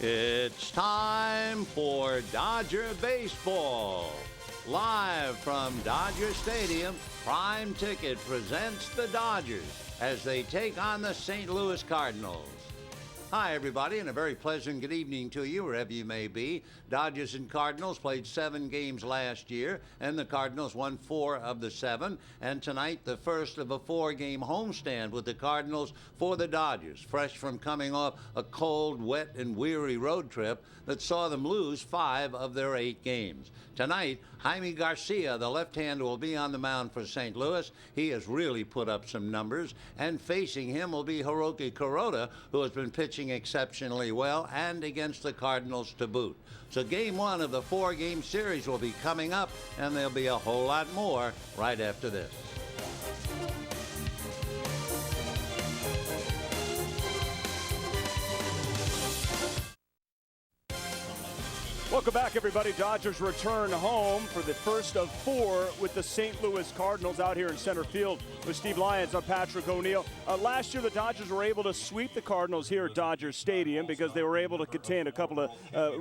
It's time for Dodger Baseball. Live from Dodger Stadium, Prime Ticket presents the Dodgers as they take on the St. Louis Cardinals. Hi, everybody, and a very pleasant good evening to you, wherever you may be. Dodgers and Cardinals played 7 games last year, and the Cardinals won 4 of the 7. And tonight, the first of a 4-game homestand with the Cardinals for the Dodgers, fresh from coming off a cold, wet, and weary road trip that saw them lose 5 of their 8 games. Tonight, Jaime Garcia, the left-hander, will be on the mound for St. Louis. He has really put up some numbers, and facing him will be Hiroki Kuroda, who has been pitching exceptionally well, and against the Cardinals to boot. So game 1 of the 4-game series will be coming up, and there'll be a whole lot more right after this. Welcome back, everybody. Dodgers return home for the first of 4 with the St. Louis Cardinals out here in center field with Steve Lyons. I'm Patrick O'Neill. Last year, the Dodgers were able to sweep the Cardinals here at Dodger Stadium because they were able to contain a couple of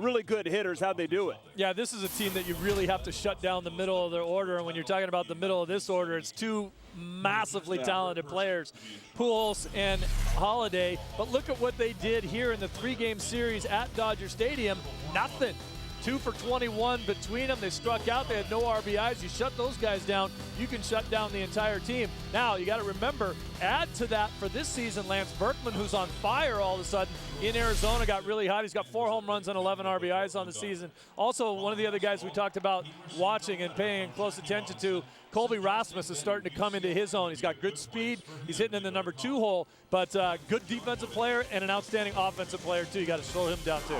really good hitters. How'd they do it? Yeah, this is a team that you really have to shut down the middle of their order. And when you're talking about the middle of this order, it's 2 massively talented players, Pujols and Holiday. But look at what they did here in the 3-game series at Dodger Stadium. Nothing. 2 for 21 between them. They struck out. They had no RBIs. You shut those guys down, you can shut down the entire team. Now, you got to remember, add to that for this season, Lance Berkman, who's on fire all of a sudden in Arizona, got really hot. He's got 4 home runs and 11 RBIs on the season. Also, one of the other guys we talked about watching and paying close attention to, Colby Rasmus, is starting to come into his own. He's got good speed. He's hitting in the number 2 hole, but good defensive player and an outstanding offensive player, too. You got to slow him down, too.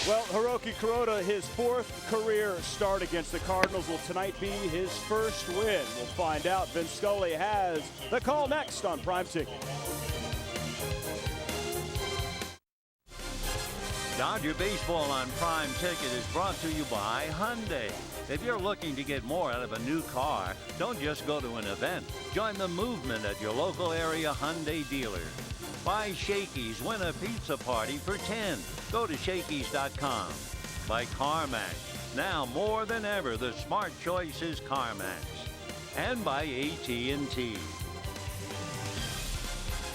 Well, Hiroki Kuroda, his 4th career start against the Cardinals. Will tonight be his first win? We'll find out. Vince Scully has the call next on Prime Ticket. Dodger Baseball on Prime Ticket is brought to you by Hyundai. If you're looking to get more out of a new car, don't just go to an event. Join the movement at your local area Hyundai dealer. By Shakey's, win a pizza party for 10. Go to Shakey's.com. By CarMax. Now more than ever, the smart choice is CarMax. And by AT&T.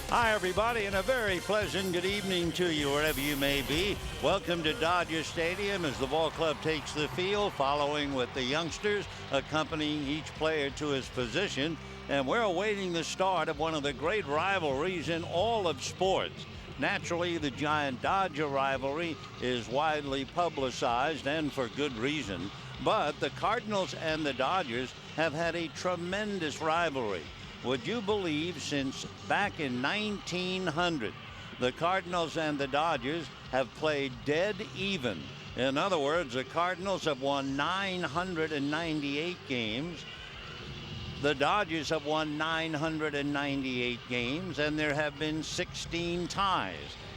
Hi, everybody, and a very pleasant good evening to you wherever you may be. Welcome to Dodger Stadium as the ball club takes the field, following with the youngsters, accompanying each player to his position. And we're awaiting the start of one of the great rivalries in all of sports. Naturally, the Giant Dodger rivalry is widely publicized, and for good reason. But the Cardinals and the Dodgers have had a tremendous rivalry. Would you believe since back in 1900, the Cardinals and the Dodgers have played dead even? In other words, the Cardinals have won 998 games. The Dodgers have won 998 games, and there have been 16 ties.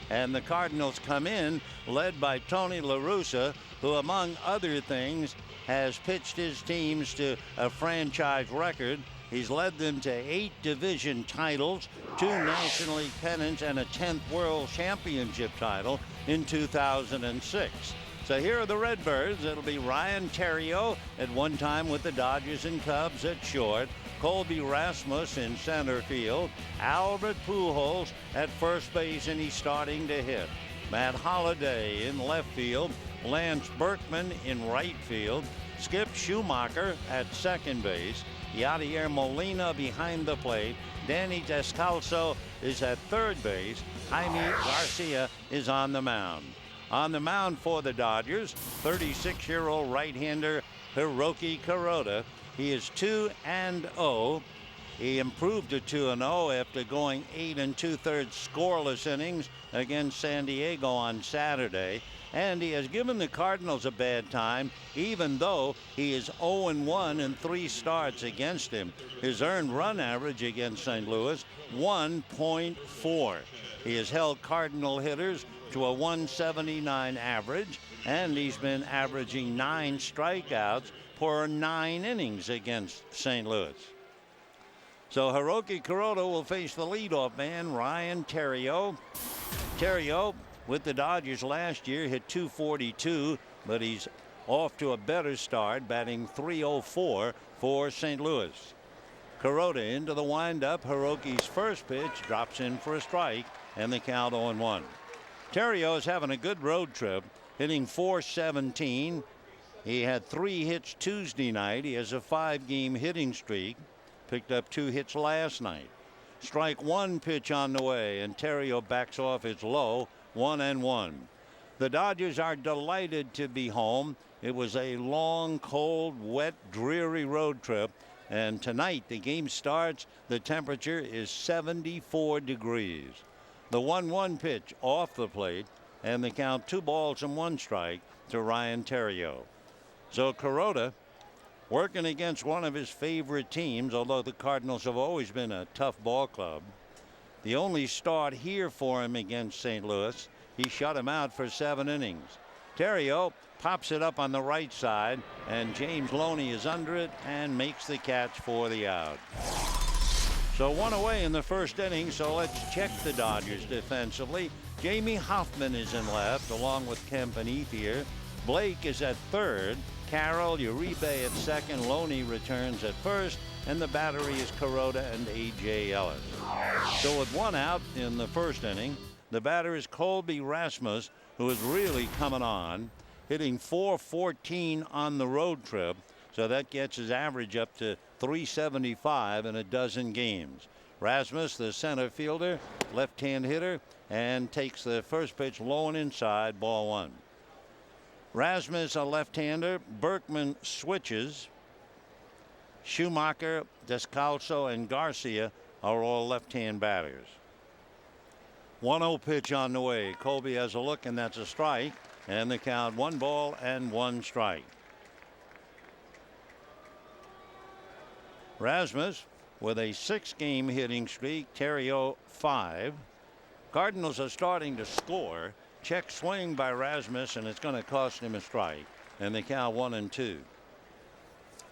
And the Cardinals come in led by Tony La Russa, who, among other things, has pitched his teams to a franchise record. He's led them to 8 division titles, 2 National League pennants, and a 10th World Championship title in 2006. So here are the Redbirds. It'll be Ryan Theriot, at one time with the Dodgers and Cubs, at short. Colby Rasmus in center field. Albert Pujols at first base, and he's starting to hit. Matt Holliday in left field. Lance Berkman in right field. Skip Schumacher at second base. Yadier Molina behind the plate. Danny Descalso is at third base. Jaime Garcia is on the mound. On the mound for the Dodgers, 36-year-old right-hander Hiroki Kuroda. He is 2-0. He improved to 2-0 after going 8 2/3 scoreless innings against San Diego on Saturday. And he has given the Cardinals a bad time, even though he is 0-1 in 3 starts against him. His earned run average against St. Louis, 1.4. He has held Cardinal hitters to a 179 average, and he's been averaging 9 strikeouts per 9 innings against St. Louis. So Hiroki Kuroda will face the leadoff man, Ryan Theriot. Theriot with the Dodgers last year, hit .242, but he's off to a better start, batting .304 for St. Louis. Kuroda into the windup. Hiroki's first pitch drops in for a strike, and the count 0-1. Theriot is having a good road trip, hitting .417. He had 3 hits Tuesday night. He has a 5-game hitting streak. Picked up 2 hits last night. Strike 1 pitch on the way, and Theriot backs off his low, 1-1. The Dodgers are delighted to be home. It was a long, cold, wet, dreary road trip. And tonight the game starts. The temperature is 74 degrees. The 1-1 pitch off the plate, and the count 2 balls and 1 strike to Ryan Theriot. So Kuroda working against one of his favorite teams, although the Cardinals have always been a tough ball club. The only start here for him against St. Louis, he shut him out for 7 innings. Theriot pops it up on the right side, and James Loney is under it and makes the catch for the out. So 1 away in the first inning, so let's check the Dodgers defensively. Jamie Hoffman is in left along with Kemp and Ethier. Blake is at third. Carroll, Uribe at second. Loney returns at first, and the battery is Kuroda and A.J. Ellis. So with 1 out in the first inning, the batter is Colby Rasmus, who is really coming on, hitting .414 on the road trip. So that gets his average up to .375 in a dozen games. Rasmus, the center fielder, left-hand hitter, and takes the first pitch low and inside, ball 1. Rasmus, a left-hander. Berkman switches. Schumacher, Descalso, and Garcia are all left-hand batters. 1-0 pitch on the way. Colby has a look, and that's a strike. And the count 1 ball and 1 strike. Rasmus with a 6-game hitting streak. Theriot 5. Cardinals are starting to score. Check swing by Rasmus, and it's going to cost him a strike. And the count 1-2.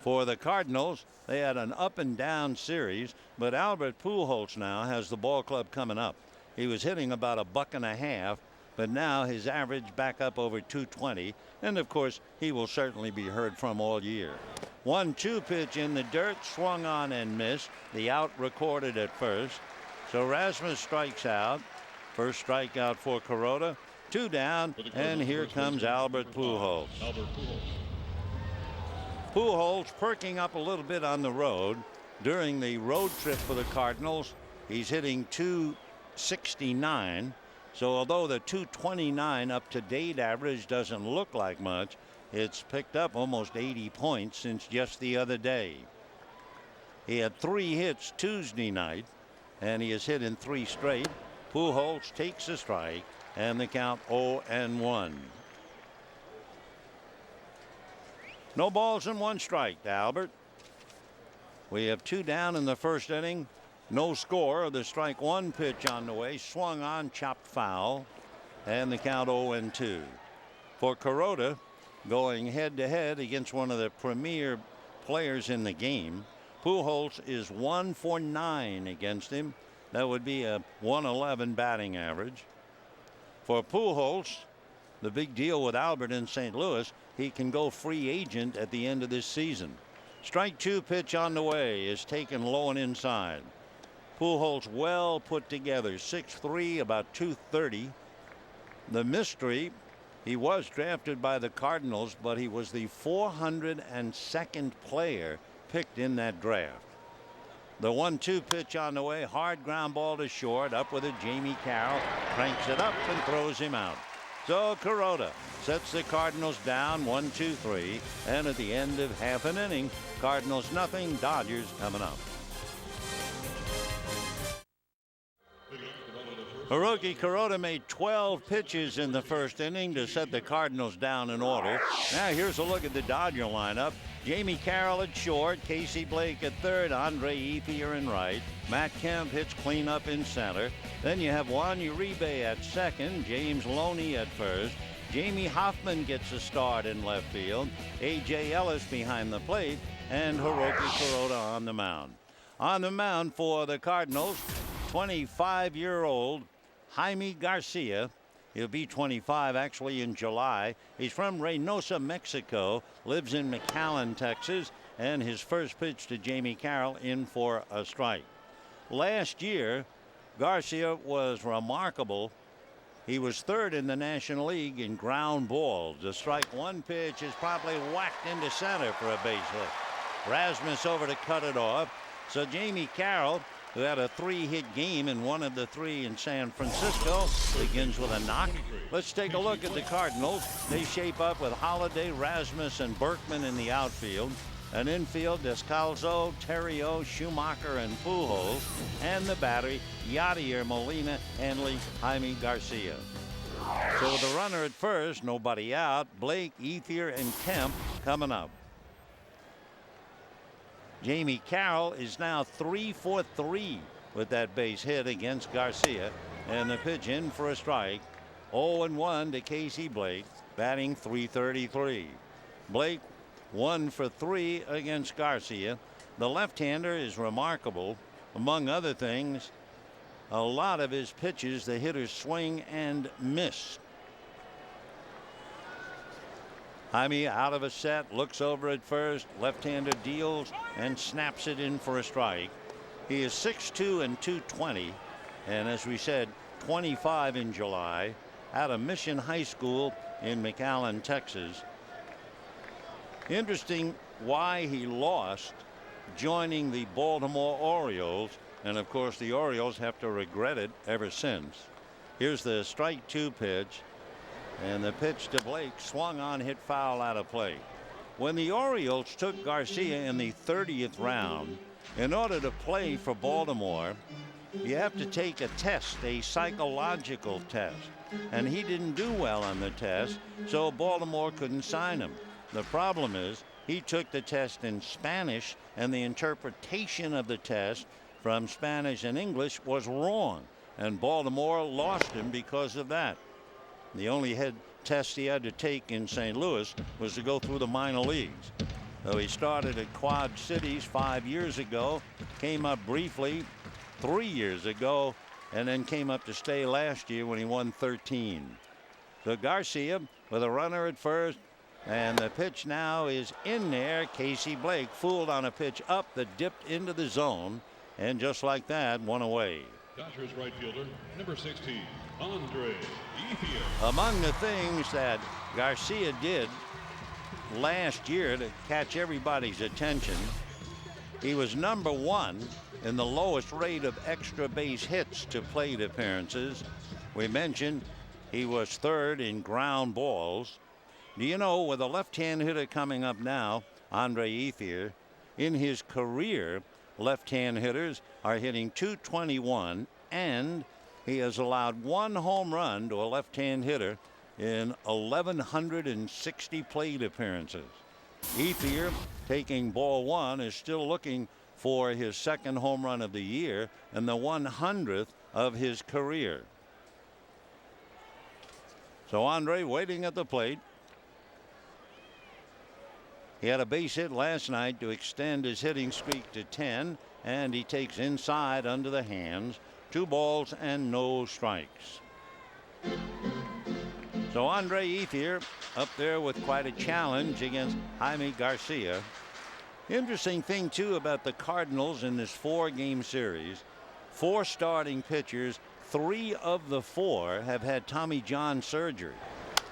For the Cardinals, they had an up and down series, but Albert Pujols now has the ball club coming up. He was hitting about $1.50, but now his average back up over .220, and of course he will certainly be heard from all year. 1-2 pitch in the dirt, swung on and missed. The out recorded at first. So Rasmus strikes out. First strikeout for Kuroda. 2 down, and here comes Albert Pujols. Pujols perking up a little bit on the road during the road trip for the Cardinals. He's hitting .269. So although the .229 up-to-date average doesn't look like much, it's picked up almost 80 points since just the other day. He had 3 hits Tuesday night, and he has hit in 3 straight. Pujols takes a strike, and the count 0-1. No balls and 1 strike to Albert. We have 2 down in the first inning. No score. The strike 1 pitch on the way, swung on, chopped foul, and the count 0-2. For Kuroda, going head-to-head against one of the premier players in the game, Pujols is 1 for 9 against him. That would be a .111 batting average. For Pujols, the big deal with Albert in St. Louis, he can go free agent at the end of this season. Strike 2 pitch on the way is taken low and inside. Pujols well put together, 6'3", about 230. The mystery, he was drafted by the Cardinals, but he was the 402nd player picked in that draft. The 1-2 pitch on the way, hard ground ball to short, up with it. Jamie Carroll cranks it up and throws him out. So Kuroda sets the Cardinals down 1-2-3, and at the end of half an inning, Cardinals nothing, Dodgers coming up. Hiroki Kuroda made 12 pitches in the first inning to set the Cardinals down in order. Now here's a look at the Dodger lineup. Jamie Carroll at short, Casey Blake at third, Andre Ethier in right, Matt Kemp hits cleanup in center. Then you have Juan Uribe at second, James Loney at first. Jamie Hoffman gets a start in left field, A.J. Ellis behind the plate, and Hiroki Kuroda on the mound. On the mound for the Cardinals, 25-year-old Jaime Garcia. He'll be 25 actually in July. He's from Reynosa, Mexico, lives in McAllen, Texas, and his first pitch to Jamie Carroll in for a strike. Last year, Garcia was remarkable. He was third in the National League in ground balls. The strike one pitch is probably whacked into center for a base hit. Rasmus over to cut it off. So Jamie Carroll, who had a 3-hit game in one of the 3 in San Francisco, begins with a knock. Let's take a look at the Cardinals. They shape up with Holiday, Rasmus, and Berkman in the outfield. An infield, Descalso, Terrio, Schumacher, and Pujols. And the battery, Yadier Molina, Hanley, Jaime Garcia. So with the runner at first, nobody out, Blake, Ethier, and Kemp coming up. Jamie Carroll is now 3 for 3 with that base hit against Garcia. And the pitch in for a strike. 0-1 to Casey Blake, batting .333. Blake 1 for 3 against Garcia. The left-hander is remarkable. Among other things, a lot of his pitches the hitters swing and miss. Jaime out of a set, looks over at first, left-hander deals and snaps it in for a strike. He is 6'2" and 220, and as we said, 25 in July, out of Mission High School in McAllen, Texas. Interesting why he lost joining the Baltimore Orioles, and of course the Orioles have to regret it ever since. Here's the strike 2 pitch, and the pitch to Blake swung on, hit foul out of play. When the Orioles took Garcia in the 30th round, in order to play for Baltimore, you have to take a test, a psychological test, and he didn't do well on the test, so Baltimore couldn't sign him. The problem is he took the test in Spanish, and the interpretation of the test from Spanish and English was wrong, and Baltimore lost him because of that. The only test he had to take in St. Louis was to go through the minor leagues. So he started at Quad Cities 5 years ago, came up briefly 3 years ago, and then came up to stay last year when he won 13. So Garcia with a runner at first, and the pitch now is in there. Casey Blake fooled on a pitch up that dipped into the zone, and just like that, one away. Dodgers right fielder, number 16, Andre Ethier. Among the things that Garcia did last year to catch everybody's attention, he was number 1 in the lowest rate of extra base hits to plate appearances. We mentioned he was 3rd in ground balls. Do you know, with a left-hand hitter coming up now, Andre Ethier, in his career, left-hand hitters are hitting .221, and he has allowed 1 home run to a left-hand hitter in 1,160 plate appearances. Ethier, taking ball 1, is still looking for his 2nd home run of the year and the 100th of his career. So Andre waiting at the plate. He had a base hit last night to extend his hitting streak to 10, and he takes inside under the hands. 2 balls and no strikes. So Andre Ethier up there with quite a challenge against Jaime Garcia. Interesting thing too about the Cardinals in this 4-game series, 4 starting pitchers, 3 of the 4 have had Tommy John surgery.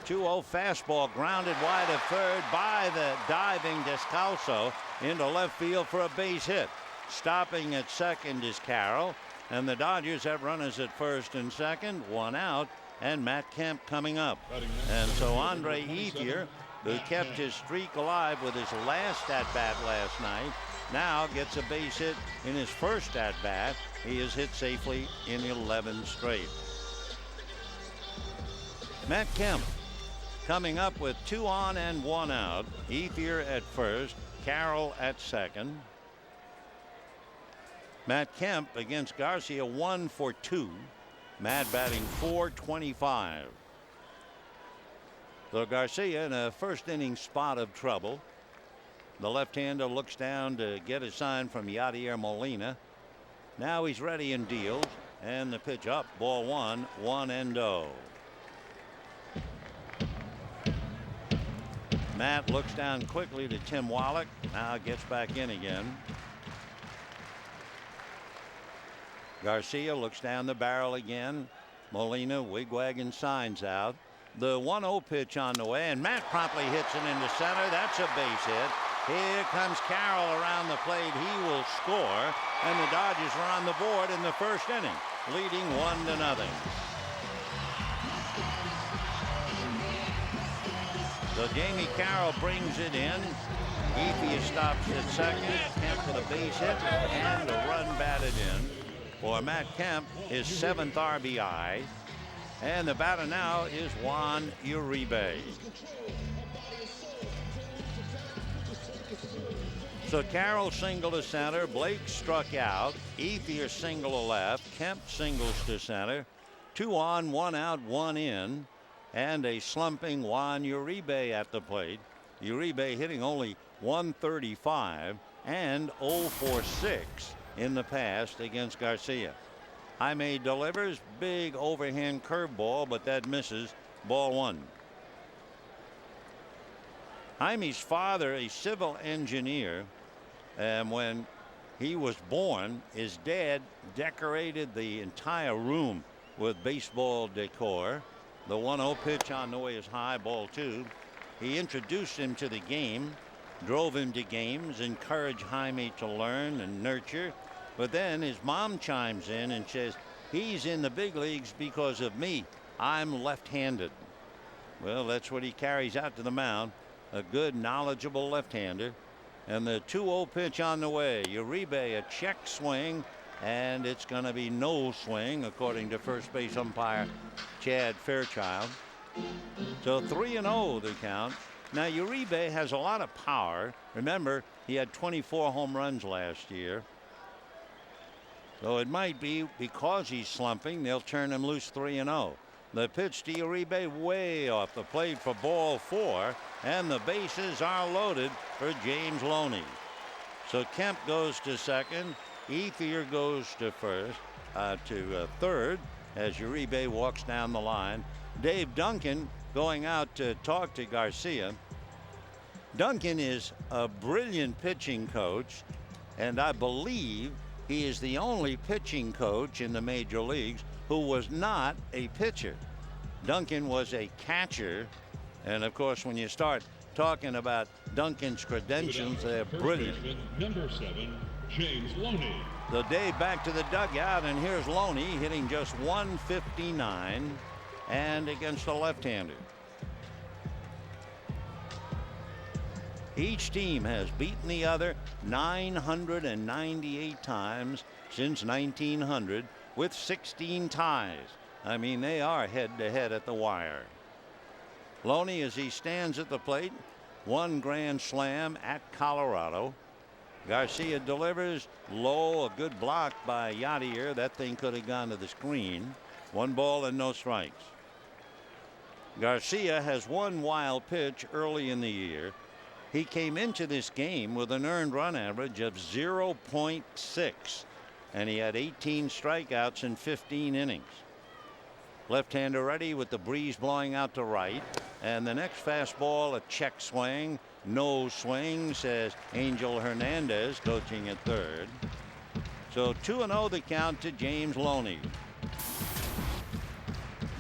2-0 fastball grounded wide of third by the diving Descalso into left field for a base hit. Stopping at second is Carroll, and the Dodgers have runners at first and second, 1 out, and Matt Kemp coming up. And so Andre Ethier, who kept his streak alive with his last at-bat last night, now gets a base hit in his first at-bat. He is hit safely in 11 straight. Matt Kemp coming up with 2 on and 1 out. Ethier at first, Carroll at second. Matt Kemp against Garcia 1 for 2. Matt batting .425. So Garcia in a first inning spot of trouble. The left-hander looks down to get a sign from Yadier Molina. Now he's ready and deals, and the pitch up, ball 1, 1-0. Matt looks down quickly to Tim Wallach. Now gets back in again. Garcia looks down the barrel again. Molina, wigwagging signs out. The 1-0 pitch on the way, and Matt promptly hits it into center. That's a base hit. Here comes Carroll around the plate. He will score, and the Dodgers are on the board in the first inning, leading 1-0. So Jamie Carroll brings it in. Ethier stops at second. Kemp with a base hit and a run batted in for Matt Kemp, his 7th RBI. And the batter now is Juan Uribe. So Carroll single to center. Blake struck out. Ethier single to left. Kemp singles to center. 2 on, 1 out, 1 in. And a slumping Juan Uribe at the plate. Uribe hitting only .135 and 0 for 6 in the past against Garcia. Jaime delivers, big overhand curveball, but that misses, ball 1. Jaime's father, a civil engineer, and when he was born, his dad decorated the entire room with baseball decor. The 1-0 pitch on the way is high, ball 2. He introduced him to the game, drove him to games, encouraged Jaime to learn and nurture. But then his mom chimes in and says, he's in the big leagues because of me. I'm left-handed. Well, that's what he carries out to the mound. A good, knowledgeable left-hander. And the 2-0 pitch on the way. Uribe, a check swing, and it's going to be no swing, according to first base umpire Chad Fairchild. So 3-0 the count. Now, Uribe has a lot of power. Remember, he had 24 home runs last year. So it might be because he's slumping, they'll turn him loose 3-0. The pitch to Uribe way off the plate for ball 4, and the bases are loaded for James Loney. So Kemp goes to second. Ethier goes to third as Uribe walks down the line. Dave Duncan going out to talk to Garcia. Duncan is a brilliant pitching coach, and I believe he is the only pitching coach in the major leagues who was not a pitcher. Duncan was a catcher, and of course when you start talking about Duncan's credentials, they're brilliant. Number 7, James Loney. So Dave back to the dugout, and here's Loney hitting just .159 and against a left-hander. Each team has beaten the other 998 times since 1900 with 16 ties. I mean, they are head-to-head at the wire. Loney, as he stands at the plate, 1 grand slam at Colorado. Garcia delivers low, a good block by Yadier. That thing could have gone to the screen. 1 ball and no strikes. Garcia has 1 wild pitch early in the year. He came into this game with an earned run average of 0.6, and he had 18 strikeouts in 15 innings. Left-hander ready with the breeze blowing out to right, and the next fastball, a check swing, no swing, says Angel Hernandez, coaching at third. So 2-0 the count to James Loney.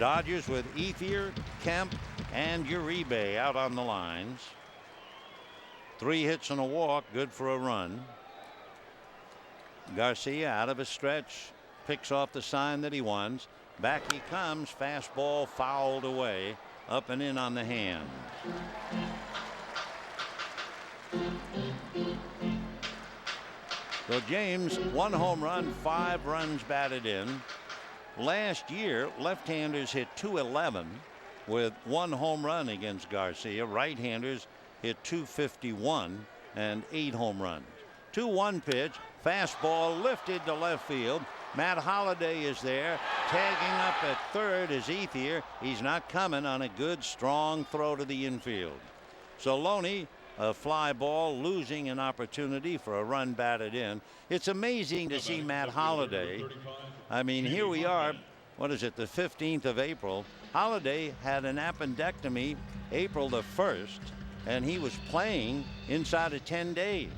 Dodgers with Ethier, Kemp, and Uribe out on the lines. 3 hits and a walk, good for a run. Garcia out of a stretch, picks off the sign that he wants. Back he comes, fastball fouled away, up and in on the hand. So James, 1 home run, 5 runs batted in. Last year, left-handers hit .211 with 1 home run against Garcia. Right-handers hit .251 and 8 home runs. 2-1 pitch, fastball lifted to left field. Matt Holliday is there, tagging up at third is Ethier. He's not coming on a good, strong throw to the infield. So Loney, a fly ball, losing an opportunity for a run batted in. It's amazing to see Matt Holliday. I mean, here we are, what is it, the 15th of April. Holliday had an appendectomy April the 1st, and he was playing inside of 10 days.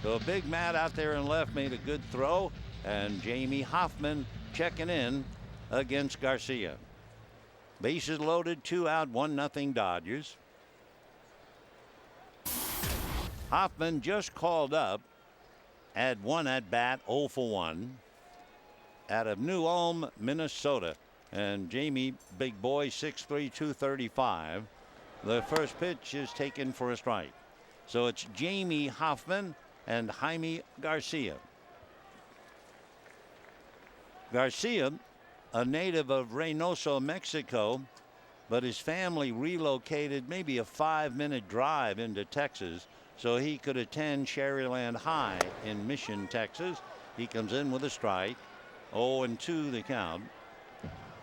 So Big Matt out there in left made a good throw, and Jamie Hoffman checking in against Garcia. Bases loaded, 2 out, 1-0 Dodgers. Hoffman just called up, had 1 at bat, 0 for 1, out of New Ulm, Minnesota. And Jamie, big boy, 6'3", 235. The first pitch is taken for a strike. So it's Jamie Hoffman and Jaime Garcia. Garcia, a native of Reynosa, Mexico, but his family relocated maybe a 5-minute drive into Texas so he could attend Sherryland High in Mission, Texas. He comes in with a strike, 0-2 the count.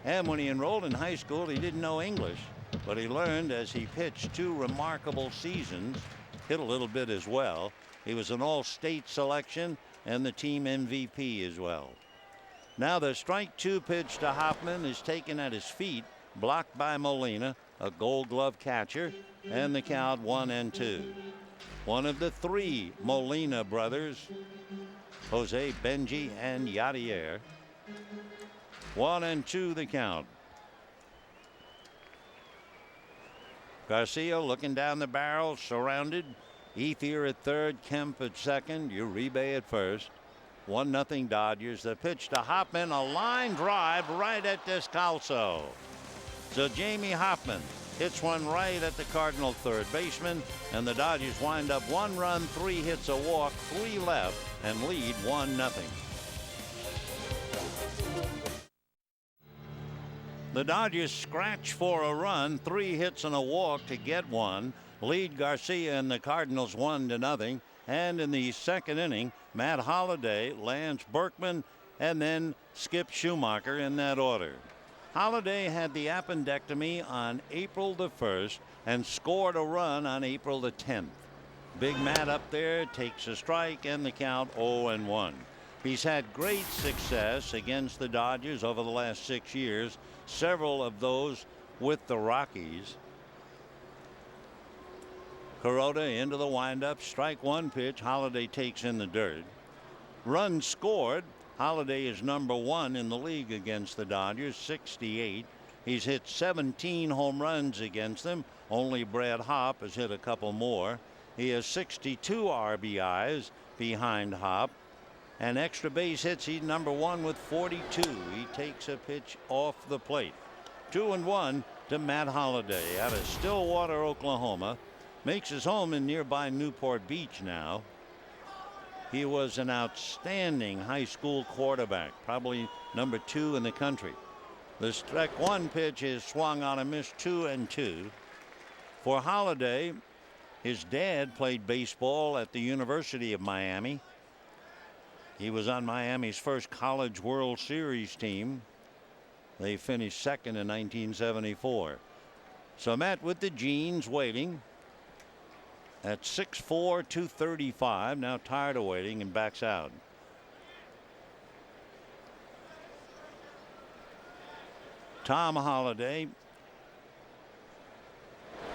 And when he enrolled in high school, he didn't know English, but he learned as he pitched 2 remarkable seasons, hit a little bit as well. He was an all-state selection and the team MVP as well. Now the strike 2 pitch to Hoffman is taken at his feet, blocked by Molina, a Gold Glove catcher, and the count 1-2. One of the 3 Molina brothers, Jose, Benji, and Yadier. 1-2 the count. Garcia looking down the barrel, surrounded. Ethier at third, Kemp at second, Uribe at first. 1-0 Dodgers. The pitch to Hoffman, a line drive right at Descalso. So Jamie Hoffman hits one right at the Cardinal third baseman, and the Dodgers wind up 1 run, 3 hits, a walk, 3 left, and lead 1-0. The Dodgers scratch for a run, 3 hits and a walk to get one, lead Garcia and the Cardinals 1-0. And in the second inning, Matt Holliday, Lance Berkman, and then Skip Schumacher in that order. Holliday had the appendectomy on April the 1st and scored a run on April the 10th. Big Matt up there takes a strike and the count 0-1. He's had great success against the Dodgers over the last 6 years, several of those with the Rockies. Kuroda into the windup, strike 1 pitch. Holliday takes in the dirt. Runs scored. Holliday is number 1 in the league against the Dodgers, 68. He's hit 17 home runs against them. Only Brad Hopp has hit a couple more. He has 62 RBIs behind Hopp. And extra base hits, he's number 1 with 42. He takes a pitch off the plate. 2-1 to Matt Holliday out of Stillwater, Oklahoma. Makes his home in nearby Newport Beach now. He was an outstanding high school quarterback, probably number 2 in the country. The strike 1 pitch is swung on a miss, 2-2. For Holliday, his dad played baseball at the University of Miami. He was on Miami's first College World Series team. They finished second in 1974. So Matt with the jeans waiting. At 6'4", 235, now tired of waiting and backs out. Tom Holliday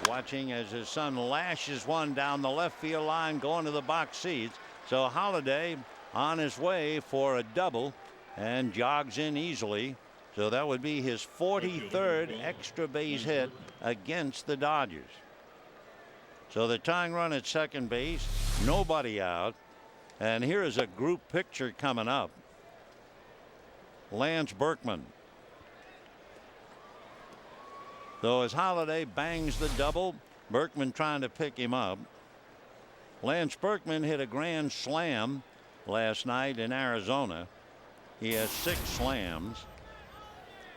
watching as his son lashes one down the left field line, going to the box seats. So Holliday on his way for a double and jogs in easily. So that would be his 43rd extra base hit against the Dodgers. So the tying run at second base, nobody out. And here is a group picture coming up. Lance Berkman. So as Holliday bangs the double, Berkman trying to pick him up. Lance Berkman hit a grand slam last night in Arizona. He has 6 slams.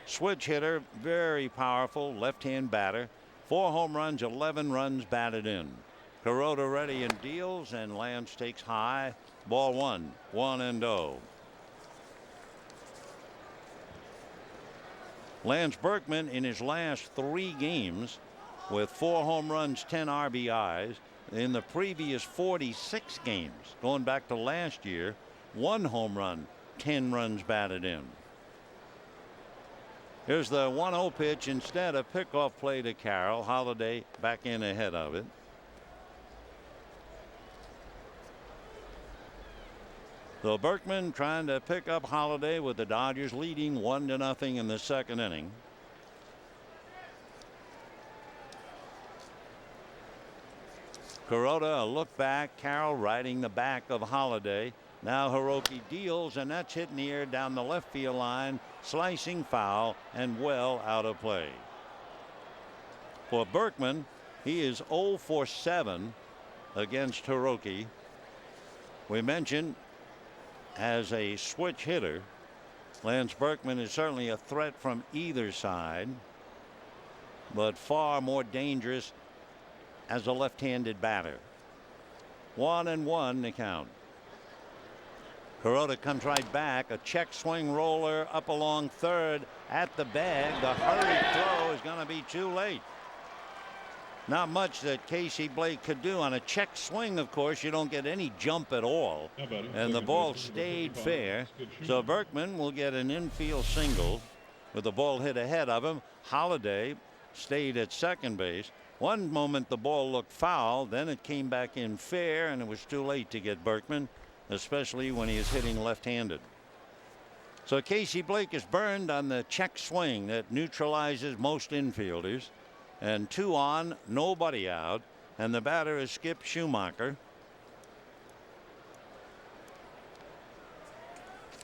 Switch hitter, very powerful left-hand batter. 4 home runs, 11 runs batted in. Kuroda ready and deals, and Lance takes high. Ball 1, 1-0. Lance Berkman in his last 3 games with 4 home runs, 10 RBIs. In the previous 46 games, going back to last year, 1 home run, 10 runs batted in. Here's the 1-0 pitch. Instead, a pickoff play to Carroll. Holiday back in ahead of it. So Berkman trying to pick up Holiday with the Dodgers leading 1-0 in the second inning. Kuroda, a look back. Carroll riding the back of Holiday. Now Hiroki deals, and that's hit in the air down the left field line, slicing foul and well out of play. For Berkman, he is 0 for 7 against Hiroki. We mentioned as a switch hitter, Lance Berkman is certainly a threat from either side, but far more dangerous as a left-handed batter. 1-1 the count. Kuroda comes right back. A check swing roller up along third at the bag. The hurried throw is going to be too late. Not much that Casey Blake could do on a check swing. Of course, you don't get any jump at all, and the ball stayed fair. So Berkman will get an infield single with the ball hit ahead of him. Holiday stayed at second base. One moment the ball looked foul, then it came back in fair, and it was too late to get Berkman, especially when he is hitting left-handed. So Casey Blake is burned on the check swing that neutralizes most infielders. And 2 on, nobody out, and the batter is Skip Schumacher.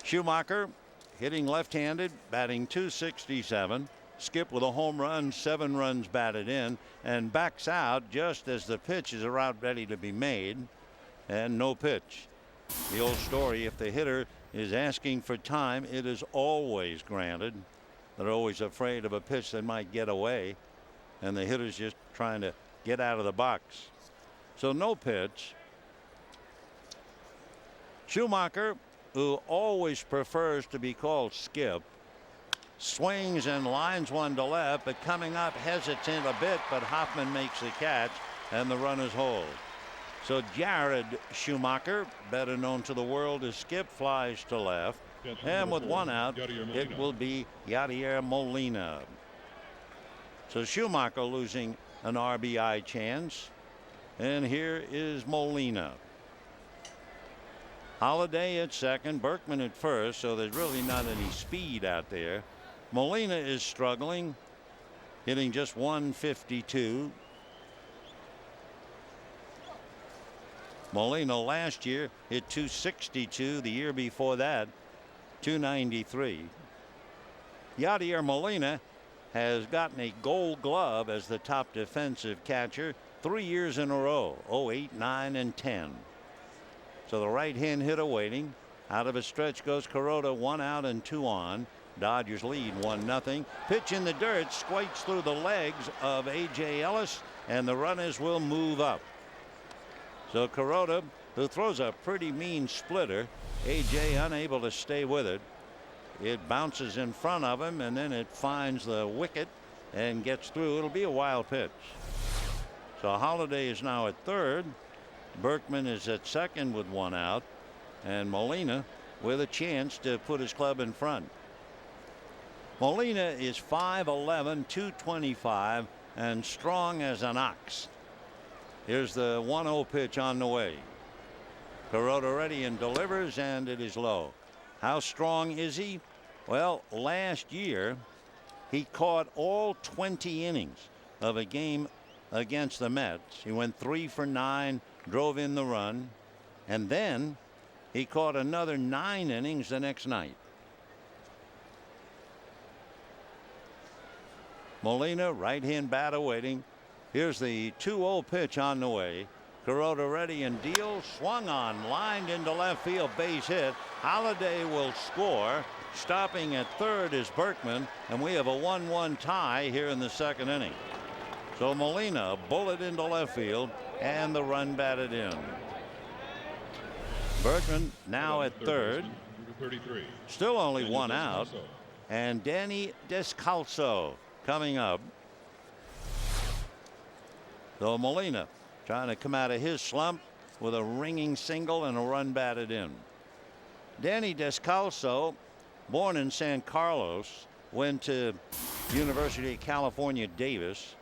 Schumacher hitting left-handed, batting .267. Skip with a home run, 7 runs batted in, and backs out just as the pitch is about ready to be made, and no pitch. The old story, if the hitter is asking for time, it is always granted. They're always afraid of a pitch that might get away, and the hitter's just trying to get out of the box. So no pitch. Schumacher, who always prefers to be called Skip, swings and lines one to left, but coming up hesitant a bit, but Hoffman makes the catch, and the runners hold. So Jared Schumacher, better known to the world as Skip, flies to left, and with 1 out, it will be Yadier Molina. So Schumacher losing an RBI chance, and here is Molina. Holiday at second, Berkman at first, so there's really not any speed out there. Molina is struggling, hitting just .152. Molina last year hit .262. The year before that, .293. Yadier Molina has gotten a Gold Glove as the top defensive catcher 3 years in a row, 08, 9, and 10. So the right-hand hitter waiting. Out of a stretch goes Kuroda, 1 out and 2 on. Dodgers lead 1-0. Pitch in the dirt, squates through the legs of A.J. Ellis, and the runners will move up. So Kuroda, who throws a pretty mean splitter, A.J. unable to stay with it. It bounces in front of him, and then it finds the wicket and gets through. It'll be a wild pitch. So Holiday is now at third. Berkman is at second with 1 out, and Molina with a chance to put his club in front. Molina is 5'11", 225, and strong as an ox. Here's the 1-0 pitch on the way. Kuroda ready and delivers, and it is low. How strong is he? Well, last year he caught all 20 innings of a game against the Mets. He went 3 for 9, drove in the run, and then he caught another 9 innings the next night. Molina, right-hand batter waiting. Here's the 2-0 pitch on the way. Kuroda ready and deals, swung on, lined into left field, base hit. Holiday will score. Stopping at third is Berkman, and we have a 1-1 tie here in the second inning. So Molina, a bullet into left field, and the run batted in. Berkman now at third. Still only 1 out, and Danny Descalso coming up. So Molina trying to come out of his slump with a ringing single and a run batted in. Danny Descalso, born in San Carlos, went to University of California, Davis.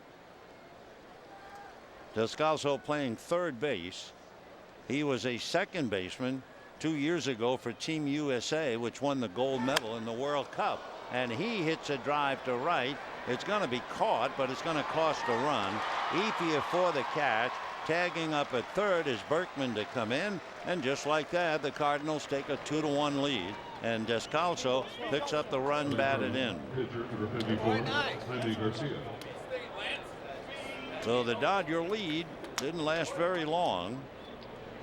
Descalso playing third base. He was a second baseman 2 years ago for Team USA, which won the gold medal in the World Cup. And he hits a drive to right. It's going to be caught, but it's going to cost a run. Ifia for the catch. Tagging up at third is Berkman to come in. And just like that, the Cardinals take a 2-1 lead. And Descalso picks up the run batted in. So the Dodger lead didn't last very long.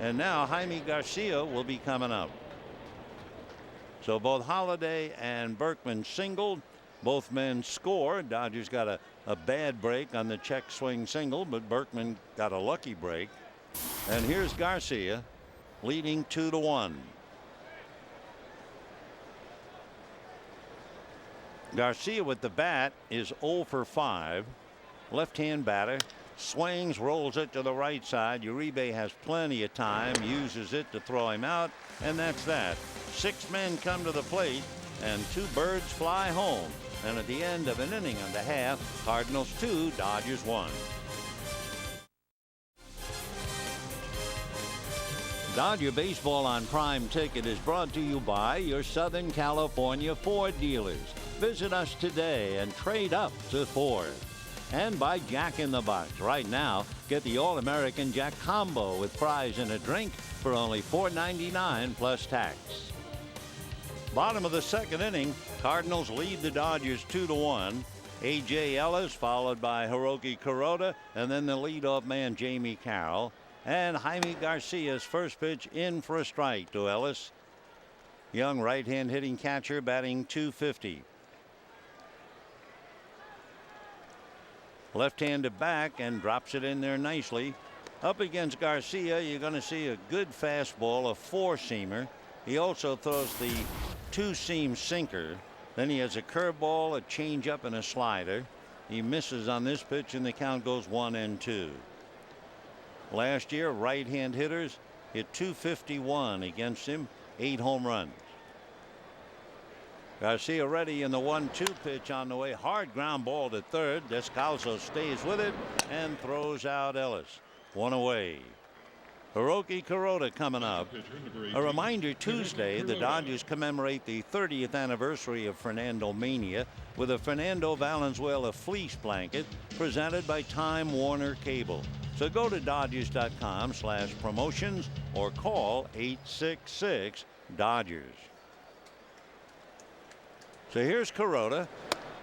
And now Jaime Garcia will be coming up. So both Holiday and Berkman singled. Both men score. Dodgers got a bad break on the check swing single, but Berkman got a lucky break. And here's Garcia leading 2-1. Garcia with the bat is 0 for 5. Left-hand batter. Swings, rolls it to the right side. Uribe has plenty of time, uses it to throw him out, and that's that. 6 men come to the plate, and 2 birds fly home. And at the end of an inning and a half, Cardinals 2, Dodgers 1. Dodger Baseball on Prime Ticket is brought to you by your Southern California Ford dealers. Visit us today and trade up to Ford. And by Jack in the Box. Right now, get the All-American Jack Combo with fries and a drink for only $4.99 plus tax. Bottom of the second inning, Cardinals lead the Dodgers 2-1. A.J. Ellis followed by Hiroki Kuroda, and then the leadoff man Jamie Carroll. And Jaime Garcia's first pitch in for a strike to Ellis. Young right-hand hitting catcher batting .250. Left-handed back and drops it in there nicely. Up against Garcia, you're going to see a good fastball, a four-seamer. He also throws the two-seam sinker. Then he has a curveball, a changeup, and a slider. He misses on this pitch, and the count goes 1-2. Last year, right-hand hitters hit .251 against him, 8 home runs. Garcia ready in the 1-2 pitch on the way. Hard ground ball to third. Descalso stays with it and throws out Ellis. 1 away. Hiroki Kuroda coming up. A reminder, Tuesday, the Dodgers commemorate the 30th anniversary of Fernando Mania with a Fernando Valenzuela fleece blanket presented by Time Warner Cable. So go to Dodgers.com/promotions or call 866-DODGERS. So here's Kuroda,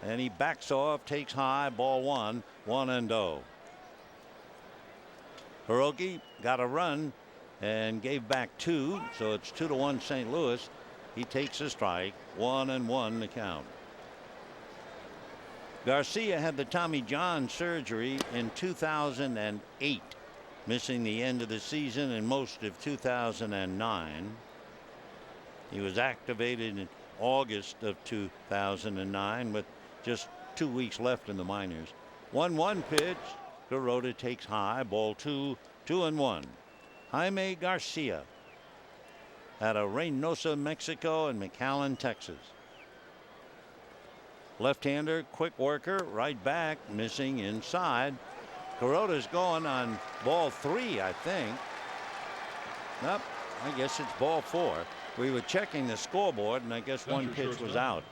and he backs off, takes high, ball 1, 1-0. Hiroki got a run and gave back 2, so it's 2-1 St. Louis. He takes a strike, 1-1 the count. Garcia had the Tommy John surgery in 2008, missing the end of the season and most of 2009. He was activated in August of 2009 with just 2 weeks left in the minors. 1-1 pitch. Kuroda takes high, ball 2, 2-1. Jaime Garcia out of Reynosa, Mexico, and McAllen, Texas. Left-hander, quick worker, right back, missing inside. Kuroda's going on ball 3, I think. Nope, I guess it's ball 4. We were checking the scoreboard, and I guess one pitch was out.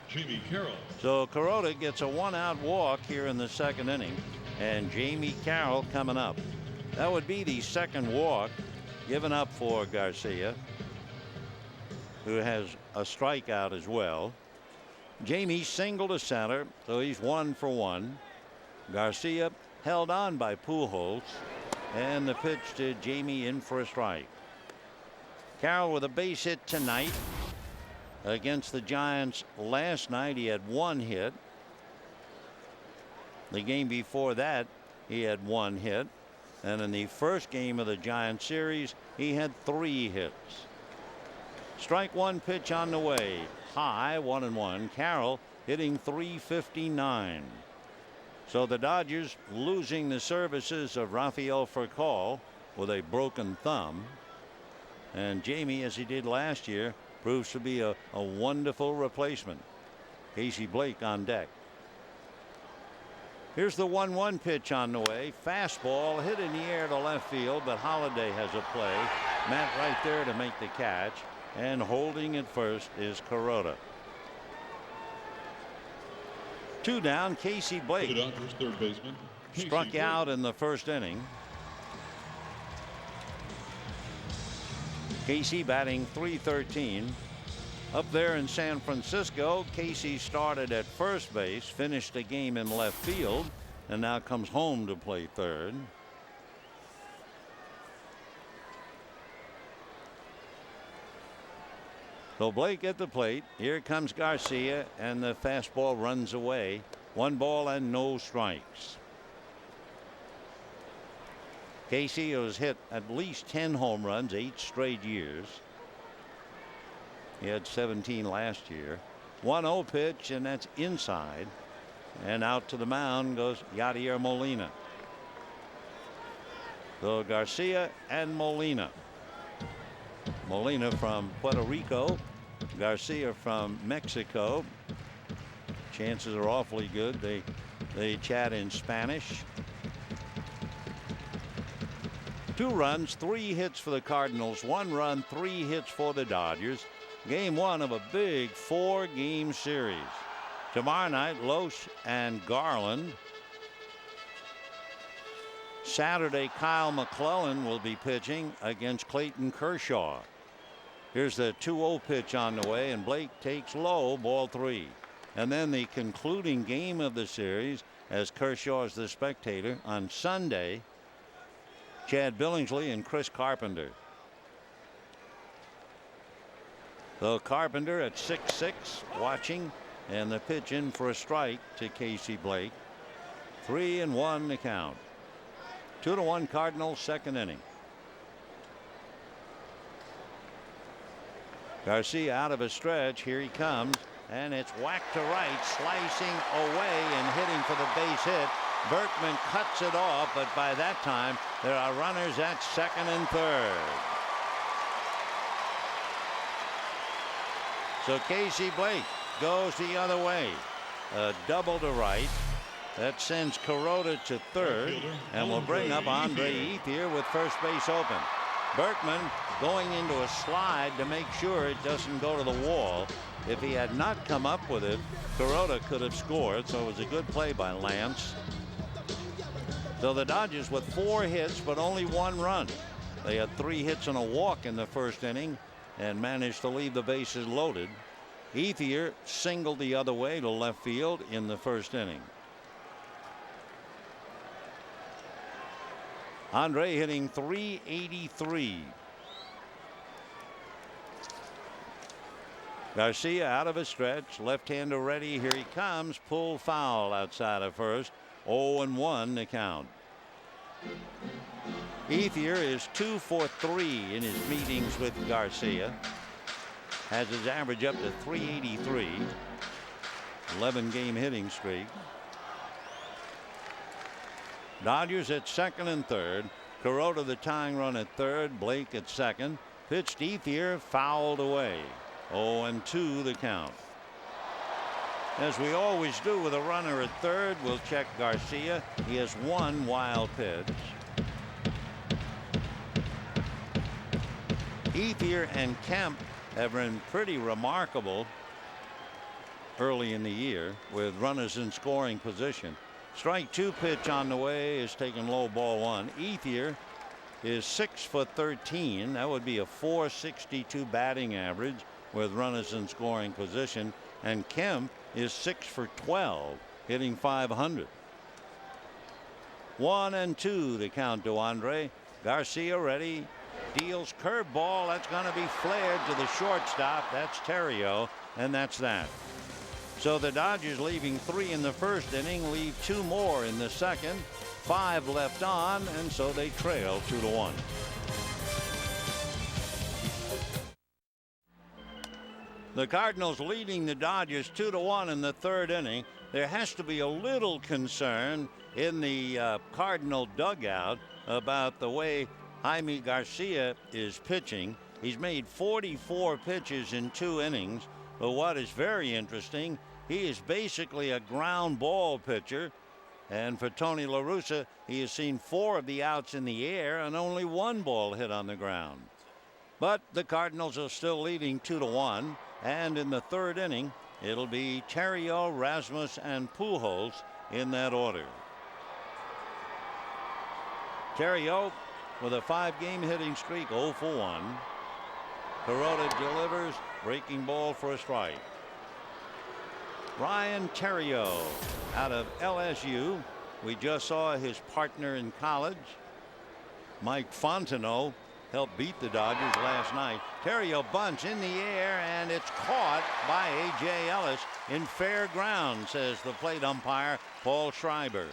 So Kuroda gets a 1-out walk here in the second inning, and Jamie Carroll coming up. That would be the second walk given up for Garcia, who has a strikeout as well. Jamie single to center, so he's 1 for 1. Garcia held on by Pujols, and the pitch to Jamie in for a strike. Carroll with a base hit tonight against the Giants. Last night he had 1 hit. The game before that he had 1 hit, and in the first game of the Giants series he had 3 hits. Strike 1 pitch on the way, high, 1-1. Carroll hitting .359. So the Dodgers losing the services of Rafael Furcal with a broken thumb. And Jamie, as he did last year, proves to be a wonderful replacement. Casey Blake on deck. Here's the 1-1 pitch on the way. Fastball hit in the air to left field, but Holiday has a play. Matt right there to make the catch, and holding at first is Kuroda. 2 down. Casey For Blake the Dodgers, third baseman, Casey struck Blake. out in the first inning. Casey batting .313. Up there in San Francisco, Casey started at first base, finished the game in left field, and now comes home to play third. So Blake at the plate. Here comes Garcia, and the fastball runs away. 1 ball and no strikes. Casey has hit at least 10 home runs 8 straight years. He had 17 last year. 1-0 pitch, and that's inside. And out to the mound goes Yadier Molina. So Garcia and Molina. Molina from Puerto Rico. Garcia from Mexico. Chances are awfully good. They chat in Spanish. 2 runs, 3 hits for the Cardinals. 1 run, 3 hits for the Dodgers. Game 1 of a big 4-game series. Tomorrow night, Loesch and Garland. Saturday, Kyle McClellan will be pitching against Clayton Kershaw. Here's the 2-0 pitch on the way, and Blake takes low, ball 3. And then the concluding game of the series, as Kershaw is the spectator, on Sunday, Chad Billingsley and Chris Carpenter. So Carpenter at 6-6 watching, and the pitch in for a strike to Casey Blake. 3-1 the count. 2-1 Cardinals, second inning. Garcia out of a stretch. Here he comes, and it's whacked to right, slicing away and hitting for the base hit. Berkman cuts it off, but by that time there are runners at second and third. So Casey Blake goes the other way. A double to right. That sends Kuroda to third, and will bring up Andre Ethier with first base open. Berkman going into a slide to make sure it doesn't go to the wall. If he had not come up with it, Kuroda could have scored, so it was a good play by Lance. So the Dodgers with 4 hits but only 1 run. They had 3 hits and a walk in the first inning and managed to leave the bases loaded. Ethier singled the other way to left field in the first inning. Andre hitting .383. Garcia out of a stretch, left-hander ready. Here he comes, pull foul outside of first. 0-1 the count. Ethier is 2 for 3 in his meetings with Garcia. Has his average up to .383. 11-game hitting streak. Dodgers at second and third. Kuroda the tying run at third. Blake at second. Pitched Ethier, fouled away. 0-2 the count. As we always do with a runner at third, we'll check Garcia. He has 1 wild pitch. Ethier and Kemp have been pretty remarkable early in the year with runners in scoring position. Strike 2 pitch on the way is taken low, ball 1. Ethier is 6 for 13. That would be a .462 batting average with runners in scoring position. And Kemp is 6 for 12, hitting .500. 1-2 the count to Andre. Garcia ready. Deals curveball. That's going to be flared to the shortstop. That's Terrio, and that's that. So the Dodgers, leaving 3 in the first inning, leave 2 more in the second. 5 left on, and so they trail 2-1. The Cardinals leading the Dodgers 2-1 in the third inning. There has to be a little concern in the Cardinal dugout about the way Jaime Garcia is pitching. He's made 44 pitches in 2 innings. But what is very interesting, He is basically a ground ball pitcher. And for Tony La Russa, he has seen 4 of the outs in the air and only 1 ball hit on the ground. But the Cardinals are still leading 2-1. And in the 3rd inning, it'll be Theriot, Rasmus, and Pujols in that order. Theriot with a 5-game hitting streak, 0 for 1. Kuroda delivers, breaking ball for a strike. Ryan Theriot out of LSU. We just saw his partner in college, Mike Fontenot, helped beat the Dodgers last night. Theriot bunts in the air, and it's caught by A.J. Ellis in fair ground, says the plate umpire, Paul Schreiber.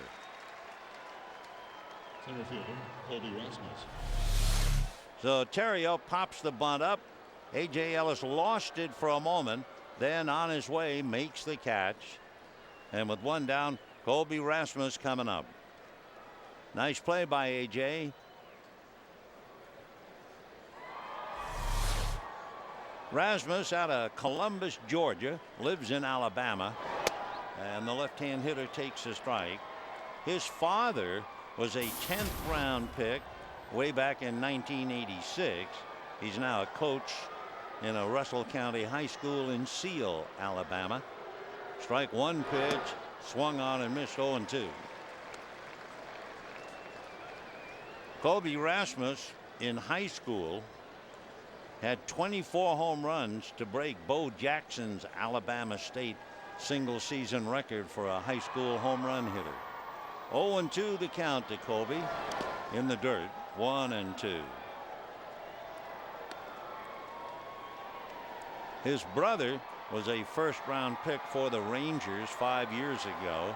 Center fielder, Colby Rasmus. So Theriot pops the bunt up. A.J. Ellis lost it for a moment, then on his way makes the catch. And with 1 down, Colby Rasmus coming up. Nice play by A.J. Rasmus out of Columbus, Georgia, lives in Alabama, and the left-hand hitter takes a strike. His father was a 10th round pick way back in 1986. He's now a coach in a Russell County high school in Seal, Alabama. Strike 1 pitch, swung on and missed, 0-2. Colby Rasmus in high school had 24 home runs to break Bo Jackson's Alabama State single season record for a high school home run hitter. 0-2 the count to Colby in the dirt, 1-2. His brother was a 1st round pick for the Rangers 5 years ago.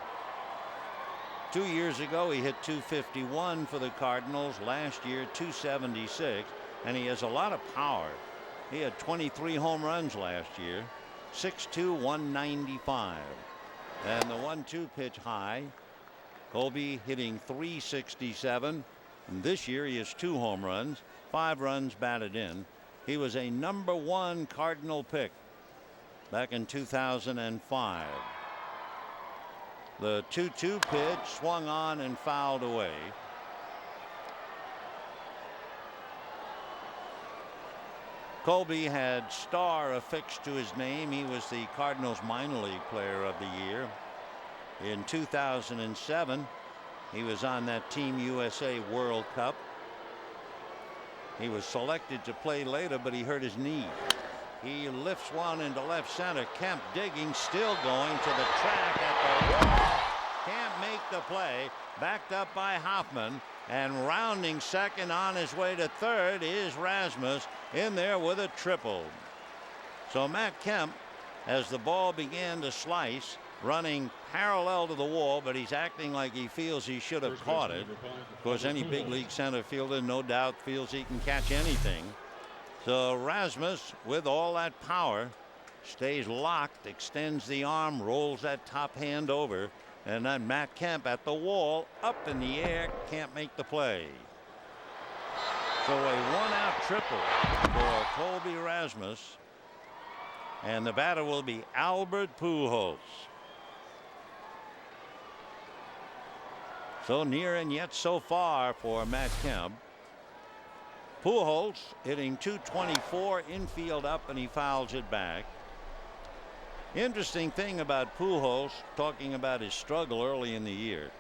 2 years ago he hit .251 for the Cardinals. Last year .276, and he has a lot of power. He had 23 home runs last year. 6'2", 195. And the 1-2 pitch high. Colby hitting .367. And this year he has 2 home runs, 5 runs batted in. He was a number 1 Cardinal pick back in 2005. The 2-2 pitch swung on and fouled away. Colby had Star affixed to his name. He was the Cardinals minor league player of the year. In 2007, he was on that Team USA World Cup. He was selected to play later, but he hurt his knee. He lifts one into left center. Kemp digging, still going to the track at the wall. Can't make the play. Backed up by Hoffman, and rounding second on his way to third is Rasmus in there with a triple. So Matt Kemp, as the ball began to slice, running parallel to the wall, but he's acting like he feels he should have caught it. Of course, any big league center fielder no doubt feels he can catch anything. So Rasmus, with all that power, stays locked, extends the arm, rolls that top hand over, and then Matt Kemp at the wall, up in the air, can't make the play. So a 1-out triple for Colby Rasmus, and the batter will be Albert Pujols. So near and yet so far for Matt Kemp. Pujols hitting .224, infield up, and he fouls it back. Interesting thing about Pujols, talking about his struggle early in the year.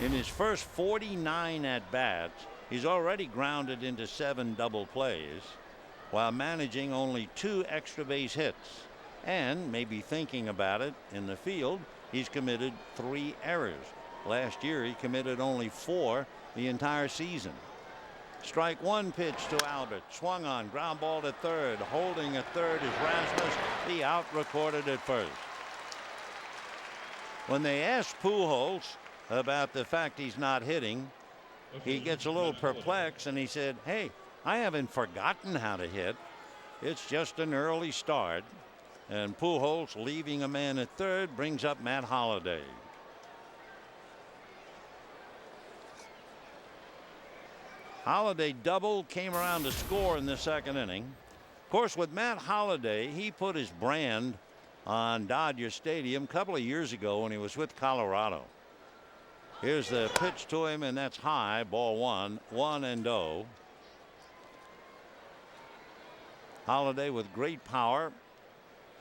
In his first 49 at-bats, he's already grounded into 7 double plays while managing only 2 extra base hits. And maybe thinking about it, in the field, he's committed 3 errors. Last year he committed only 4 the entire season. Strike 1 pitch to Albert, swung on, ground ball to third. Holding at third is Rasmus. The out recorded at first. When they asked Pujols about the fact he's not hitting, he gets a little perplexed, and he said, "Hey, I haven't forgotten how to hit. It's just an early start." And Pujols, leaving a man at third, brings up Matt Holliday. Holliday doubled, came around to score in the second inning. Of course, with Matt Holliday, he put his brand on Dodger Stadium a couple of years ago when he was with Colorado. Here's the pitch to him, and that's high. Ball one, 1-0. Holiday with great power,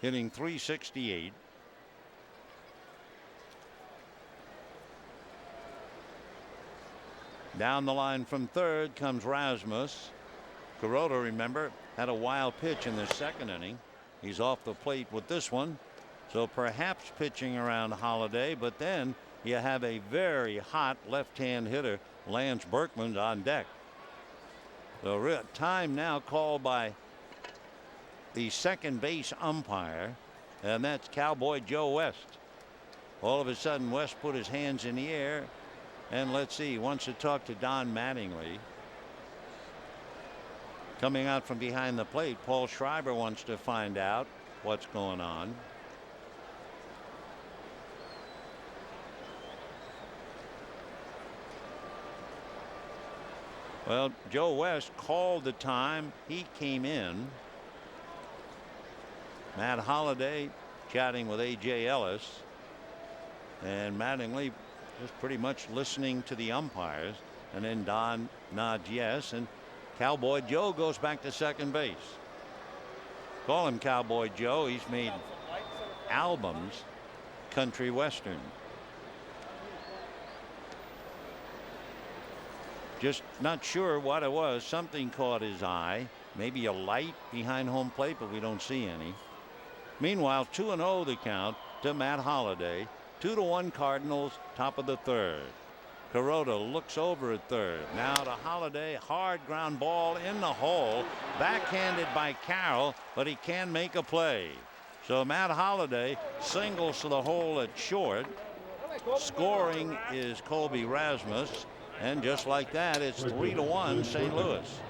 hitting .368. Down the line from third comes Rasmus. Kuroda, remember, had a wild pitch in the second inning. He's off the plate with this one, so perhaps pitching around Holiday, but then you have a very hot left-hand hitter, Lance Berkman, on deck. So time now called by the second base umpire, and that's Cowboy Joe West. All of a sudden, West put his hands in the air, and let's see, he wants to talk to Don Mattingly. Coming out from behind the plate, Paul Schreiber wants to find out what's going on. Well, Joe West called the time. He came in. Matt Holliday chatting with A.J. Ellis. And Mattingly just pretty much listening to the umpires. And then Don nods yes. And Cowboy Joe goes back to second base. Call him Cowboy Joe. He's made albums, country western. Just not sure what it was. Something caught his eye. Maybe a light behind home plate, but we don't see any. Meanwhile, 2-0 the count to Matt Holliday. 2-1 Cardinals, top of the third. Kuroda looks over at third. Now to Holliday. Hard ground ball in the hole. Backhanded by Carroll, but he can make a play. So Matt Holliday singles to the hole at short. Scoring is Colby Rasmus. And just like that, it's 3-1 St. Louis.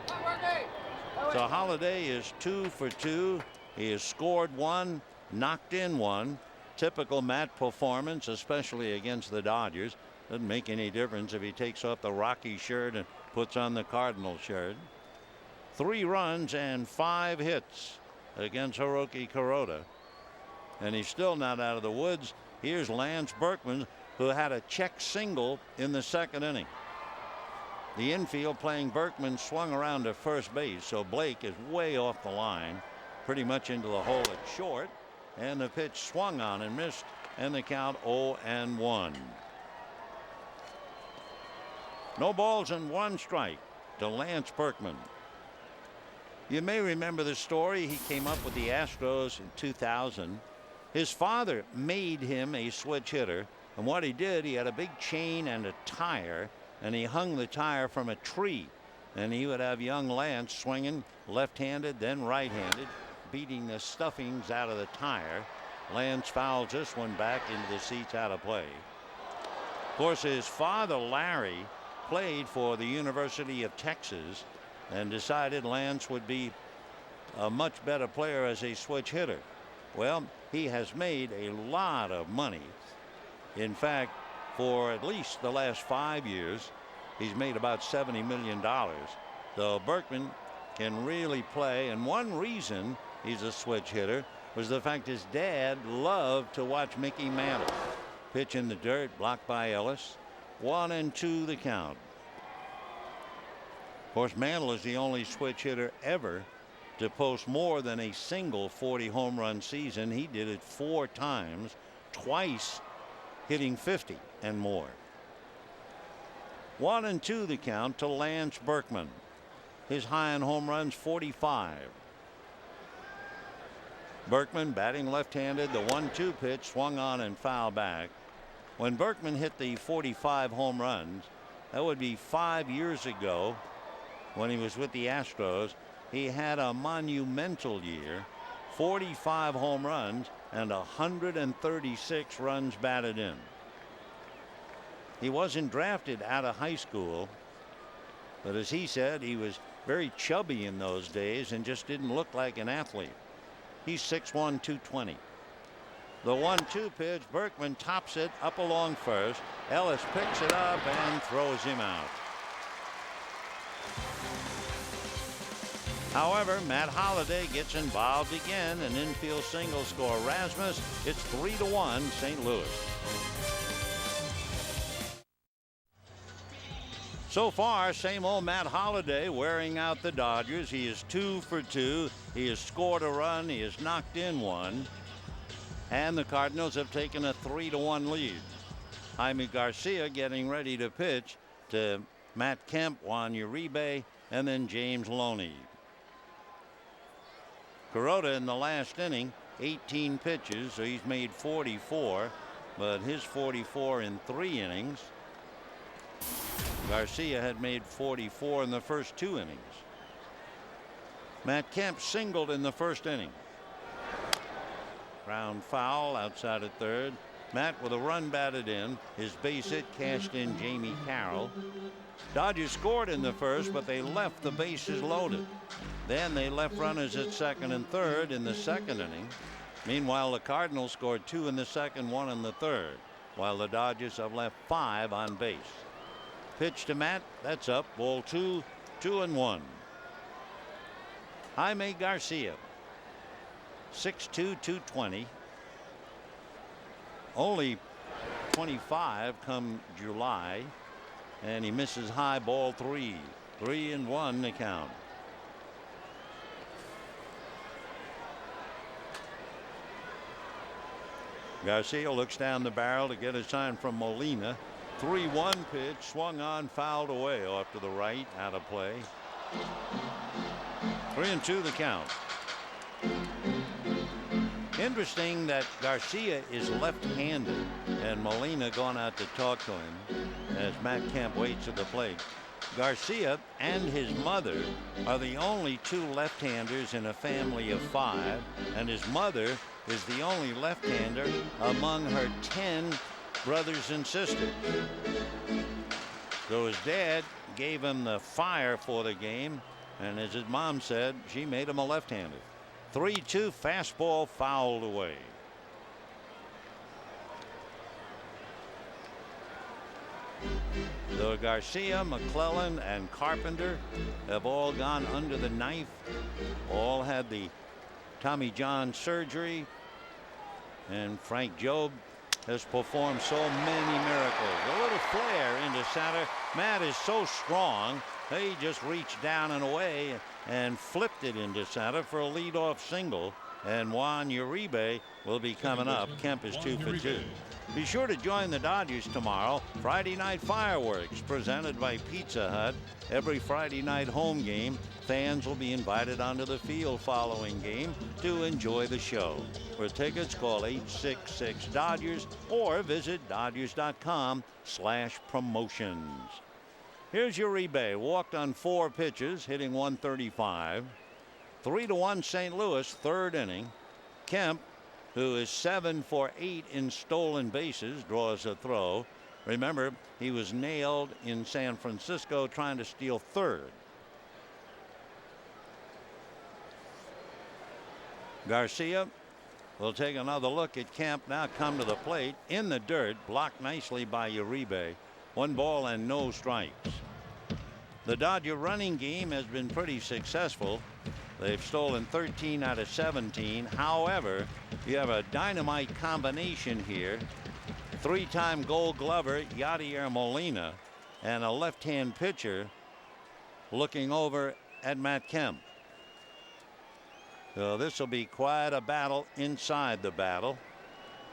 So Holliday is 2 for 2. He has scored one, knocked in one. Typical Matt performance, especially against the Dodgers. Doesn't make any difference if he takes off the Rocky shirt and puts on the Cardinal shirt. 3 runs and 5 hits against Hiroki Kuroda. And he's still not out of the woods. Here's Lance Berkman, who had a check single in the second inning. The infield playing Berkman swung around to first base, so Blake is way off the line, pretty much into the hole at short, and the pitch swung on and missed, and the count 0-1. No balls and 1 strike to Lance Berkman. You may remember the story. He came up with the Astros in 2000. His father made him a switch hitter, and what he did, he had a big chain and a tire, and he hung the tire from a tree, and he would have young Lance swinging left-handed, then right-handed, beating the stuffings out of the tire. Lance fouls this one back into the seats, out of play. Of course, his father Larry played for the University of Texas and decided Lance would be a much better player as a switch hitter. Well, he has made a lot of money. In fact, for at least the last 5 years, he's made about $70 million. So Berkman can really play, and one reason he's a switch hitter was the fact his dad loved to watch Mickey Mantle. Pitch in the dirt, blocked by Ellis. 1-2 the count. Of course, Mantle is the only switch hitter ever to post more than a single 40 home run season. He did it 4 times, twice hitting 50 and more. 1-2 the count to Lance Berkman. His high on home runs, 45. Berkman batting left-handed. The 1-2 pitch swung on and fouled back. When Berkman hit the 45 home runs, that would be 5 years ago when he was with the Astros. He had a monumental year, 45 home runs and 136 runs batted in. He wasn't drafted out of high school, but as he said, he was very chubby in those days and just didn't look like an athlete. He's 6'1", 220. The 1-2 pitch, Berkman tops it up along first. Ellis picks it up and throws him out. However, Matt Holliday gets involved again. An infield single score Rasmus. It's 3-1 St. Louis. So far, same old Matt Holliday wearing out the Dodgers. He is 2 for 2. He has scored a run. He has knocked in one. And the Cardinals have taken a 3-1 lead. Jaime Garcia getting ready to pitch to Matt Kemp, Juan Uribe, and then James Loney. Kuroda in the last inning, 18 pitches, so he's made 44, but his 44 in 3 innings. Garcia had made 44 in the first 2 innings. Matt Kemp singled in the first inning. Ground foul outside at third. Matt with a run batted in. His base hit cashed in Jamie Carroll. Dodgers scored in the first, but they left the bases loaded. Then they left runners at second and third in the second inning. Meanwhile, the Cardinals scored 2 in the second, 1 in the third, while the Dodgers have left 5 on base. Pitch to Matt. That's up. Ball 2, 2-1. Jaime Garcia, 6'2", 220. Only 25 come July, and he misses high, ball 3. 3-1 the count. Garcia looks down the barrel to get a sign from Molina. 3-1 pitch, swung on, fouled away off to the right, out of play. 3-2 the count. Interesting that Garcia is left-handed, and Molina gone out to talk to him as Matt Kemp waits at the plate. Garcia and his mother are the only 2 left-handers in a family of 5, and his mother is the only left-hander among her 10 brothers and sisters. So his dad gave him the fire for the game, and as his mom said, she made him a left-hander. 3-2 fastball fouled away. So Garcia, McClellan, and Carpenter have all gone under the knife. All had the Tommy John surgery. And Frank Jobe has performed so many miracles. A little flare into center. Matt is so strong. He just reached down and away and flipped it into center for a leadoff single. And Juan Uribe will be coming up. Kemp is 2 for 2. Be sure to join the Dodgers tomorrow. Friday night fireworks presented by Pizza Hut. Every Friday night home game, fans will be invited onto the field following game to enjoy the show. For tickets, call 866-DODGERS or visit Dodgers.com/promotions. Here's Uribe, walked on 4 pitches, hitting 135. 3-1 St. Louis, third inning. Kemp, who is 7 for 8 in stolen bases, draws a throw. Remember, he was nailed in San Francisco trying to steal third. Garcia will take another look at Kemp, now come to the plate in the dirt, blocked nicely by Uribe. 1 ball and no strikes. The Dodger running game has been pretty successful. They've stolen 13 out of 17. However, you have a dynamite combination here. 3-time Gold Glover Yadier Molina and a left-hand pitcher looking over at Matt Kemp. So this will be quite a battle inside the battle.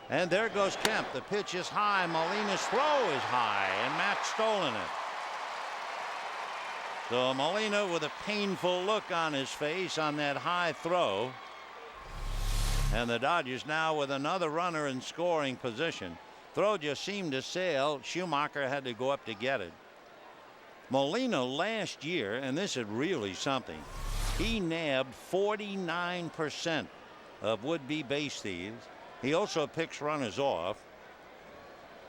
And there goes Kemp. The pitch is high. Molina's throw is high, and Matt's stolen it. So Molina with a painful look on his face on that high throw. And the Dodgers now with another runner in scoring position. Throw just seemed to sail. Schumacher had to go up to get it. Molina last year, and this is really something, he nabbed 49% of would-be base thieves. He also picks runners off,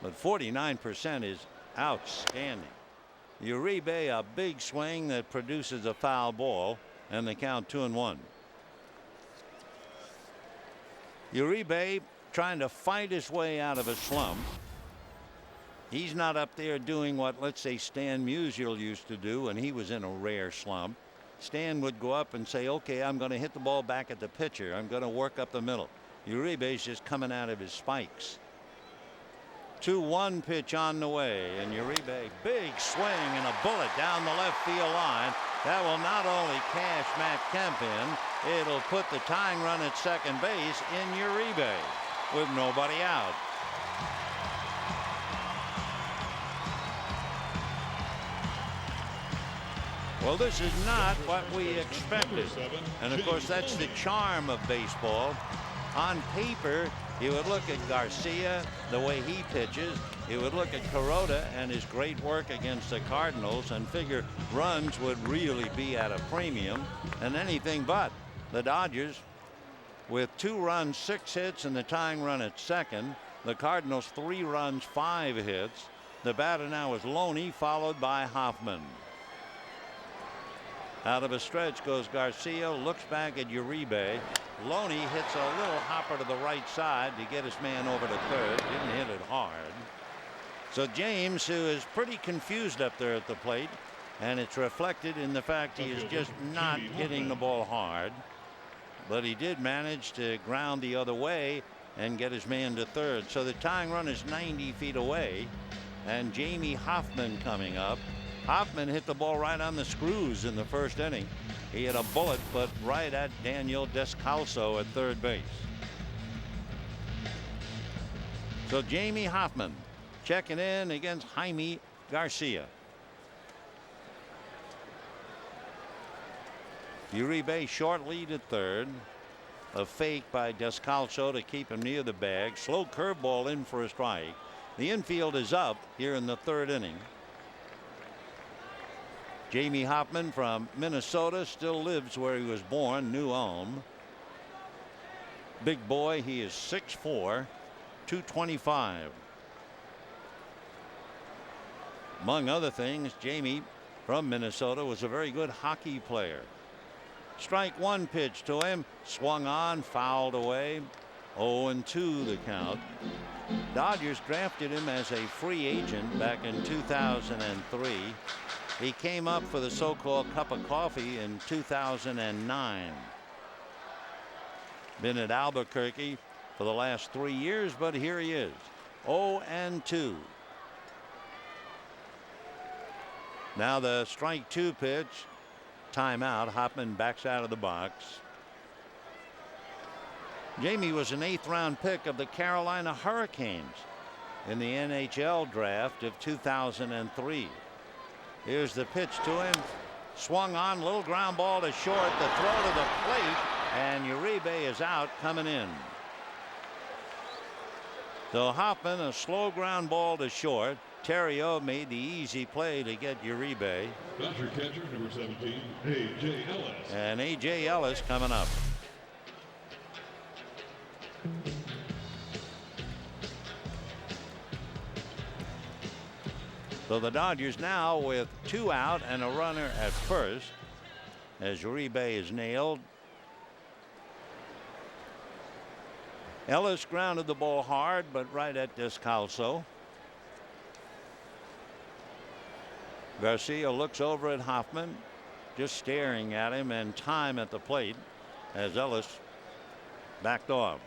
but 49% is outstanding. Uribe, a big swing that produces a foul ball, and the count 2-1. Uribe trying to fight his way out of a slump. He's not up there doing what, let's say, Stan Musial used to do when he was in a rare slump. Stan would go up and say, okay, I'm going to hit the ball back at the pitcher. I'm going to work up the middle. Uribe's just coming out of his spikes. 2-1 pitch on the way, and Uribe, big swing and a bullet down the left field line. That will not only cash Matt Kemp in, it'll put the tying run at second base in Uribe with nobody out. Well, this is not what we expected. And of course, that's the charm of baseball. On paper, you would look at Garcia, the way he pitches. You would look at Kuroda and his great work against the Cardinals and figure runs would really be at a premium. And anything but. The Dodgers, with 2 runs, 6 hits, and the tying run at second. The Cardinals, 3 runs, 5 hits. The batter now is Loney, followed by Hoffman. Out of a stretch goes Garcia, looks back at Uribe. Loney hits a little hopper to the right side to get his man over to third. Didn't hit it hard. So James, who is pretty confused up there at the plate, and it's reflected in the fact he is just not hitting the ball hard. But he did manage to ground the other way and get his man to third. So the tying run is 90 feet away, and Jamie Hoffman coming up. Hoffman hit the ball right on the screws in the first inning. He hit a bullet, but right at Daniel Descalso at third base. So Jamie Hoffman checking in against Jaime Garcia. Uribe short lead at third. A fake by Descalso to keep him near the bag. Slow curveball in for a strike. The infield is up here in the third inning. Jamie Hoffman from Minnesota still lives where he was born, New Ulm. Big boy, he is 6'4", 225. Among other things, Jamie from Minnesota was a very good hockey player. Strike 1 pitch to him, swung on, fouled away. 0-2 the count. Dodgers drafted him as a free agent back in 2003. He came up for the so-called cup of coffee in 2009. Been at Albuquerque for the last 3 years, but here he is. 0-2. Now the strike 2 pitch. Timeout. Hoffman backs out of the box. Jamie was an 8th round pick of the Carolina Hurricanes in the NHL draft of 2003. Here's the pitch to him. Swung on, little ground ball to short. The throw to the plate, and Uribe is out, coming in. So Hoffman, a slow ground ball to short. Theriot made the easy play to get Uribe. Dodger catcher number 17, A.J. Ellis. And A.J. Ellis coming up. So the Dodgers now with 2 out and a runner at first as Uribe is nailed. Ellis grounded the ball hard, but right at Descalso. Garcia looks over at Hoffman, just staring at him, and time at the plate as Ellis backed off.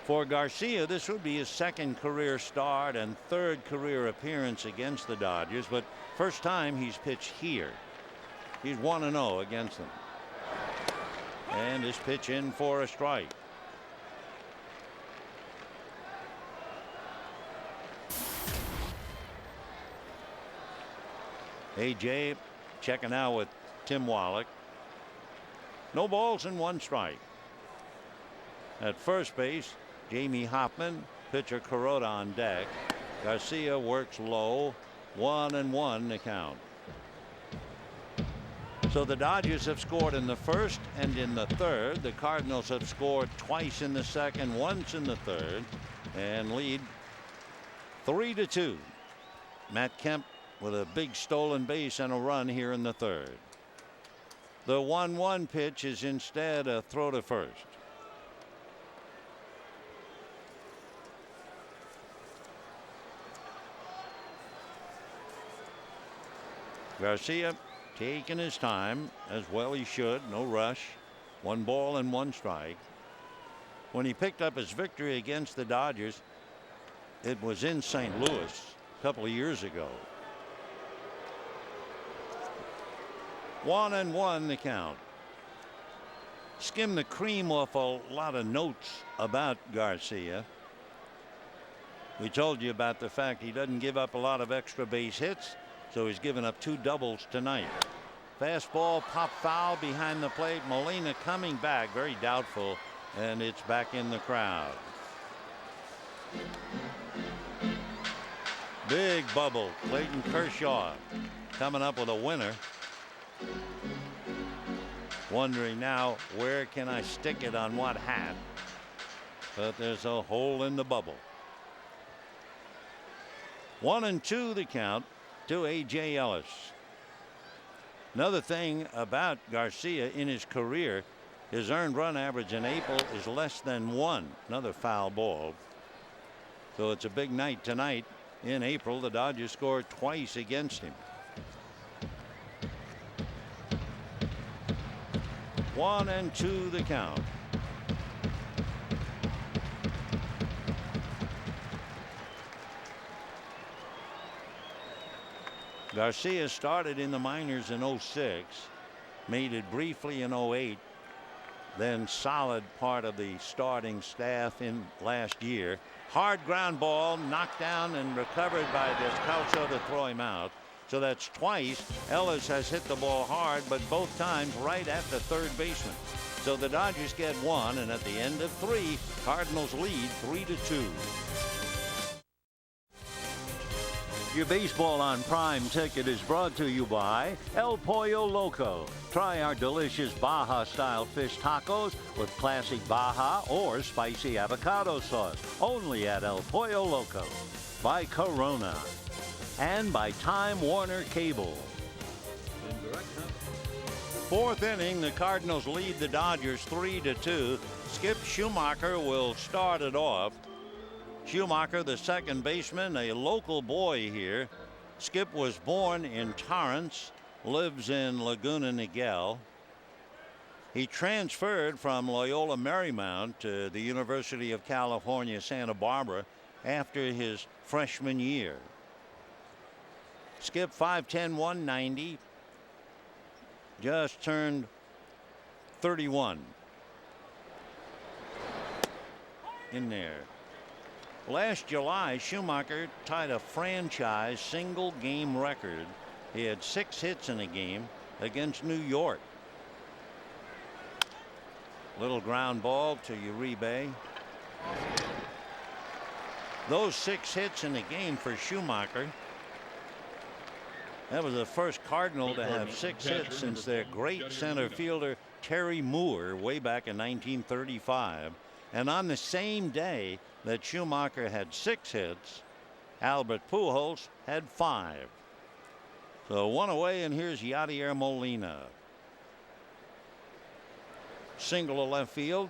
For Garcia, this would be his 2nd career start and 3rd career appearance against the Dodgers, but first time he's pitched here. He's 1-0 against them. And his pitch in for a strike. A.J. checking out with Tim Wallach. No balls and 1 strike. At first base, Jamie Hoffman, pitcher Kuroda on deck. Garcia works low. 1-1 the count. So the Dodgers have scored in the first and in the third. The Cardinals have scored twice in the second, once in the third, and lead 3-2. Matt Kemp with a big stolen base and a run here in the third. The 1-1 pitch is instead a throw to first. Garcia taking his time, as well he should. No rush. 1 ball and 1 strike. When he picked up his victory against the Dodgers, it was in St. Louis a couple of years ago. 1-1 the count. Skim the cream off a lot of notes about Garcia. We told you about the fact he doesn't give up a lot of extra base hits, so he's given up 2 doubles tonight. Fastball pop foul behind the plate. Molina coming back, very doubtful, and it's back in the crowd. Big bubble. Clayton Kershaw coming up with a winner. Wondering now, where can I stick it on what hat? But there's a hole in the bubble. 1-2 the count to A.J. Ellis. Another thing about Garcia in his career, his earned run average in April is less than 1. Another foul ball. So it's a big night tonight. In April, the Dodgers scored twice against him. 1-2 the count. Garcia started in the minors in 06, made it briefly in 08, then solid part of the starting staff in last year. Hard ground ball knocked down and recovered by Descalso to throw him out. So that's twice Ellis has hit the ball hard, but both times right at the third baseman. So the Dodgers get 1, and at the end of 3, Cardinals lead 3-2. Your Baseball on Prime ticket is brought to you by El Pollo Loco. Try our delicious Baja-style fish tacos with classic Baja or spicy avocado sauce. Only at El Pollo Loco. By Corona. And by Time Warner Cable. 4th inning, the Cardinals lead the Dodgers 3-2. Skip Schumacher will start it off. Schumacher, the second baseman, a local boy here. Skip was born in Torrance, lives in Laguna Niguel. He transferred from Loyola Marymount to the University of California, Santa Barbara after his freshman year. Skip 5'10", 190, just turned 31. In there. Last July, Schumacher tied a franchise single game record. He had 6 hits in a game against New York. Little ground ball to Uribe. Those 6 hits in a game for Schumacher. That was the first Cardinal to have 6 hits since their great center fielder Terry Moore way back in 1935. And on the same day that Schumacher had 6 hits, Albert Pujols had 5. So 1 away, and here's Yadier Molina. Single to left field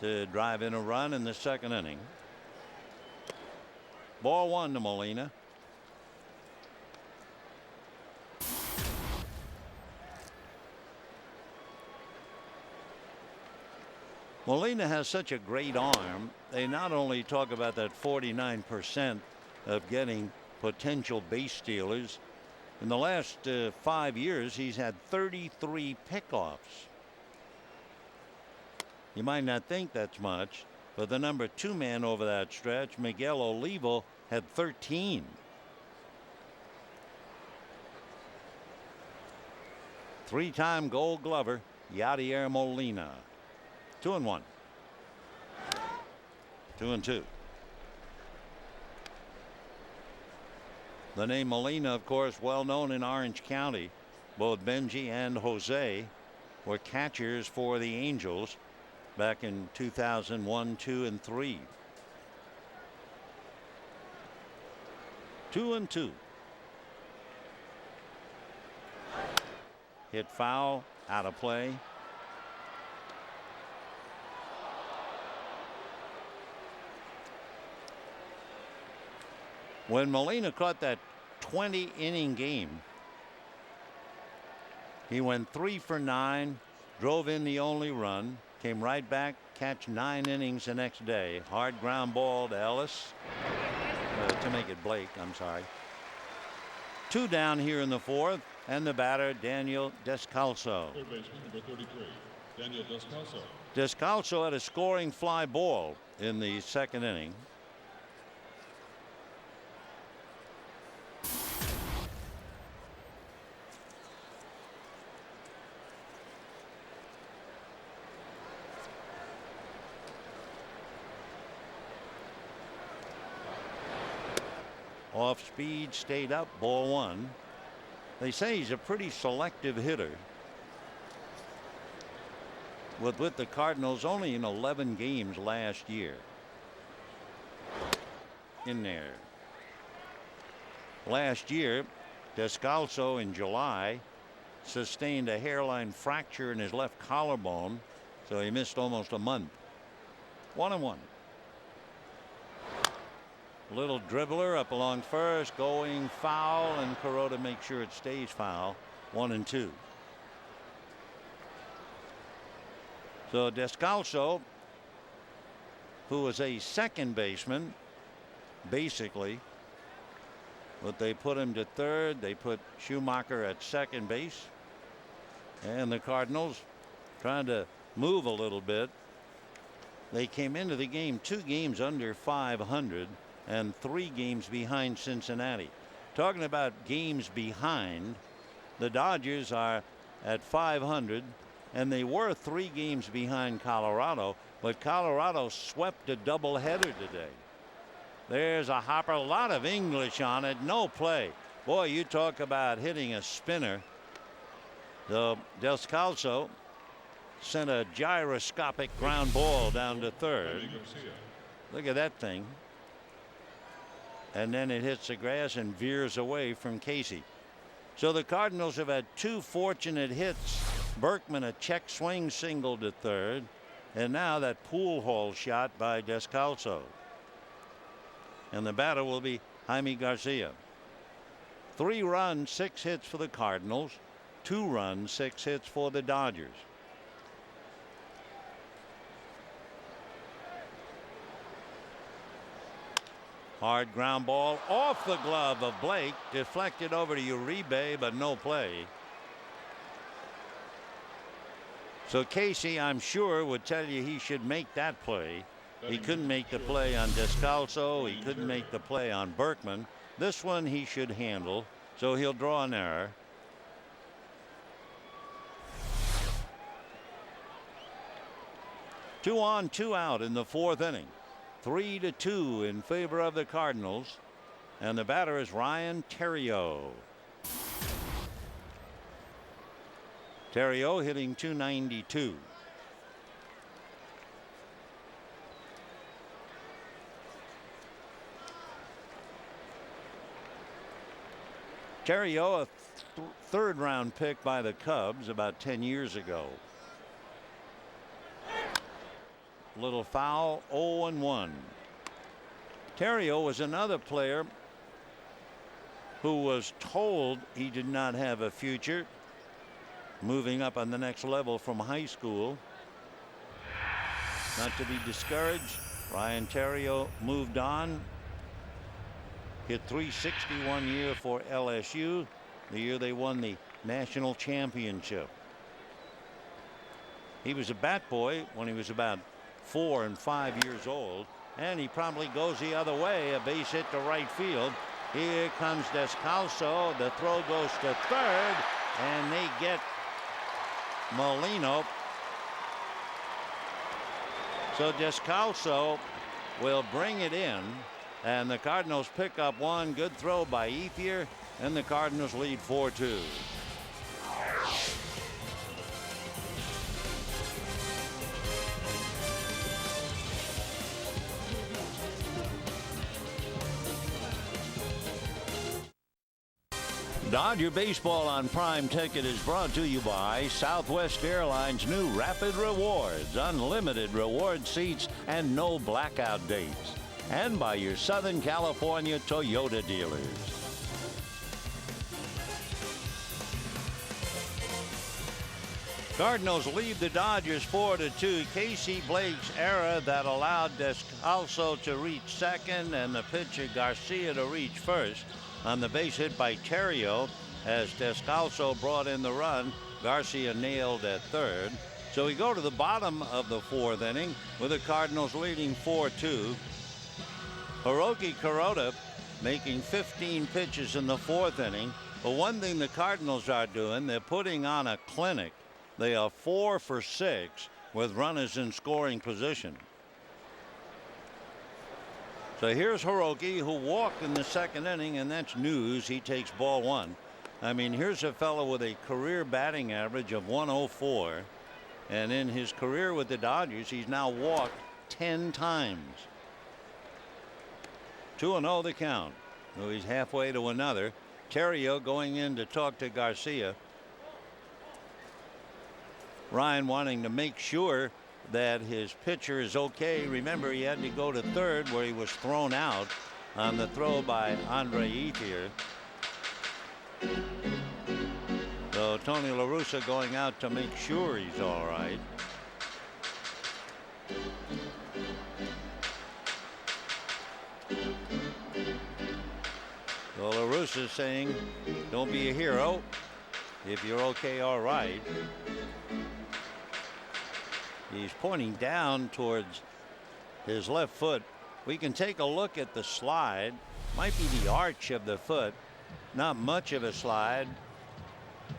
to drive in a run in the 2nd inning. Ball 1 to Molina. Molina has such a great arm. They not only talk about that 49% of getting potential base stealers. In the last 5 years, he's had 33 pickoffs. You might not think that's much, but the number 2 man over that stretch, Miguel Olivo, had 13. Three-time Gold Glover, Yadier Molina. 2-1. 2-2. The name Molina, of course, well known in Orange County. Both Benji and Jose were catchers for the Angels back in 2001, 2, and 3. 2-2. Hit foul, out of play. When Molina caught that 20-inning game He went 3 for 9, drove in the only run, came right back, catch 9 innings the next day. Hard ground ball to Ellis, to make it Blake, I'm sorry. 2 down here in the 4th, and the batter, Daniel Descalso. Third baseman, number 33, Daniel Descalso. Descalso had a scoring fly ball in the 2nd inning. Off speed, stayed up, ball 1. They say he's a pretty selective hitter. With the Cardinals only in 11 games last year. In there. Last year, Descalso in July sustained a hairline fracture in his left collarbone, so he missed almost a month. 1-1. Little dribbler up along first, going foul, and Kuroda makes sure it stays foul. 1-2. So Descalso, who was a second baseman, basically, but they put him to third. They put Schumacher at second base, and the Cardinals trying to move a little bit. They came into the game 2 games under 500 and 3 games behind Cincinnati. Talking about games behind, the Dodgers are at 500, and they were 3 games behind Colorado, but Colorado swept a doubleheader today. There's a hopper, a lot of English on it, no play. Boy, you talk about hitting a spinner. The Descalso sent a gyroscopic ground ball down to third. Look at that thing. And then it hits the grass and veers away from Casey. So the Cardinals have had 2 fortunate hits. Berkman a check swing single to third, and now that pool hall shot by Descalso. And the batter will be Jaime Garcia. 3 runs, 6 hits for the Cardinals. 2 runs, 6 hits for the Dodgers. Hard ground ball off the glove of Blake, deflected over to Uribe, but no play. So Casey, I'm sure, would tell you he should make that play. He couldn't make the play on Descalso. He couldn't make the play on Berkman. This one he should handle, so he'll draw an error. Two on, 2 out in the 4th inning. 3-2 in favor of the Cardinals, and the batter is Ryan Theriot. Theriot hitting .292. Theriot, a 3rd round pick by the Cubs about 10 years ago. Little foul, 0-1. Theriot was another player who was told he did not have a future moving up on the next level from high school. Not to be discouraged, Ryan Theriot moved on. Hit .360 one year for LSU, the year they won the national championship. He was a bat boy when he was about 4 and 5 years old, and he promptly goes the other way, a base hit to right field. Here comes Descalso. The throw goes to third, and they get Molino. So Descalso will bring it in, and the Cardinals pick up 1. Good throw by Ethier, and the Cardinals lead 4-2. Dodger Baseball on Prime Ticket is brought to you by Southwest Airlines' new Rapid Rewards, unlimited reward seats, and no blackout dates. And by your Southern California Toyota dealers. Cardinals lead the Dodgers 4-2. Casey Blake's error that allowed Descalso to reach second and the pitcher Garcia to reach first on the base hit by Terrio. As Descalso brought in the run, Garcia nailed at third. So we go to the bottom of the fourth inning with the Cardinals leading 4-2. Hiroki Kuroda making 15 pitches in the fourth inning. But one thing the Cardinals are doing, they're putting on a clinic. They are 4 for 6 with runners in scoring position. So here's Hiroki, who walked in the second inning, and that's news. He takes ball one. I mean, here's a fellow with a career batting average of 104. And in his career with the Dodgers, he's now walked 10 times. 2-0 the count. So he's halfway to another. Terrio going in to talk to Garcia. Ryan wanting to make sure that his pitcher is okay. Remember, he had to go to third where he was thrown out on the throw by Andre Ethier. So Tony La Russa going out to make sure he's all right. So La Russa saying, don't be a hero. If you're okay, all right. He's pointing down towards his left foot. We can take a look at the slide. Might be the arch of the foot. Not much of a slide.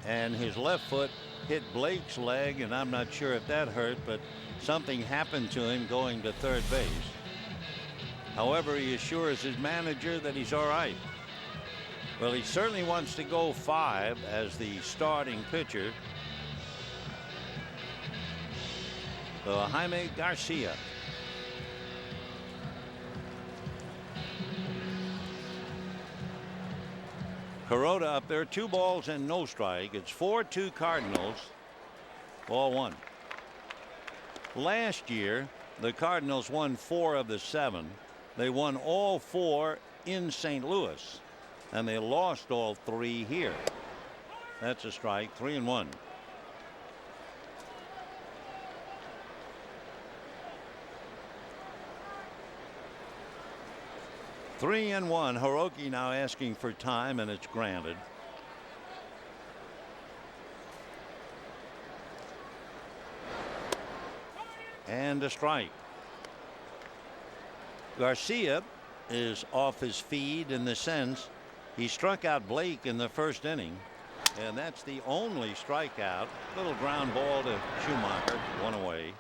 And his left foot hit Blake's leg, and I'm not sure if that hurt, but something happened to him going to third base. However, he assures his manager that he's all right. Well, he certainly wants to go 5 as the starting pitcher. So Jaime Garcia. Kuroda up there, 2 balls and no strike. It's 4-2 Cardinals. Ball 1. Last year, the Cardinals won 4 of the 7. They won all 4 in St. Louis, and they lost all 3 here. That's a strike. 3-1. 3-1. Hiroki now asking for time, and it's granted. And a strike. Garcia is off his feed in the sense he struck out Blake in the first inning, and that's the only strikeout. Little ground ball to Schumacher, 1 away.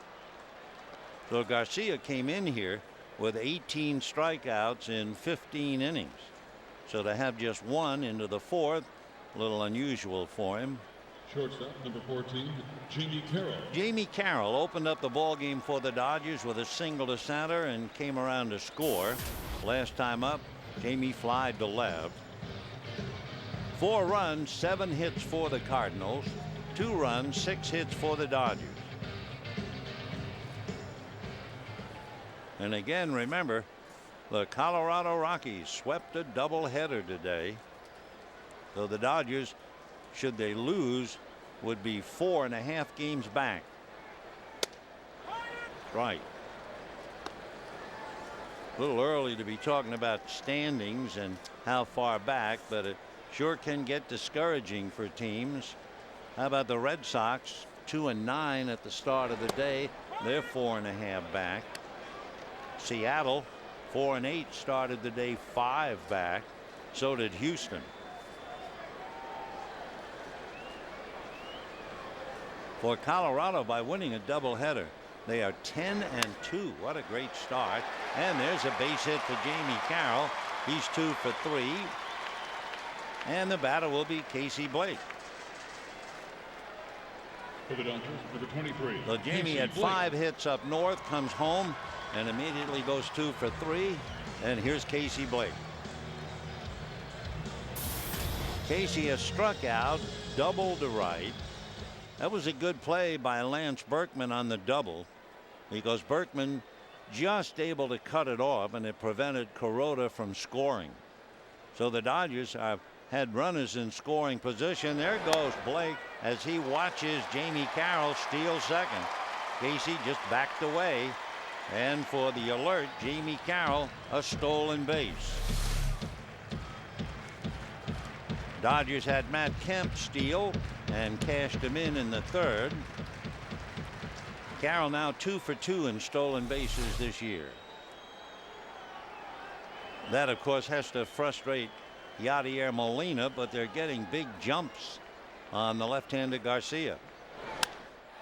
So Garcia came in here with 18 strikeouts in 15 innings. So to have just 1 into the 4th, a little unusual for him. Shortstop, number 14, Jamie Carroll. Jamie Carroll opened up the ball game for the Dodgers with a single to center and came around to score. Last time up, Jamie flied to left. 4 runs, 7 hits for the Cardinals. 2 runs, 6 hits for the Dodgers. And again, remember, the Colorado Rockies swept a doubleheader today. So the Dodgers, should they lose, would be 4.5 games back. Right. A little early to be talking about standings and how far back, but it sure can get discouraging for teams. How about the Red Sox? 2-9 at the start of the day. They're 4.5 back. Seattle 4-8 started the day 5 back. So did Houston. For Colorado, by winning a doubleheader, they are 10-2. What a great start. And there's a base hit for Jamie Carroll. He's 2 for 3. And the batter will be Casey Blake. For the Dodgers, number 23. So Jamie had 5 hits up north, comes home and immediately goes 2 for 3. And here's Casey Blake. Casey has struck out, double to right. That was a good play by Lance Berkman on the double, because Berkman just able to cut it off, and it prevented Kuroda from scoring. So the Dodgers have had runners in scoring position. There goes Blake as he watches Jamie Carroll steal second. Casey just backed away, and for the alert, Jamie Carroll, a stolen base. Dodgers had Matt Kemp steal and cashed him in the third. Carroll now 2 for 2 in stolen bases this year. That, of course, has to frustrate Yadier Molina, but they're getting big jumps on the left-handed Garcia.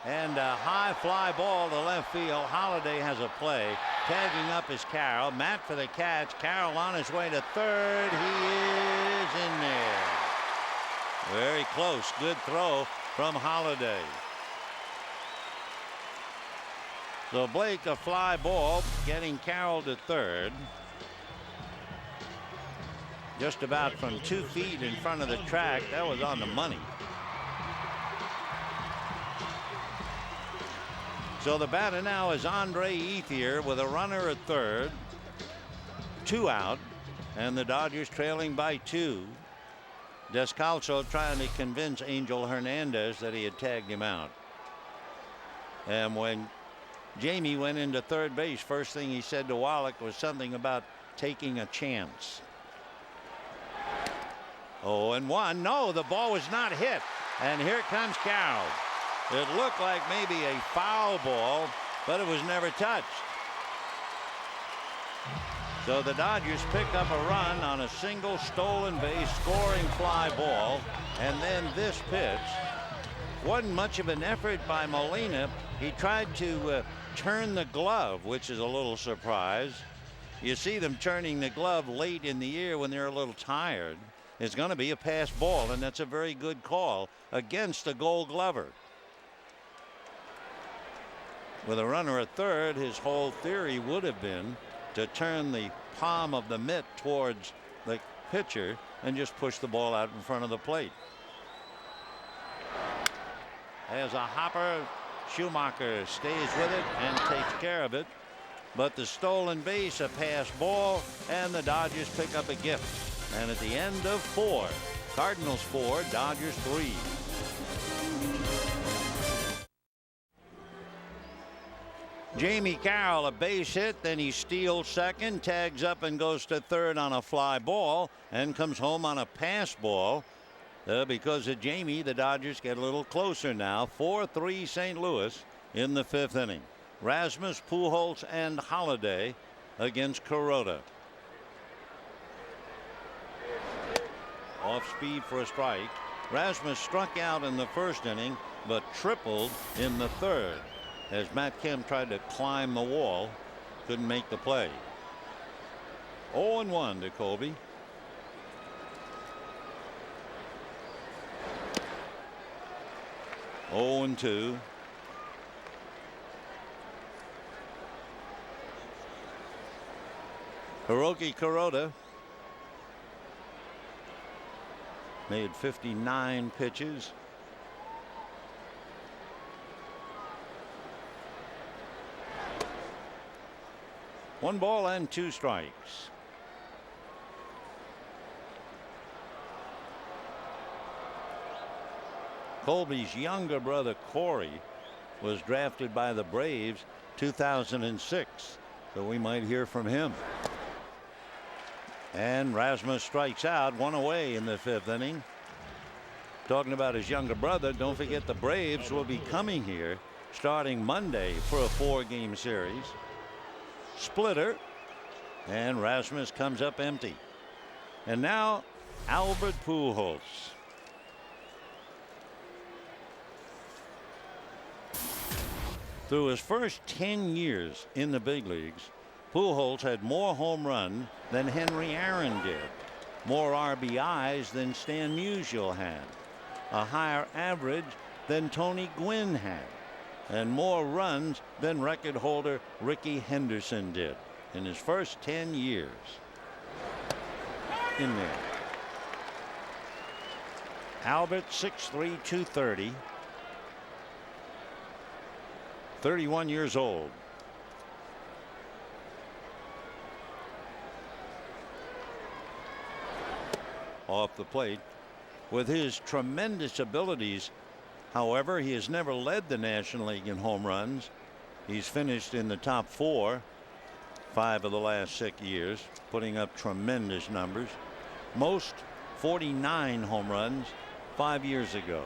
And a high fly ball to left field. Holiday has a play. Tagging up is Carroll. Matt for the catch. Carroll on his way to third. He is in there. Very close. Good throw from Holiday. So Blake, a fly ball, getting Carroll to third. Just about from 2 feet in front of the track. That was on the money. So the batter now is Andre Ethier with a runner at third. 2 out, and the Dodgers trailing by 2. Descalso trying to convince Angel Hernandez that he had tagged him out. And when Jamie went into third base, first thing he said to Wallach was something about taking a chance. 0-1. No, the ball was not hit. And here comes Carroll. It looked like maybe a foul ball, but it was never touched. So the Dodgers pick up a run on a single stolen base scoring fly ball. And then this pitch wasn't much of an effort by Molina. He tried to turn the glove, which is a little surprise. You see them turning the glove late in the year when they're a little tired. It's going to be a pass ball, and that's a very good call against the Gold Glover. With a runner at third, his whole theory would have been to turn the palm of the mitt towards the pitcher and just push the ball out in front of the plate. As a hopper, Schumacher stays with it and takes care of it. But the stolen base, a pass ball, and the Dodgers pick up a gift. And at the end of 4, Cardinals 4, Dodgers 3. Jamie Carroll, a base hit, then he steals second, tags up and goes to third on a fly ball, and comes home on a pass ball. Because of Jamie, the Dodgers get a little closer now. 4-3 St. Louis in the 5th inning. Rasmus, Pujols, and Holiday against Kuroda. Off speed for a strike. Rasmus struck out in the 1st inning, but tripled in the 3rd. As Matt Kemp tried to climb the wall, couldn't make the play. 0-1 to Colby. Oh and 2. Hiroki Kuroda made 59 pitches. One ball and 2 strikes. Colby's younger brother Corey was drafted by the Braves 2006, so we might hear from him. And Rasmus strikes out, 1 away in the 5th inning. Talking about his younger brother, don't forget the Braves will be coming here starting Monday for a 4-game series. Splitter, and Rasmus comes up empty. And now Albert Pujols. Through his first 10 years in the big leagues, Pujols had more home runs than Henry Aaron did, more RBIs than Stan Musial had, a higher average than Tony Gwynn had, and more runs than record holder Rickey Henderson did in his first 10 years in there. Albert 6'3", 230, 31 years old. off the plate. With his tremendous abilities, however, he has never led the National League in home runs. He's finished in the top 4 5 of the last 6 years, putting up tremendous numbers. Most 49 home runs 5 years ago.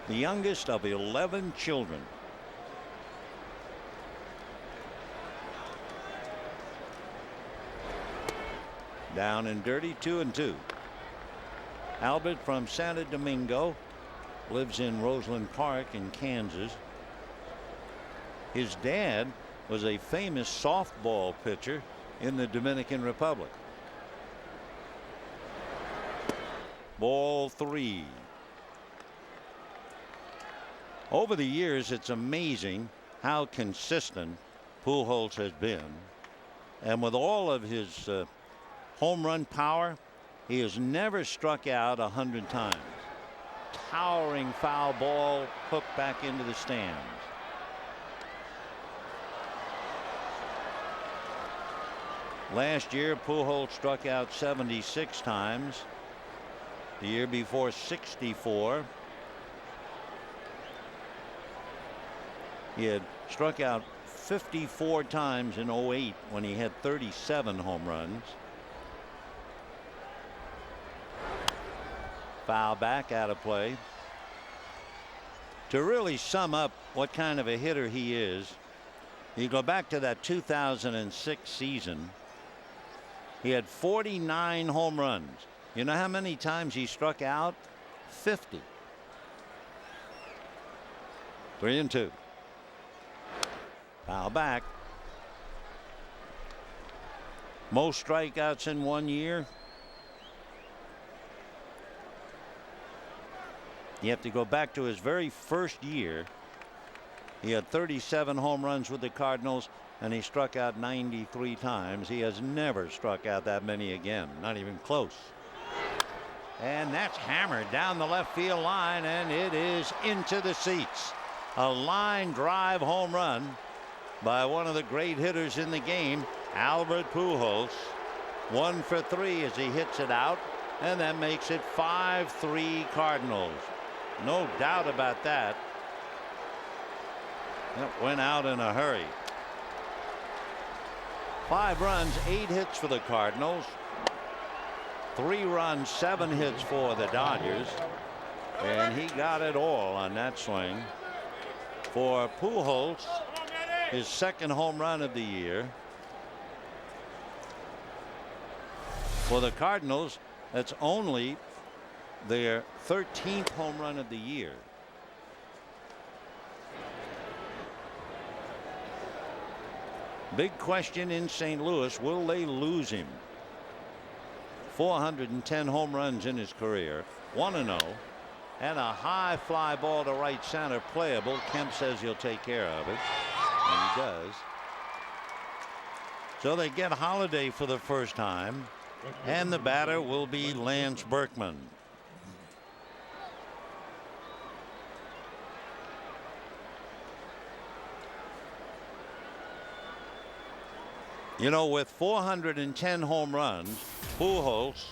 The youngest of 11 children. Down and dirty, 2-2. Albert from Santo Domingo lives in Roseland Park in Kansas. His dad was a famous softball pitcher in the Dominican Republic. Ball 3. Over the years, it's amazing how consistent Pujols has been. And with all of his home run power, he has never struck out 100 times. Towering foul ball hooked back into the stands. Last year, Pujols struck out 76 times. The year before, 64. He had struck out 54 times in 08 when he had 37 home runs. Foul back, out of play. To really sum up what kind of a hitter he is, you go back to that 2006 season. He had 49 home runs. You know how many times he struck out? 50. 3-2. Foul back. Most strikeouts in 1 year. You have to go back to his very first year. He had 37 home runs with the Cardinals, and he struck out 93 times. He has never struck out that many again, not even close. And that's hammered down the left field line, and it is into the seats. A line drive home run by one of the great hitters in the game, Albert Pujols. 1 for 3 as he hits it out, and that makes it 5-3 Cardinals. No doubt about that. That went out in a hurry. 5 runs, 8 hits for the Cardinals. 3 runs, 7 hits for the Dodgers. And he got it all on that swing. For Pujols, his second home run of the year. For the Cardinals, that's only their 13th home run of the year. Big question in St. Louis, will they lose him? 410 home runs in his career, 1-0, and a high fly ball to right center, playable. Kemp says he'll take care of it, and he does. So they get Holiday for the first time, and the batter will be Lance Berkman. You know, with 410 home runs, Pujols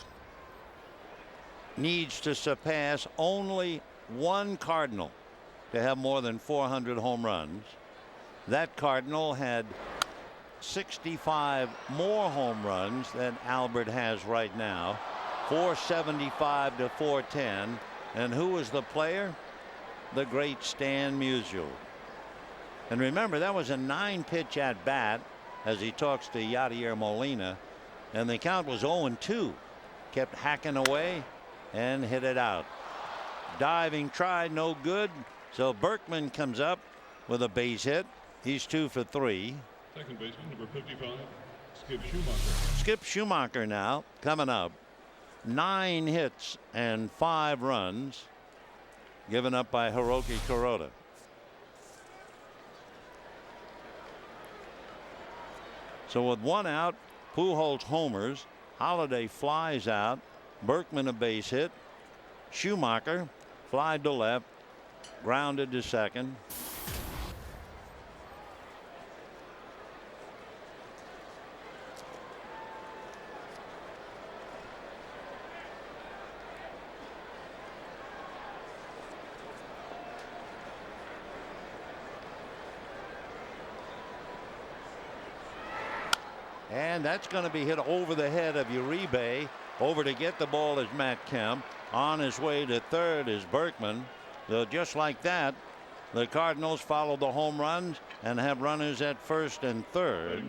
needs to surpass only one Cardinal to have more than 400 home runs. That Cardinal had 65 more home runs than Albert has right now, 475 to 410. And who was the player? The great Stan Musial. And remember, that was a 9-pitch at bat as he talks to Yadier Molina, and the count was 0-2. Kept hacking away and hit it out. Diving try, no good. So Berkman comes up with a base hit. He's 2 for 3. Second baseman, number 55, Skip Schumacher. Skip Schumacher now coming up. 9 hits and 5 runs given up by Hiroki Kuroda. So with 1 out, Pujols homers, Holiday flies out, Berkman a base hit, Schumacher fly to left, grounded to second. And that's going to be hit over the head of Uribe. Over to get the ball is Matt Kemp. On his way to third is Berkman. So just like that, the Cardinals follow the home runs and have runners at first and third.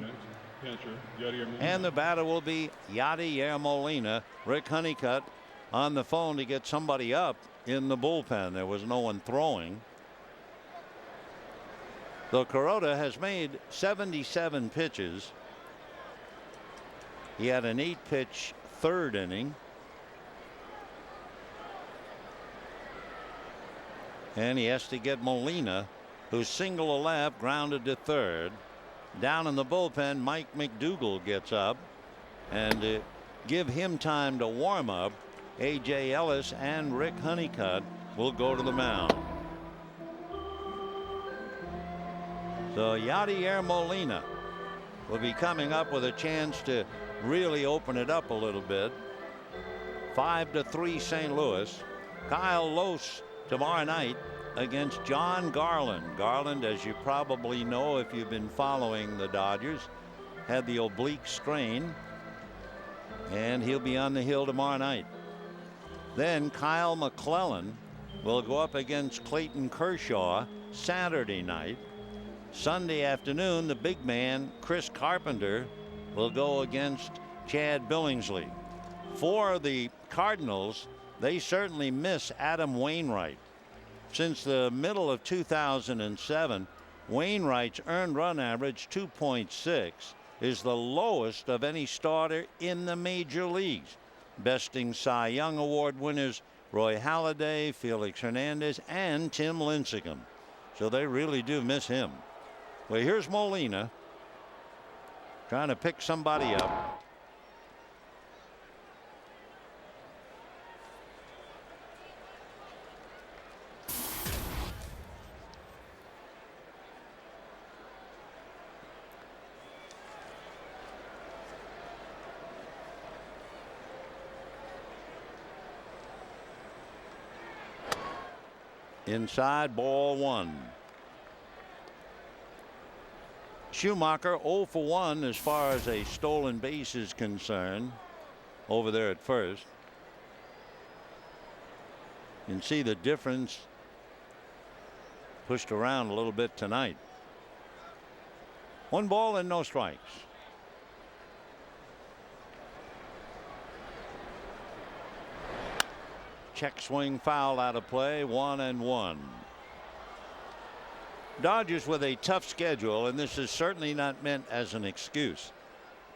And the batter will be Yadier Molina. Rick Honeycutt on the phone to get somebody up in the bullpen. There was no one throwing. Though Kuroda has made 77 pitches. He had an 8-pitch third inning. And he has to get Molina, who single a left, grounded to third. Down in the bullpen, Mike McDougal gets up, and to give him time to warm up, A.J. Ellis and Rick Honeycutt will go to the mound. So Yadier Molina will be coming up with a chance to really open it up a little bit. 5-3 St. Louis. Kyle Lohse tomorrow night against John Garland. Garland, as you probably know if you've been following the Dodgers, had the oblique strain, and he'll be on the hill tomorrow night. Then Kyle McClellan will go up against Clayton Kershaw Saturday night. Sunday afternoon, the big man Chris Carpenter will go against Chad Billingsley. For the Cardinals, they certainly miss Adam Wainwright. Since the middle of 2007, Wainwright's earned run average 2.6 is the lowest of any starter in the major leagues, besting Cy Young Award winners Roy Halladay, Felix Hernandez, and Tim Lincecum. So they really do miss him. Well, here's Molina trying to pick somebody up. Inside, ball one. Schumacher 0 for 1 as far as a stolen base is concerned over there at first. You can see the difference pushed around a little bit tonight. 1 ball and no strikes. Check swing foul out of play. 1-1. Dodgers with a tough schedule, and this is certainly not meant as an excuse,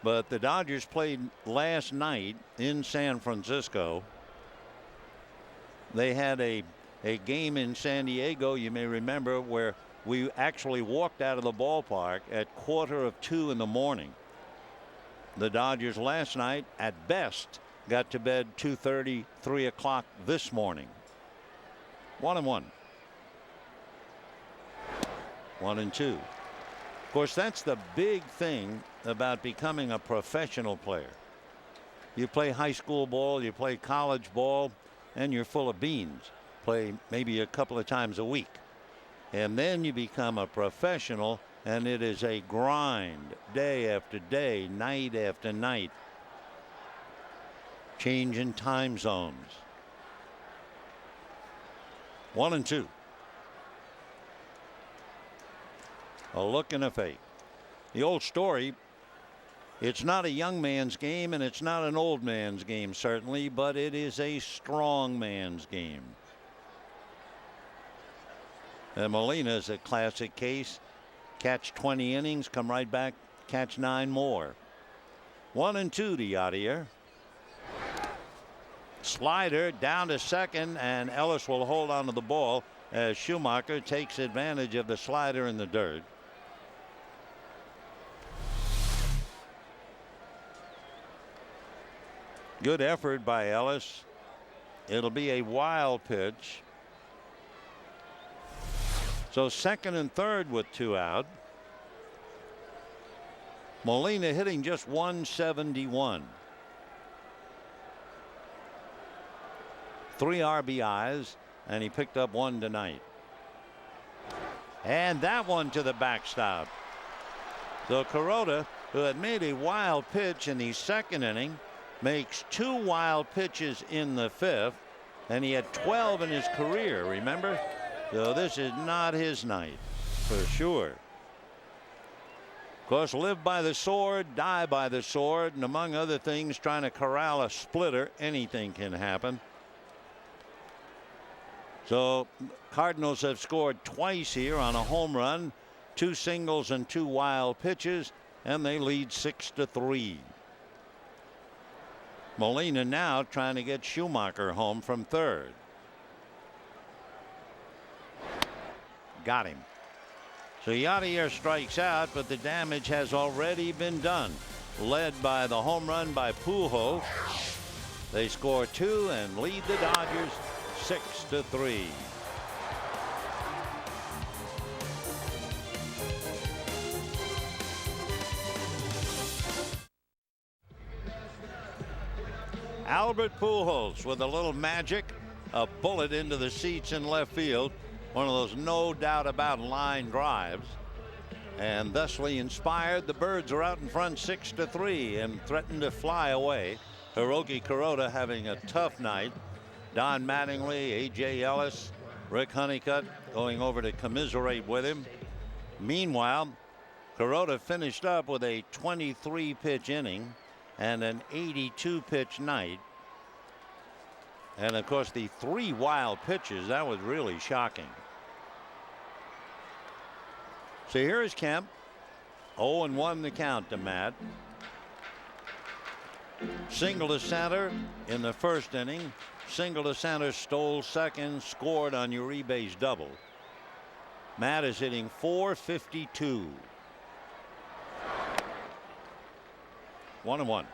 but the Dodgers played last night in San Francisco. They had a game in San Diego, you may remember, where we actually walked out of the ballpark at 1:45 in the morning. The Dodgers last night at best got to bed 2:30, 3 o'clock this morning. 1-1. 1-2. Of course, that's the big thing about becoming a professional player. You play high school ball, you play college ball, and you're full of beans. Play maybe a couple of times a week. And then you become a professional, and it is a grind day after day, night after night. Change in time zones. 1-2. A look and a fake. The old story, it's not a young man's game and it's not an old man's game, certainly, but it is a strong man's game. And Molina is a classic case. Catch 20 innings, come right back, catch 9 more. 1-2 to Yadier. Slider down to second, and Ellis will hold on to the ball as Schumacher takes advantage of the slider in the dirt. Good effort by Ellis. It'll be a wild pitch. So second and third with 2 out. Molina hitting just 171. 3 RBIs, and he picked up 1 tonight. And that one to the backstop. So Kuroda who had made a wild pitch in the second inning, makes 2 wild pitches in the 5th, and he had 12 in his career, remember? So this is not his night for sure. Of course, live by the sword, die by the sword, and among other things, trying to corral a splitter. Anything can happen. So Cardinals have scored twice here on a home run, 2 singles and 2 wild pitches, and they lead 6-3. Molina now trying to get Schumacher home from third. Got him. So Yadier strikes out, but the damage has already been done. Led by the home run by Pujols. They score 2 and lead the Dodgers 6-3. Albert Pujols with a little magic, a bullet into the seats in left field. One of those no doubt about line drives, and thusly inspired. The Birds are out in front 6-3 and threaten to fly away. Hiroki Kuroda having a tough night. Don Mattingly, A.J. Ellis, Rick Honeycutt going over to commiserate with him. Meanwhile, Kuroda finished up with a 23 pitch inning and an 82 pitch night. And of course, the 3 wild pitches, that was really shocking. So here is Kemp. 0-1 the count to Matt. Single to center in the first inning. Single to center, stole second, scored on Uribe's double. Matt is hitting .452. 1-1.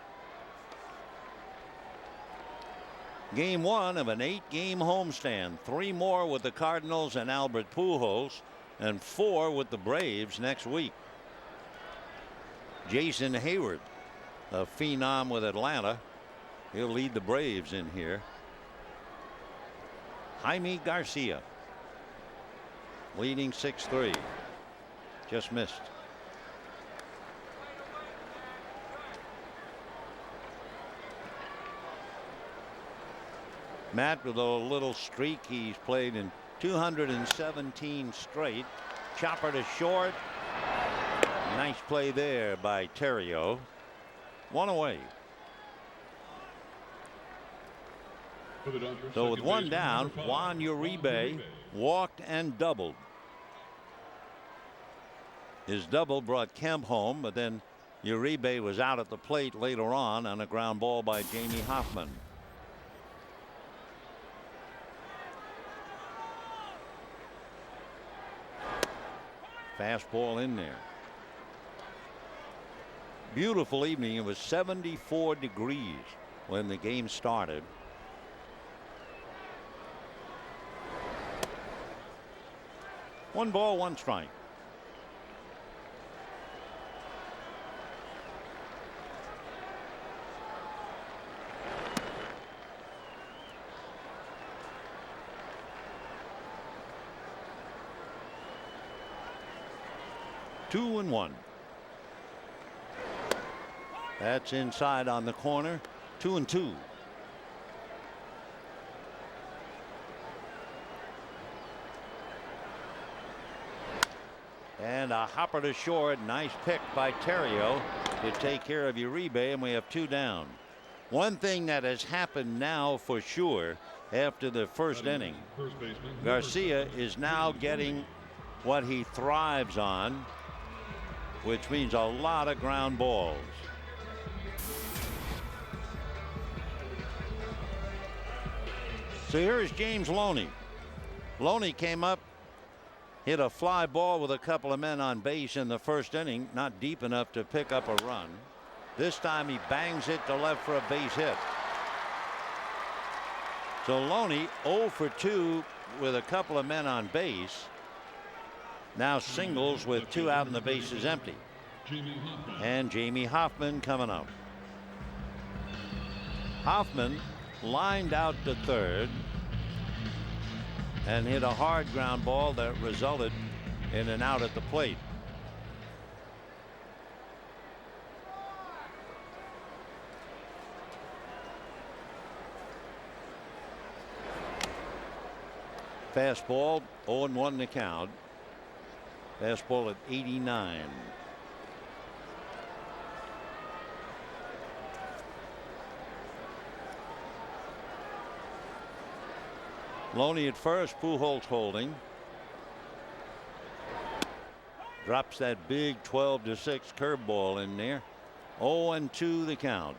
Game 1 of an 8-game homestand. 3 more with the Cardinals and Albert Pujols, and 4 with the Braves next week. Jason Hayward, a phenom with Atlanta, he'll lead the Braves in here. Jaime Garcia leading 6-3. Just missed. Matt with a little streak. He's played in 217 straight. Chopper to short. Nice play there by Terrio. 1 away. So with 1 down, Juan Uribe walked and doubled. His double brought Kemp home, but then Uribe was out at the plate later on a ground ball by Jamie Hoffman. Fastball in there. Beautiful evening. It was 74 degrees when the game started. One ball, 1 strike. Two and 1. That's inside on the corner. 2-2. And a hopper to short. Nice pick by Terrio to take care of Uribe, and we have 2 down. One thing that has happened now for sure after the first inning, Garcia is now getting what he thrives on, which means a lot of ground balls. So here is James Loney. Loney came up, hit a fly ball with a couple of men on base in the first inning, not deep enough to pick up a run. This time he bangs it to left for a base hit. So Loney 0 for 2 with a couple of men on base. Now singles with 2 out and the base is empty. And Jamie Hoffman coming up. Hoffman lined out to third and hit a hard ground ball that resulted in an out at the plate. Fastball 0-1 the count. Fastball at 89. Loney at first, Pujols holding. Drops that big 12-6 curveball in there. 0-2 the count.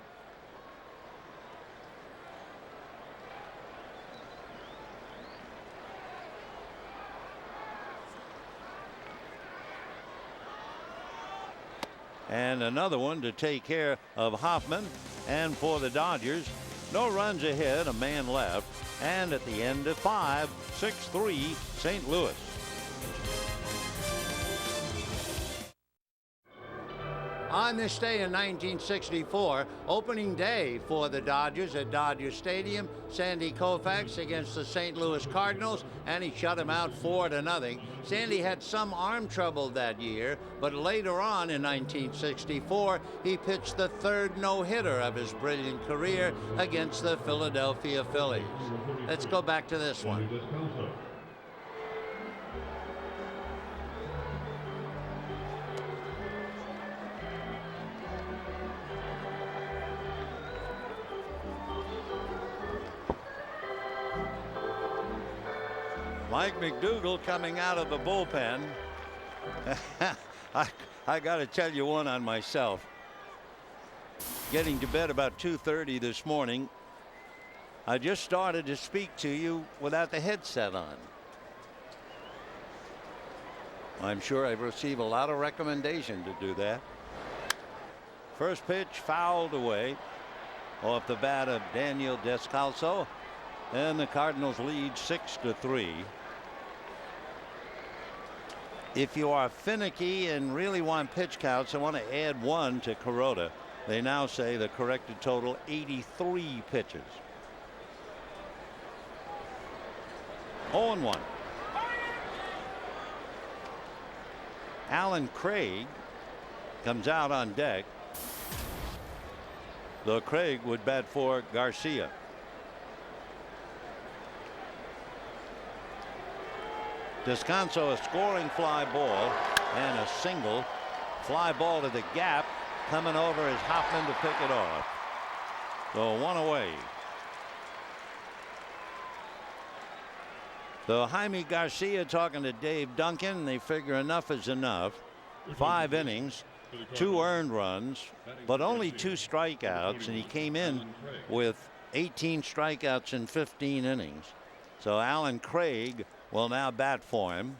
And another one to take care of Hoffman. And for the Dodgers, no runs ahead, a man left. And at the end of 5, 6-3 St. Louis. On this day in 1964, opening day for the Dodgers at Dodger Stadium, Sandy Koufax against the St. Louis Cardinals, and he shut him out 4-0. Sandy had some arm trouble that year, but later on in 1964, he pitched the third no-hitter of his brilliant career against the Philadelphia Phillies. Let's go back to this one. Mike McDougal coming out of the bullpen. I got to tell you one on myself. Getting to bed about 2:30 this morning. I just started to speak to you without the headset on. I'm sure I receive a lot of recommendation to do that. First pitch fouled away off the bat of Daniel Descalso, and the Cardinals lead 6-3. If you are finicky and really want pitch counts, I want to add one to Kuroda. They now say the corrected total 83 pitches. 0-1. Alan Craig comes out on deck. Though Craig would bat for Garcia. Descanso, a scoring fly ball and a single. Fly ball to the gap. Coming over is Hoffman to pick it off. So one away. So Jaime Garcia talking to Dave Duncan. They figure enough is enough. 5 innings, 2 earned runs, but only 2 strikeouts, and he came in with 18 strikeouts in 15 innings. So Alan Craig will now bat for him.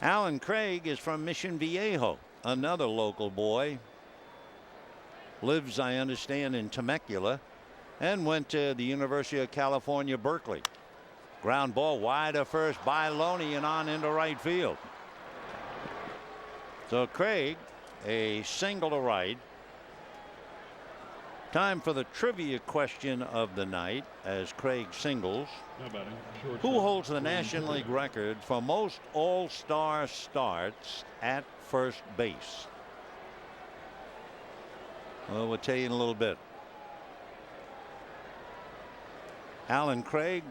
Alan Craig is from Mission Viejo, another local boy. Lives, I understand, in Temecula, and went to the University of California, Berkeley. Ground ball wide to first by Loney and on into right field. So Craig, a single to right. Time for the trivia question of the night as Craig singles. Who holds the National League record for most all-star starts at first base? Well, we'll tell you in a little bit. Alan Craig,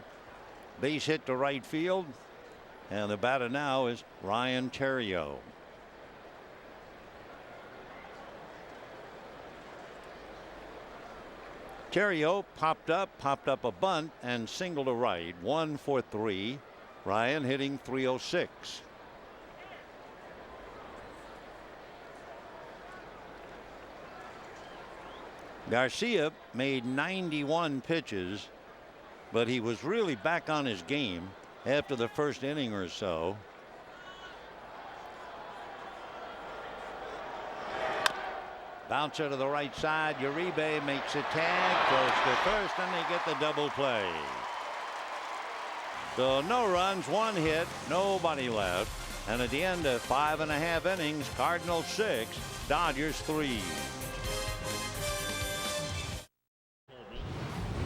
base hit to right field, and the batter now is Ryan Theriot. Theriot popped up a bunt and single to right. 1 for 3. Ryan hitting .306. Garcia made 91 pitches, but he was really back on his game after the first inning or so. Bouncer to the right side. Uribe makes a tag, goes to first, and they get the double play. So no runs, 1 hit, nobody left. And at the end of 5.5 innings, Cardinals 6, Dodgers 3.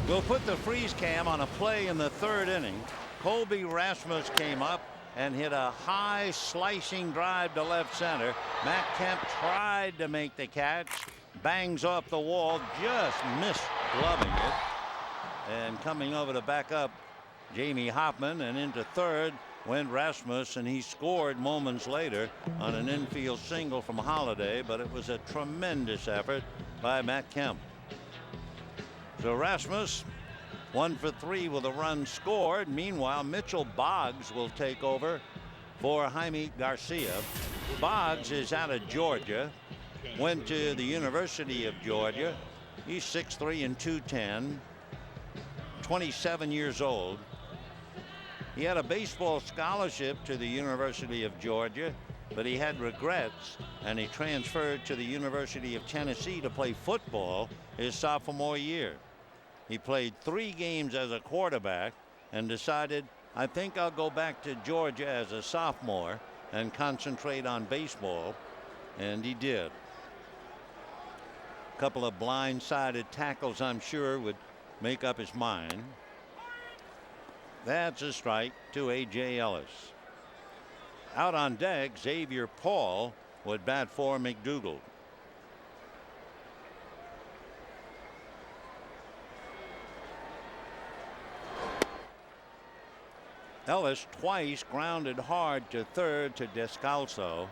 We'll put the freeze cam on a play in the 3rd inning. Colby Rasmus came up and hit a high slicing drive to left center. Matt Kemp tried to make the catch, bangs off the wall, just missed gloving it. And coming over to back up Jamie Hoffman, and into third went Rasmus, and he scored moments later on an infield single from Holiday, but it was a tremendous effort by Matt Kemp. So Rasmus 1 for 3 with a run scored. Meanwhile, Mitchell Boggs will take over for Jaime Garcia. Boggs is out of Georgia, went to the University of Georgia. He's 6'3" and 210, 27 years old. He had a baseball scholarship to the University of Georgia, but he had regrets, and he transferred to the University of Tennessee to play football his sophomore year. He played 3 games as a quarterback and decided, I think I'll go back to Georgia as a sophomore and concentrate on baseball, and he did. A couple of blindside tackles, I'm sure, would make up his mind. That's a strike to A.J. Ellis. Out on deck, Xavier Paul would bat for McDougal. Ellis twice grounded hard to third to Descalso.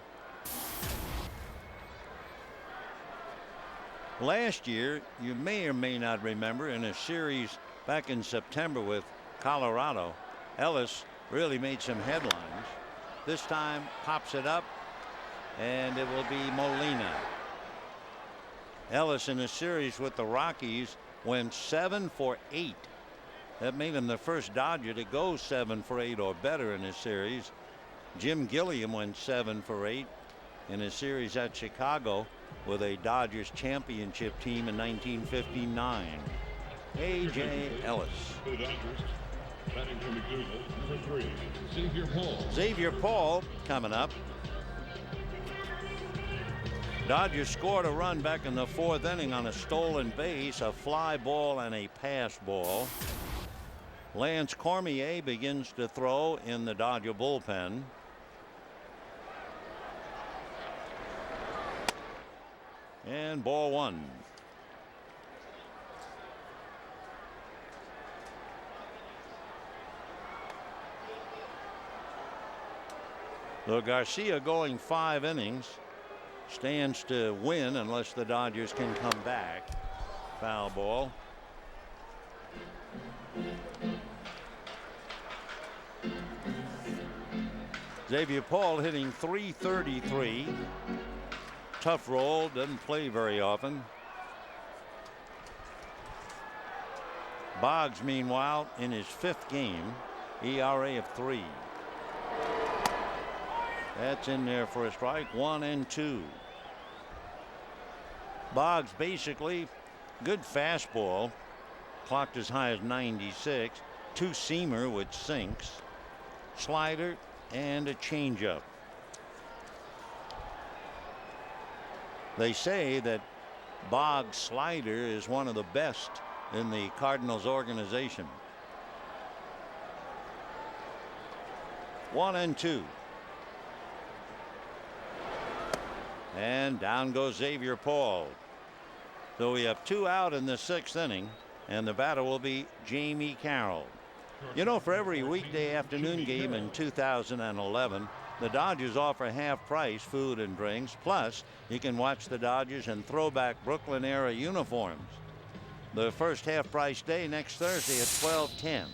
Last year, you may or may not remember, in a series back in September with Colorado, Ellis really made some headlines. This time pops it up, and it will be Molina. Ellis in a series with the Rockies went 7 for 8. That made him the first Dodger to go 7 for 8 or better in a series. Jim Gilliam went 7 for 8 in a series at Chicago with a Dodgers championship team in 1959. A.J. Ellis. The Dodgers, batting for McDougal, number 3, Xavier Paul. Xavier Paul coming up. Dodgers scored a run back in the 4th inning on a stolen base, a fly ball, and a pass ball. Lance Cormier begins to throw in the Dodger bullpen. And ball 1. So Garcia, going 5 innings, stands to win unless the Dodgers can come back. Foul ball. Xavier Paul hitting .333. Tough roll, doesn't play very often. Boggs, meanwhile, in his 5th game, ERA of 3. That's in there for a strike. 1 and 2. Boggs basically good fastball, clocked as high as 96. 2-seamer with sinks, slider, and a changeup. They say that Boggs' slider is one of the best in the Cardinals organization. 1 and 2. And down goes Xavier Paul. So we have 2 out in the 6th inning, and the batter will be Jamie Carroll. You know, for every weekday afternoon game in 2011, the Dodgers offer half-price food and drinks. Plus, you can watch the Dodgers in throwback Brooklyn-era uniforms. The first half-price day next Thursday at 12:10.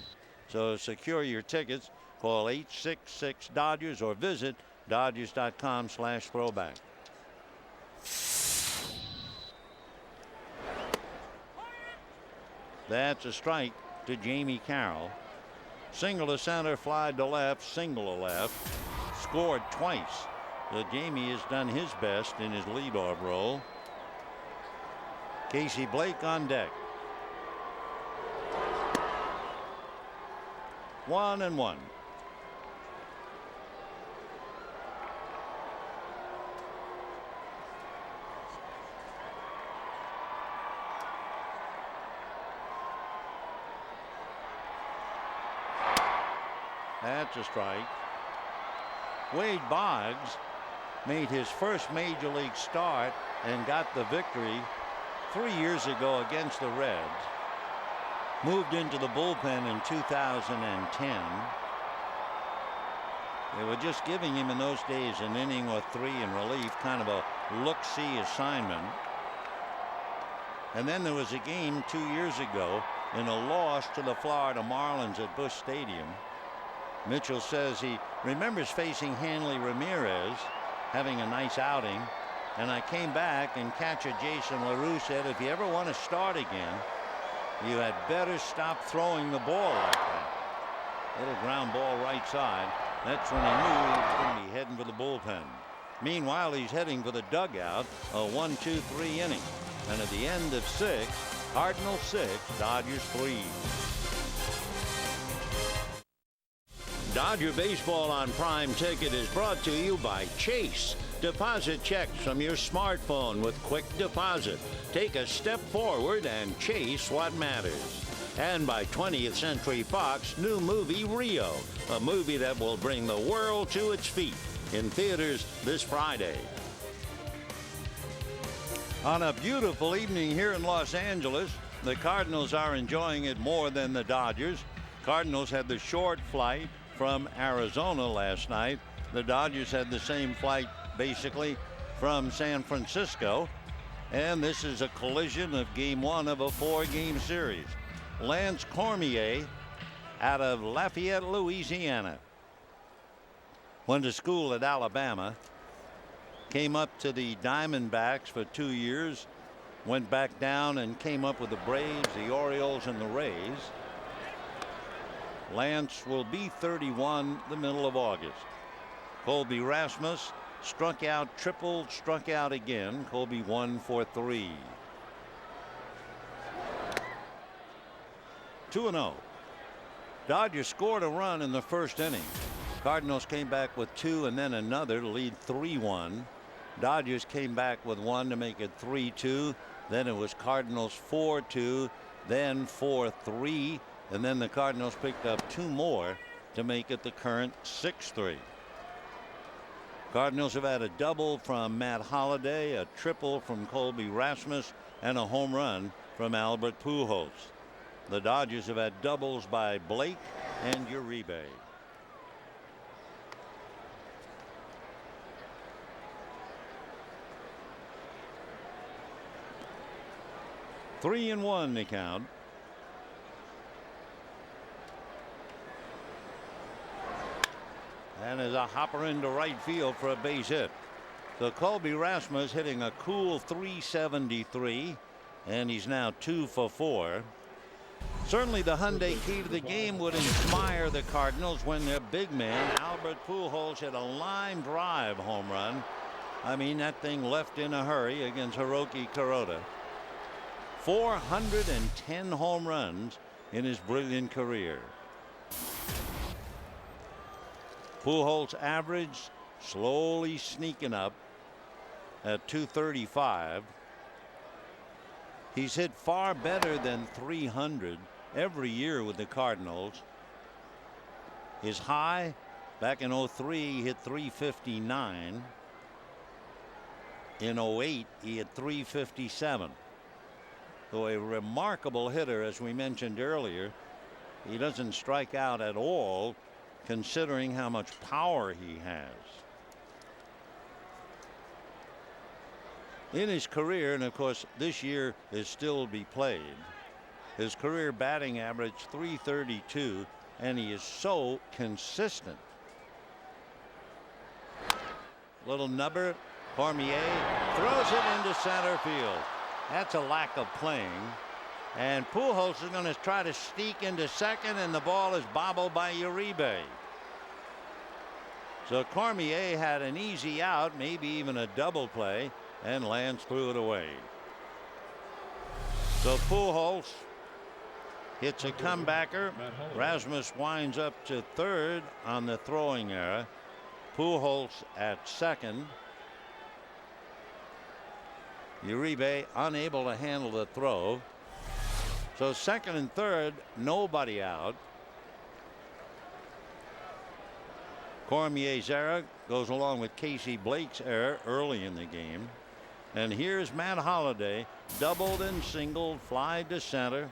So secure your tickets. Call 866-DODGERS or visit Dodgers.com/throwback. That's a strike to Jamie Carroll. Single to center, fly to left, single to left. Scored twice. So Jamie has done his best in his leadoff role. Casey Blake on deck. 1 and 1. That's a strike. Wade Boggs made his first major league start and got the victory 3 years ago against the Reds. moved into the bullpen in 2010. They were just giving him in those days an inning or 3 in relief, kind of a look-see assignment. And then there was a game 2 years ago in a loss to the Florida Marlins at Busch Stadium. Mitchell says he remembers facing Hanley Ramirez, having a nice outing. And I came back, and catcher Jason LaRue said, if you ever want to start again, you had better stop throwing the ball like that. Little ground ball right side. That's when he knew he was going to be heading for the bullpen. Meanwhile, he's heading for the dugout, a 1-2-3 inning. And at the end of 6, Cardinals 6, Dodgers 3. Dodger Baseball on Prime Ticket is brought to you by Chase. Deposit checks from your smartphone with quick deposit. Take a step forward and chase what matters. And by 20th Century Fox new movie Rio, a movie that will bring the world to its feet, in theaters this Friday. On a beautiful evening here in Los Angeles, the Cardinals are enjoying it more than the Dodgers. Cardinals had the short flight from Arizona last night. The Dodgers had the same flight basically from San Francisco. And this is a collision of game 1 of a 4-game series. Lance Cormier out of Lafayette, Louisiana. Went to school at Alabama. Came up to the Diamondbacks for 2 years. Went back down and came up with the Braves, the Orioles, and the Rays. Lance will be 31 the middle of August. Colby Rasmus struck out, tripled, struck out again. Colby 1 for 3. 2-0. Dodgers scored a run in the first inning. Cardinals came back with 2 and then another to lead 3-1. Dodgers came back with 1 to make it 3-2. Then it was Cardinals 4-2, then 4-3, and then the Cardinals picked up 2 more to make it the current 6-3. Cardinals have had a double from Matt Holliday, a triple from Colby Rasmus, and a home run from Albert Pujols. The Dodgers have had doubles by Blake and Uribe. Three and 1 the count. And is a hopper into right field for a base hit. So Colby Rasmus hitting a cool .373, and he's now 2 for 4. Certainly the Hyundai key to the game would inspire the Cardinals when their big man Albert Pujols hit a line drive home run. I mean, that thing left in a hurry against Hiroki Kuroda. 410 home runs in his brilliant career. Pujols average slowly sneaking up at 235. He's hit far better than 300 every year with the Cardinals. His high back in 03, he hit 359. In 08, he hit 357. So a remarkable hitter, as we mentioned earlier. He doesn't strike out at all, considering how much power he has. In his career, and of course this year is still to be played, his career batting average .332, and he is so consistent. Little nubber, Cormier throws it into center field. That's a lack of playing. And Pujols is going to try to sneak into second, and the ball is bobbled by Uribe. So Cormier had an easy out, maybe even a double play, and Lance threw it away. So Pujols hits a comebacker. Rasmus winds up to third on the throwing error. Pujols at second. Uribe unable to handle the throw. So second and third, nobody out. Cormier's error goes along with Casey Blake's error early in the game. And here's Matt Holliday, doubled and singled, fly to center.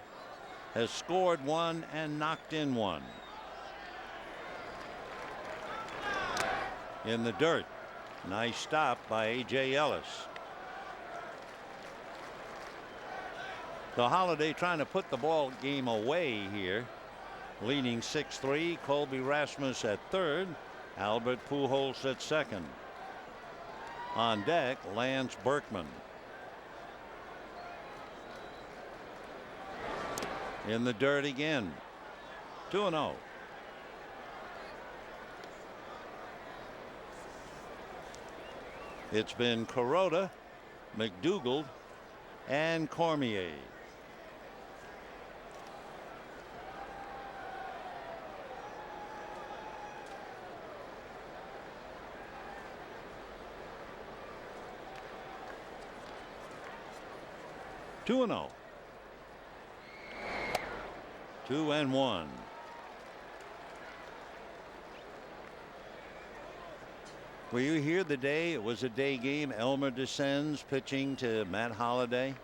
has scored one and knocked in one. In the dirt. Nice stop by A.J. Ellis. So Holiday trying to put the ball game away here. Leading 6-3. Colby Rasmus at third. Albert Pujols at second. On deck, Lance Berkman. In the dirt again. 2-0. It's been Kuroda, McDougald, and Cormier. Two and 0. 2-1. Were you here the day it was a day game? Elmer descends pitching to Matt Holliday.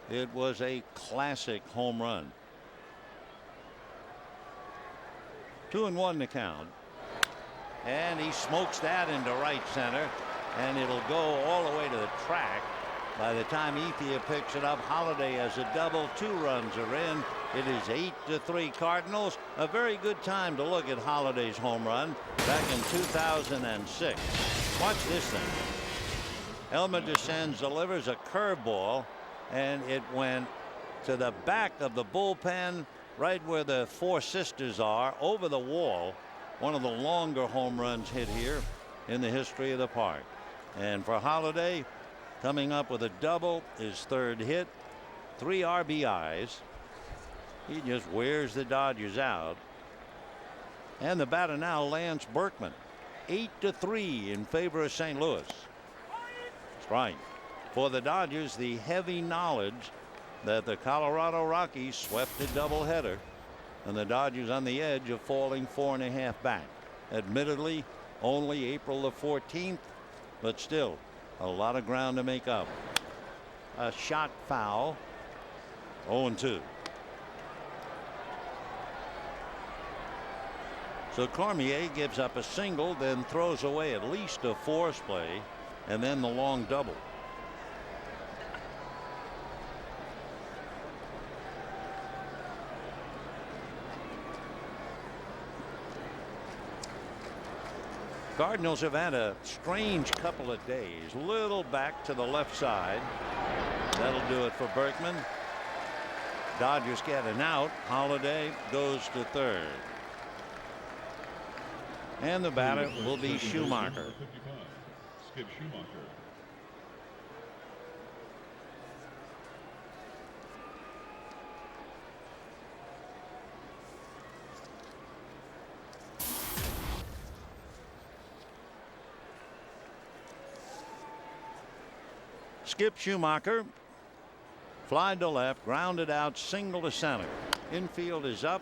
It was a classic home run. 2-1 to count. And he smokes that into right center. And it'll go all the way to the track. By the time Ethia picks it up, Holiday has a double. 2 runs are in. It is 8-3 Cardinals. A very good time to look at Holiday's home run back in 2006. Watch this thing. Elmer descends, delivers a curveball, and it went to the back of the bullpen, right where the Four Sisters are, over the wall. One of the longer home runs hit here in the history of the park. And for Holiday, coming up with a double, his third hit, 3 RBIs. He just wears the Dodgers out. And the batter now, Lance Berkman. 8-3 in favor of St. Louis. Strike. For the Dodgers, the heavy knowledge that the Colorado Rockies swept a doubleheader, and the Dodgers on the edge of falling 4.5 back. Admittedly, only April the 14th, but still a lot of ground to make up. A shot foul. 0-2. So Cormier gives up a single, then throws away at least a force play, and then the long double. Cardinals have had a strange couple of days. Little back to the left side. That'll do it for Berkman. Dodgers get an out. Holiday goes to third. And the batter will be Schumacher. Skip Schumacher. Skip Schumacher. Fly to left, grounded out, single to center. Infield is up,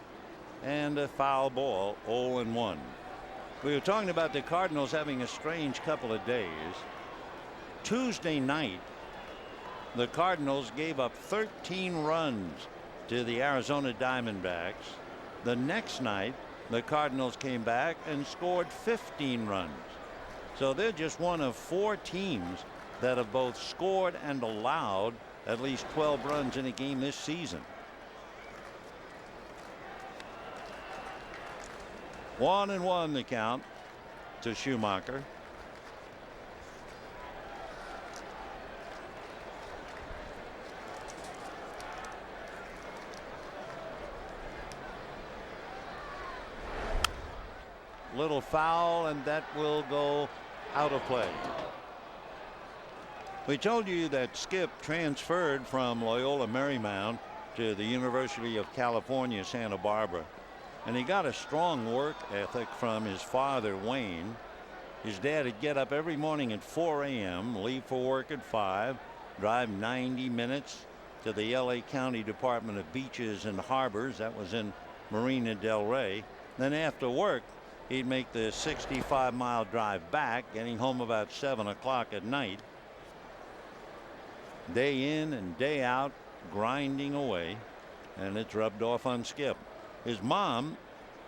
and a foul ball. 0-1. We were talking about the Cardinals having a strange couple of days. Tuesday night, the Cardinals gave up 13 runs to the Arizona Diamondbacks. The next night, the Cardinals came back and scored 15 runs. So they're just one of 4 teams that have both scored and allowed at least 12 runs in a game this season. 1-1 the count to Schumacher. Little foul, and that will go out of play. We told you that Skip transferred from Loyola Marymount to the University of California, Santa Barbara. And he got a strong work ethic from his father, Wayne. His dad would get up every morning at 4 a.m., leave for work at 5, drive 90 minutes to the L.A. County Department of Beaches and Harbors. That was in Marina del Rey. Then after work, he'd make the 65-mile drive back, getting home about 7 o'clock at night. Day in and day out, grinding away. and it's rubbed off on Skip. His mom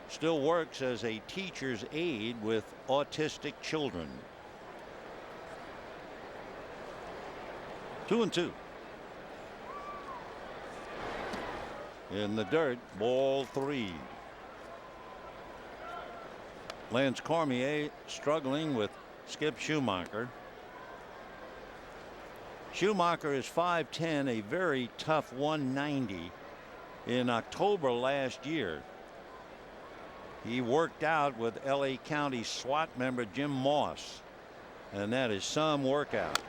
still works as a teacher's aide with autistic children. 2-2. In the dirt, ball 3. Lance Cormier struggling with Skip Schumacher. Schumacher is 5'10", a very tough 190. In October last year, he worked out with LA County SWAT member Jim Moss, and that is some workout.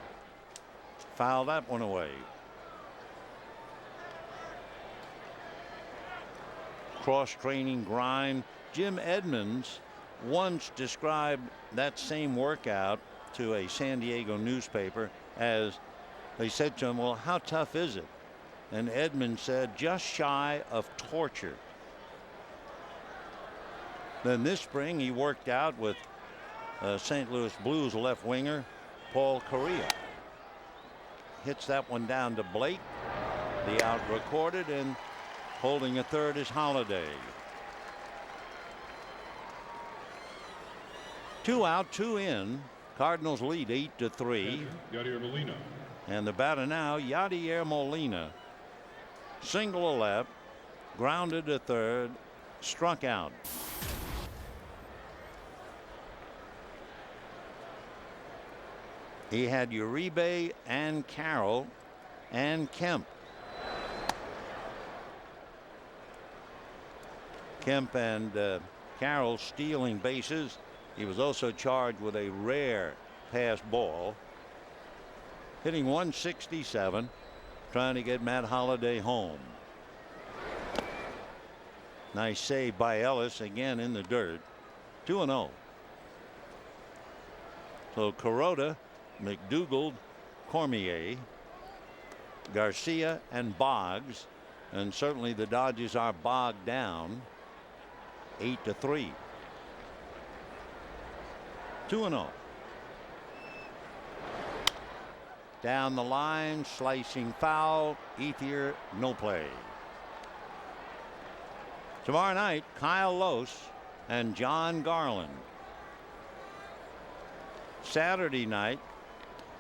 Foul that one away. Cross-training grind. Jim Edmonds once described that same workout to a San Diego newspaper as, they said to him, well, how tough is it? And Edmonds said, just shy of torture. Then this spring he worked out with St. Louis Blues left winger Paul Correa. Hits that one down to Blake. The out recorded, and holding a third is Holiday. 2 out, 2 in. Cardinals lead 8-3. Yadier Molina. And the batter now, Yadier Molina. Single left, grounded to third, struck out. He had Uribe and Carroll and Kemp. Kemp and Carroll stealing bases. He was also charged with a rare pass ball. Hitting 167, trying to get Matt Holliday home. Nice save by Ellis, again in the dirt. 2-0. So Kuroda, McDougald, Cormier, Garcia, and Boggs, and certainly the Dodgers are bogged down. 8-3. 2-0. Down the line, slicing foul. Ethier, no play. Tomorrow night, Kyle Lose and John Garland. Saturday night,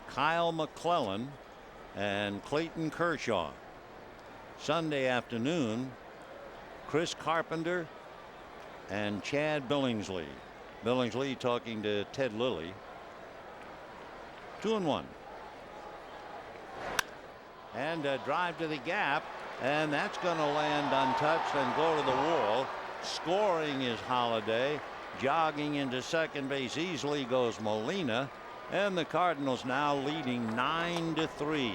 Kyle McClellan and Clayton Kershaw. Sunday afternoon, Chris Carpenter and Chad Billingsley. Billingsley talking to Ted Lilly. 2-1. And a drive to the gap, and that's going to land untouched and go to the wall. Scoring is Holiday. Jogging into second base easily goes Molina, and the Cardinals now leading 9-3.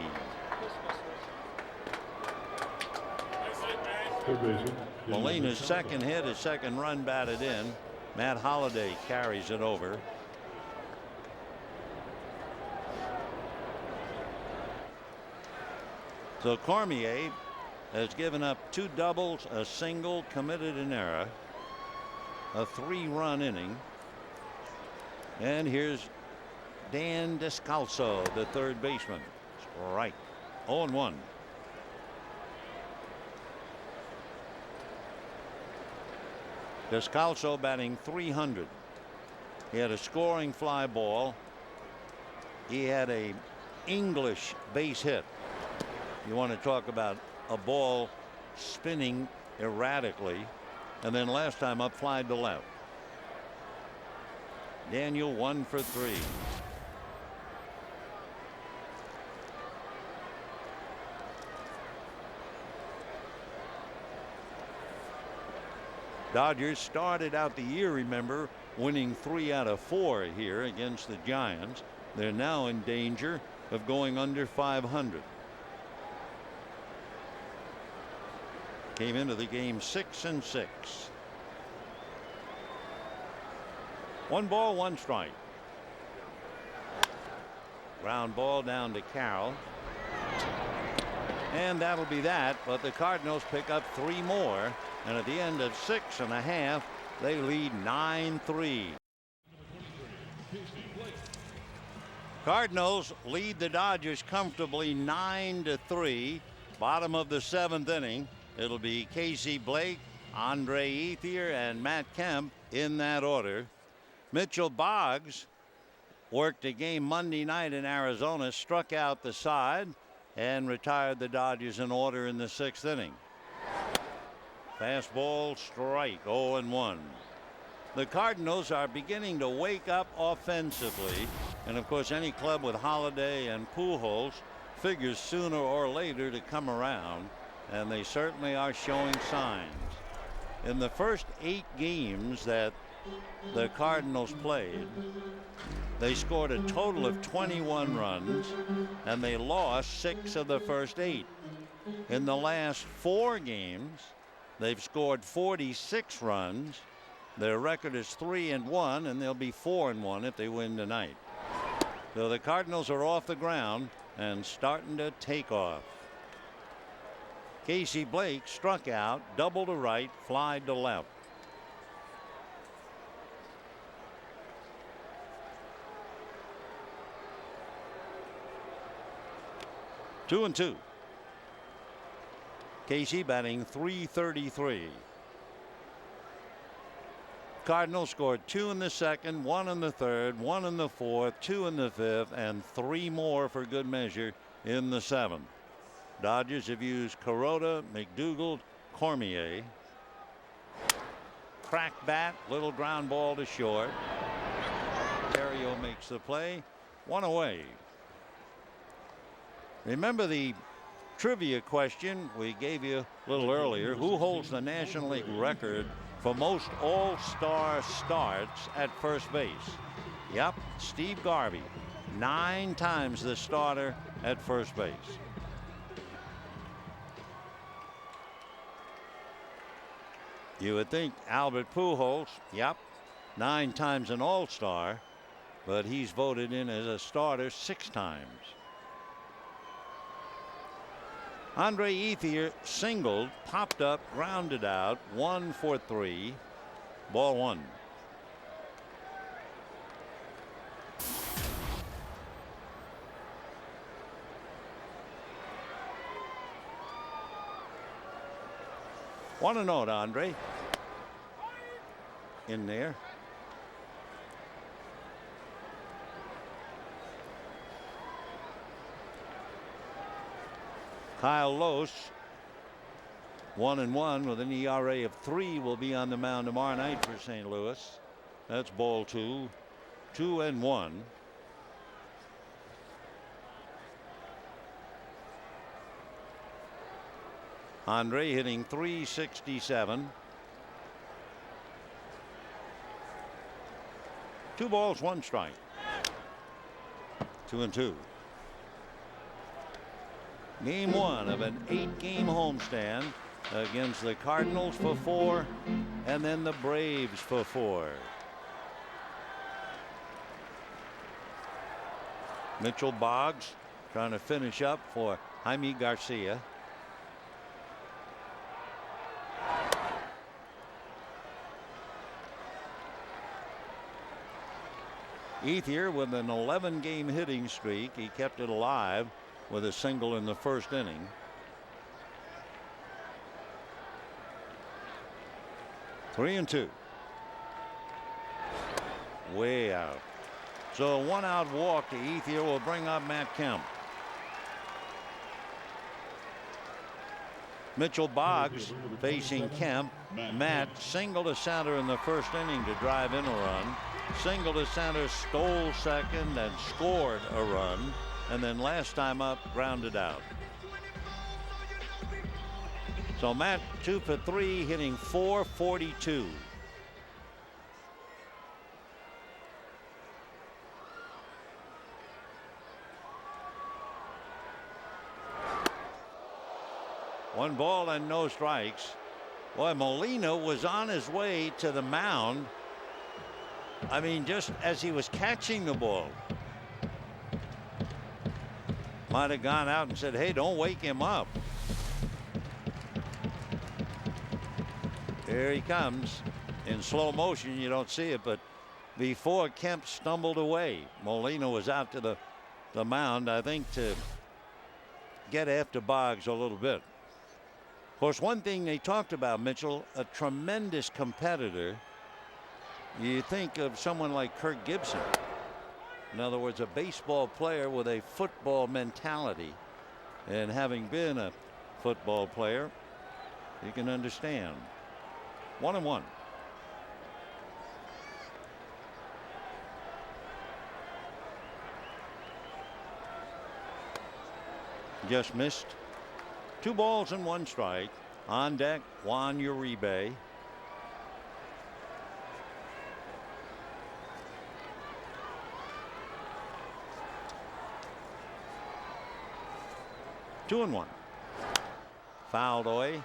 Molina's second hit, his second run batted in. Matt Holliday carries it over. So Cormier has given up 2 doubles, a single, committed an error, a 3-run inning. And here's Dan Descalso, the third baseman. Strike. 0-1. Descalso batting .300. He had a scoring fly ball. He had a English base hit. You want to talk about a ball spinning erratically, and then last time up fly to left. Daniel 1 for 3. Dodgers started out the year, remember, winning 3 out of 4 here against the Giants. They're now in danger of going under 500. Came into the game 6-6. 1 ball, 1 strike. Ground ball down to Carroll. And that'll be that, but the Cardinals pick up 3 more, and at the end of 6.5, they lead 9-3. Cardinals lead the Dodgers comfortably 9-3. Bottom of the 7th inning. It'll be Casey Blake, Andre Ethier, and Matt Kemp in that order. Mitchell Boggs worked a game Monday night in Arizona, struck out the side, and retired the Dodgers in order in the 6th inning. Fastball strike, 0-1. The Cardinals are beginning to wake up offensively, and of course any club with Holiday and Pujols figures sooner or later to come around, and they certainly are showing signs. In the first 8 games that the Cardinals played, they scored a total of 21 runs, and they lost 6 of the first 8. In the last 4 games, they've scored 46 runs. Their record is 3-1, and they'll be 4-1 if they win tonight. So the Cardinals are off the ground and starting to take off. Casey Blake struck out, double to right, fly to left. Two and two. Casey batting .333. Cardinals scored 2 in the 2nd, 1 in the 3rd, 1 in the 4th, 2 in the 5th, and 3 more for good measure in the 7th. Dodgers have used Kuroda, McDougal, Cormier. Crack bat, little ground ball to short. Terrio makes the play. 1 away. Remember the trivia question we gave you a little earlier? Who holds the National League record for most all-star starts at first base? Yep, Steve Garvey. 9 times the starter at first base. You would think Albert Pujols, yep, 9 times an all-star, but he's voted in as a starter 6 times. Andre Ethier singled, popped up, grounded out, 1 for 3, ball 1. One and out, Andre. In there. Kyle Lohse, 1-1 with an ERA of 3, will be on the mound tomorrow night for St. Louis. That's ball 2. 2-1. Andre hitting .367. 2 balls, 1 strike. 2-2. Game 1 of an 8-game homestand against the Cardinals for 4 and then the Braves for 4. Mitchell Boggs trying to finish up for Jaime Garcia. Ethier with an 11-game hitting streak. He kept it alive with a single in the 1st inning. Three and 2. Way out. So a 1-out walk to Ethier will bring up Matt Kemp. Mitchell Boggs facing Kemp. Matt singled to center in the 1st inning to drive in a run. Single to center, stole second, and scored a run. And then last time up, grounded out. So Matt 2 for 3, hitting .442. One ball and no strikes. Boy, Molina was on his way to the mound. I mean, just as he was catching the ball. Might have gone out and said, hey, don't wake him up. Here he comes in slow motion. You don't see it, but before Kemp stumbled away, Molina was out to the mound, I think, to get after Boggs a little bit. Of course, one thing they talked about, Mitchell, a tremendous competitor. You think of someone like Kirk Gibson. In other words, a baseball player with a football mentality. And having been a football player, you can understand. 1-1. Just missed. 2 balls and 1 strike. On deck, Juan Uribe. Two and 1. Fouled away.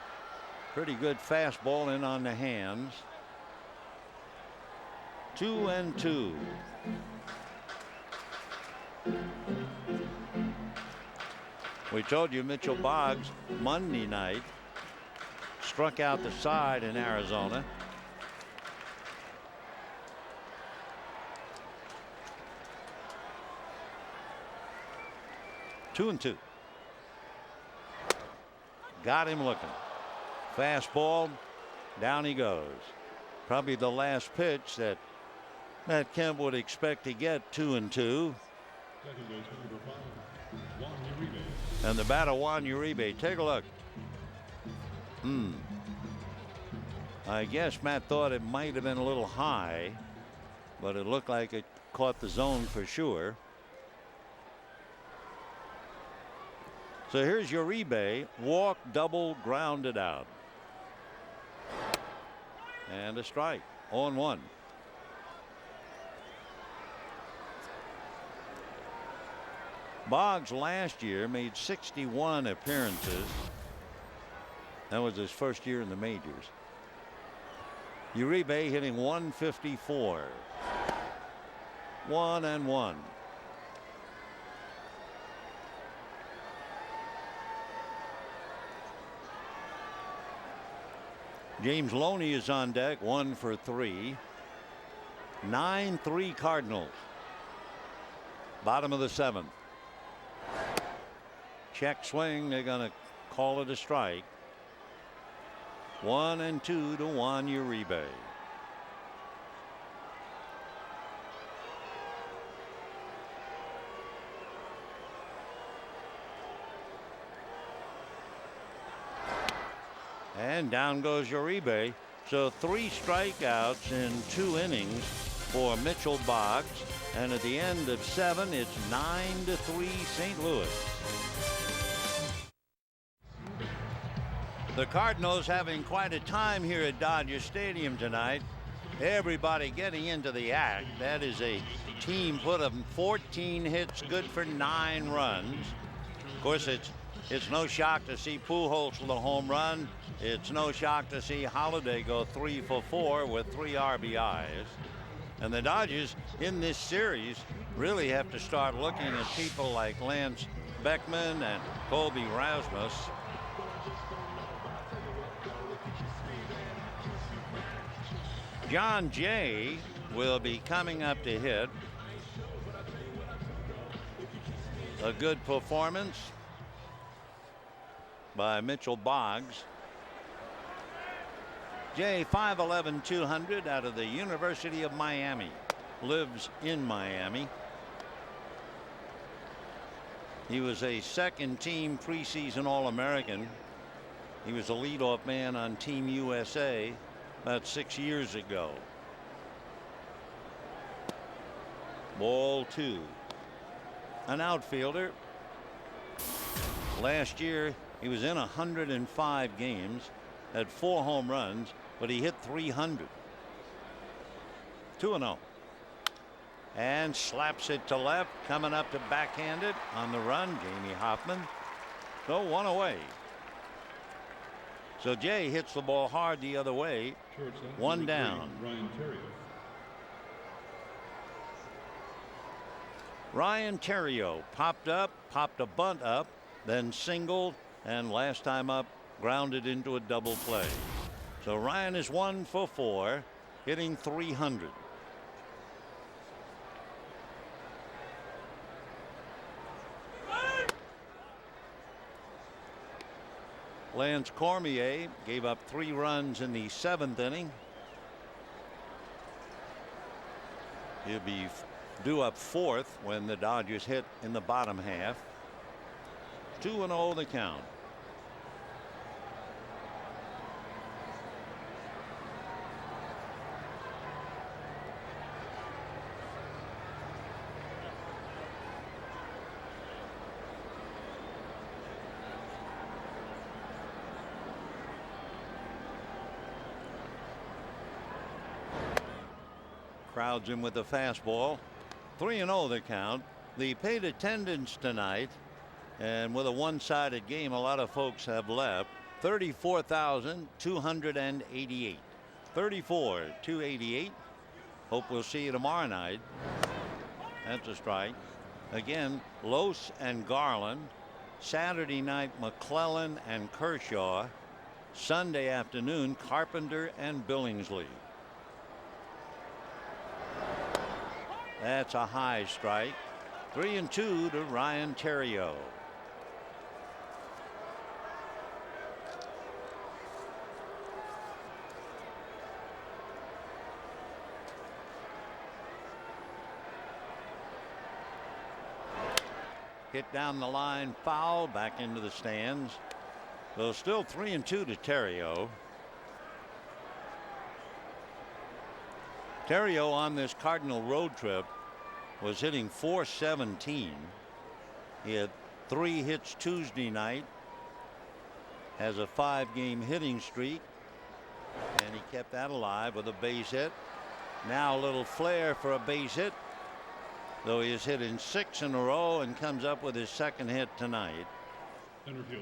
Pretty good fastball in on the hands. 2-2. We told you Mitchell Boggs Monday night struck out the side in Arizona. Two and 2. Got him looking. Fastball. Down he goes. Probably the last pitch that Matt Kemp would expect to get. 2-2. And the batter, Juan Uribe. Take a look. I guess Matt thought it might have been a little high, but it looked like it caught the zone for sure. So here's Uribe. Walk, double, grounded out. And a strike. 0-1. Boggs last year made 61 appearances. That was his first year in the majors. Uribe hitting 154. 1-1. James Loney is on deck, 1 for 3. 9-3 Cardinals. Bottom of the 7th. Check swing. They're going to call it a strike. 1-2 to Juan Uribe. And down goes Uribe. So 3 strikeouts in 2 innings for Mitchell Boggs. And at the end of 7, it's 9-3 St. Louis. The Cardinals having quite a time here at Dodger Stadium tonight. Everybody getting into the act. That is a team put of 14 hits, good for 9 runs. Of course, it's no shock to see Pujols with a home run. It's no shock to see Holiday go 3 for 4 with 3 RBIs. And the Dodgers in this series really have to start looking at people like Lance Beckman and Colby Rasmus. John Jay will be coming up to hit. A good performance by Mitchell Boggs. Jay, 5'11", 200 out of the University of Miami. Lives in Miami. He was a second-team preseason All-American. He was a leadoff man on Team USA about 6 years ago. Ball 2. An outfielder. Last year he was in 105 games, had 4 home runs, but he hit 300. 2-0. And slaps it to left, coming up to backhand it on the run, Jamie Hoffman. So 1 away. So Jay hits the ball hard the other way. 1 down. Ryan Theriot popped up, popped a bunt up, then singled, and last time up grounded into a double play. So Ryan is 1 for 4, hitting 300. Lance Cormier gave up 3 runs in the 7th inning. He'll be due up 4th when the Dodgers hit in the bottom half. 2-0 the count. Crowds him with a fastball. 3-0 the count. The paid attendance tonight, and with a one-sided game, a lot of folks have left. 34,288. 34,288. Hope we'll see you tomorrow night. That's a strike. Again, Lose and Garland. Saturday night, McClellan and Kershaw. Sunday afternoon, Carpenter and Billingsley. That's a high strike. 3-2 to Ryan Theriot. Hit down the line, foul, back into the stands. So still 3-2 to Theriot. Theriot on this Cardinal road trip was hitting .417. He had 3 hits Tuesday night. Has a 5-game hitting streak. And he kept that alive with a base hit. Now a little flair for a base hit. Though he has hit in 6 in a row and comes up with his 2nd hit tonight.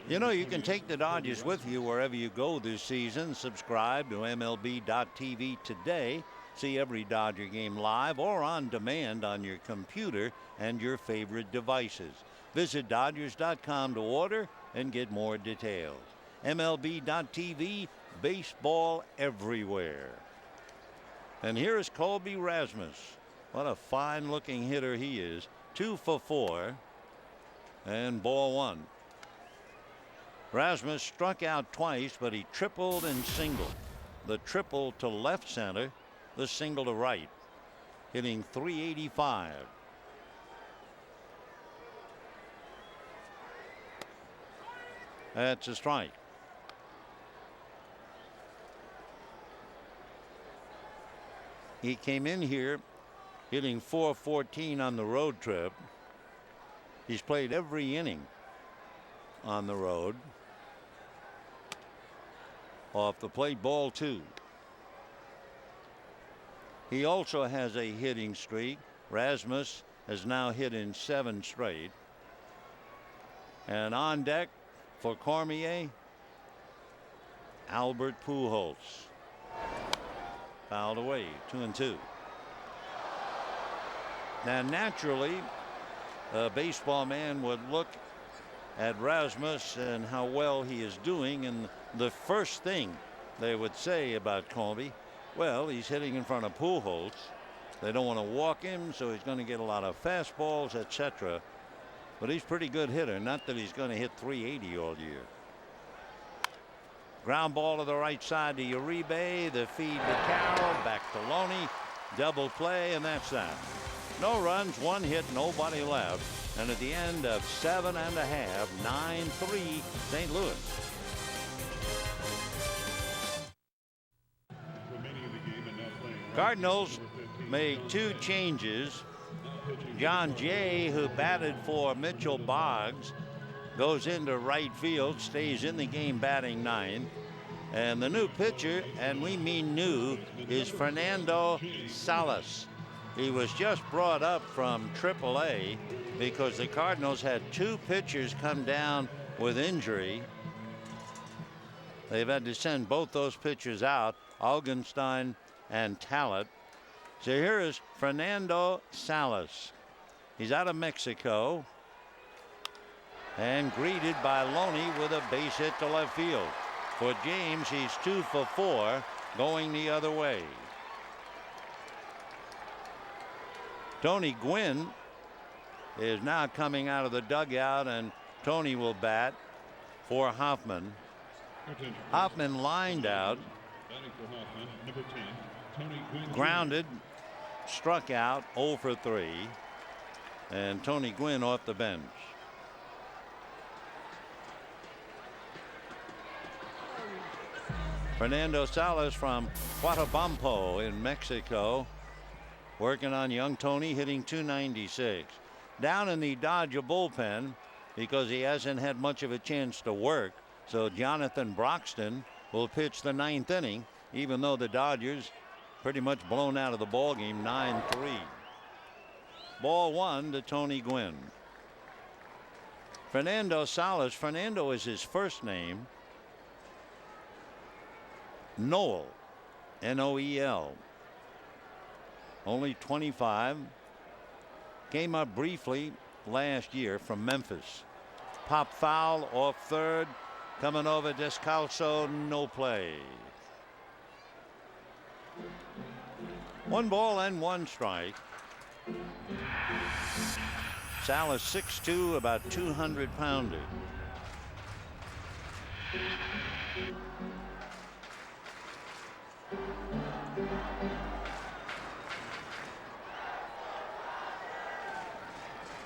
You know, you can take the Dodgers with you wherever you go this season. Subscribe to MLB.tv today. See every Dodger game live or on demand on your computer and your favorite devices. Visit Dodgers.com to order and get more details. MLB.tv, baseball everywhere. And here is Colby Rasmus. What a fine looking hitter he is. 2 for 4 and ball 1. Rasmus struck out twice, but he tripled and singled. The triple to left center, the single to right, hitting .385. That's a strike. He came in here hitting .414 on the road trip. He's played every inning on the road. Off the plate, ball 2. He also has a hitting streak. Rasmus has now hit in 7 straight. And on deck for Cormier, Albert Pujols. Fouled away, 2-2. Now naturally, a baseball man would look at Rasmus and how well he is doing, and the first thing they would say about Colby, well, he's hitting in front of Pujols. They don't want to walk him, so he's going to get a lot of fastballs, etc. But he's a pretty good hitter. Not that he's going to hit .380 all year. Ground ball to the right side to Uribe. The feed to Carroll. Back to Loney. Double play, and that's that. No runs, 1 hit, nobody left. And at the end of 7 1/2, 9-3 St. Louis. Cardinals make 2 changes. John Jay, who batted for Mitchell Boggs, goes into right field, stays in the game batting 9th. And the new pitcher, and we mean new, is Fernando Salas. He was just brought up from AAA because the Cardinals had 2 pitchers come down with injury. They've had to send both those pitchers out, Augenstein and Talent. So here is Fernando Salas. He's out of Mexico and greeted by Loney with a base hit to left field. For James, he's 2 for 4 going the other way. Tony Gwynn is now coming out of the dugout, and Tony will bat for Hoffman. Attention. Hoffman lined out, Batting for Hoffman, number 10, Tony Gwynn. grounded, struck out 0 for 3, and Tony Gwynn off the bench. Fernando Salas from Cotabampo in Mexico, working on young Tony, hitting .296. Down in the Dodger bullpen because he hasn't had much of a chance to work. So Jonathan Broxton will pitch the 9th inning, even though the Dodgers pretty much blown out of the ball game 9-3. Ball 1 to Tony Gwynn. Fernando Salas. Fernando is his first name. Noel, N-O-E-L. Only 25. Came up briefly last year from Memphis. Pop foul off third. Coming over Descalso, no play. 1 ball and 1 strike. Salas 6'2", about 200 pounder.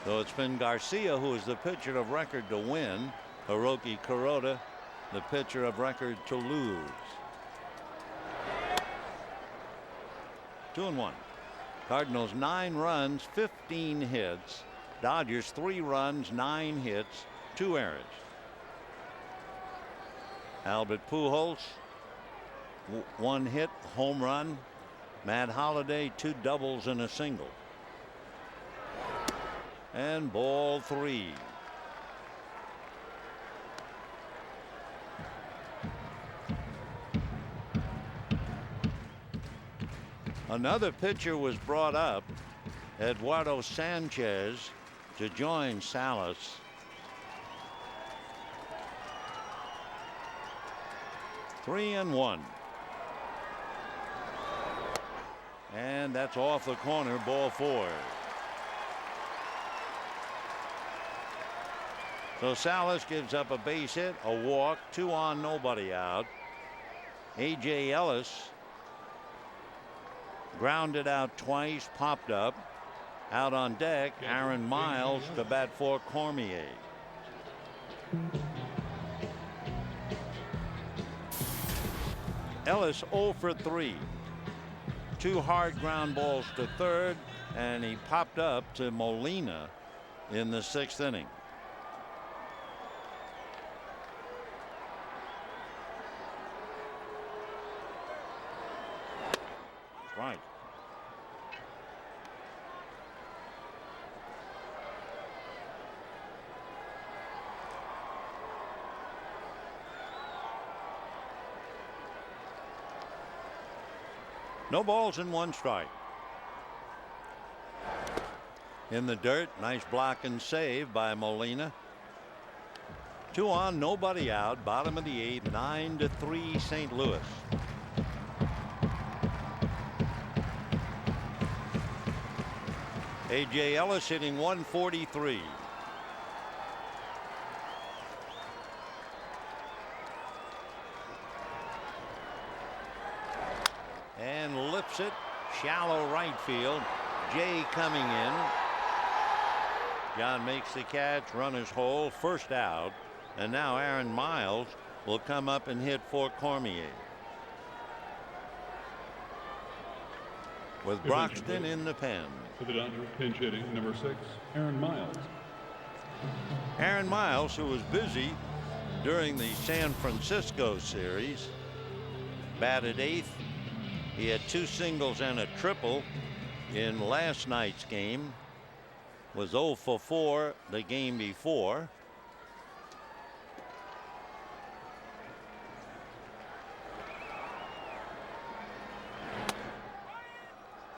So it's been Garcia who is the pitcher of record to win. Hiroki Kuroda, the pitcher of record to lose. 2-1. Cardinals 9 runs, 15 hits. Dodgers 3 runs, 9 hits, 2 errors. Albert Pujols, 1 hit, home run. Matt Holliday, 2 doubles and a single. And ball 3. Another pitcher was brought up, Eduardo Sanchez, to join Salas. Three and 1. And that's off the corner, ball 4. So Salas gives up a base hit, a walk, 2 on, nobody out. A.J. Ellis grounded out twice, popped up. Out on deck, Aaron Miles to bat for Cormier. Ellis 0 for 3. 2 hard ground balls to third, and he popped up to Molina in the 6th inning. Right. No balls and 1 strike. In the dirt, nice block and save by Molina. 2 on, nobody out. Bottom of the 8th, 9-3 St. Louis. A.J. Ellis hitting 143. And lifts it, shallow right field. Jay coming in. John makes the catch, runners hole, first out. And now Aaron Miles will come up and hit for Cormier. With Broxton in the pen. For the Dodgers, pinch hitting, number 6, Aaron Miles. Aaron Miles, who was busy during the San Francisco series, batted 8th. He had 2 singles and a triple in last night's game. Was 0 for 4 the game before.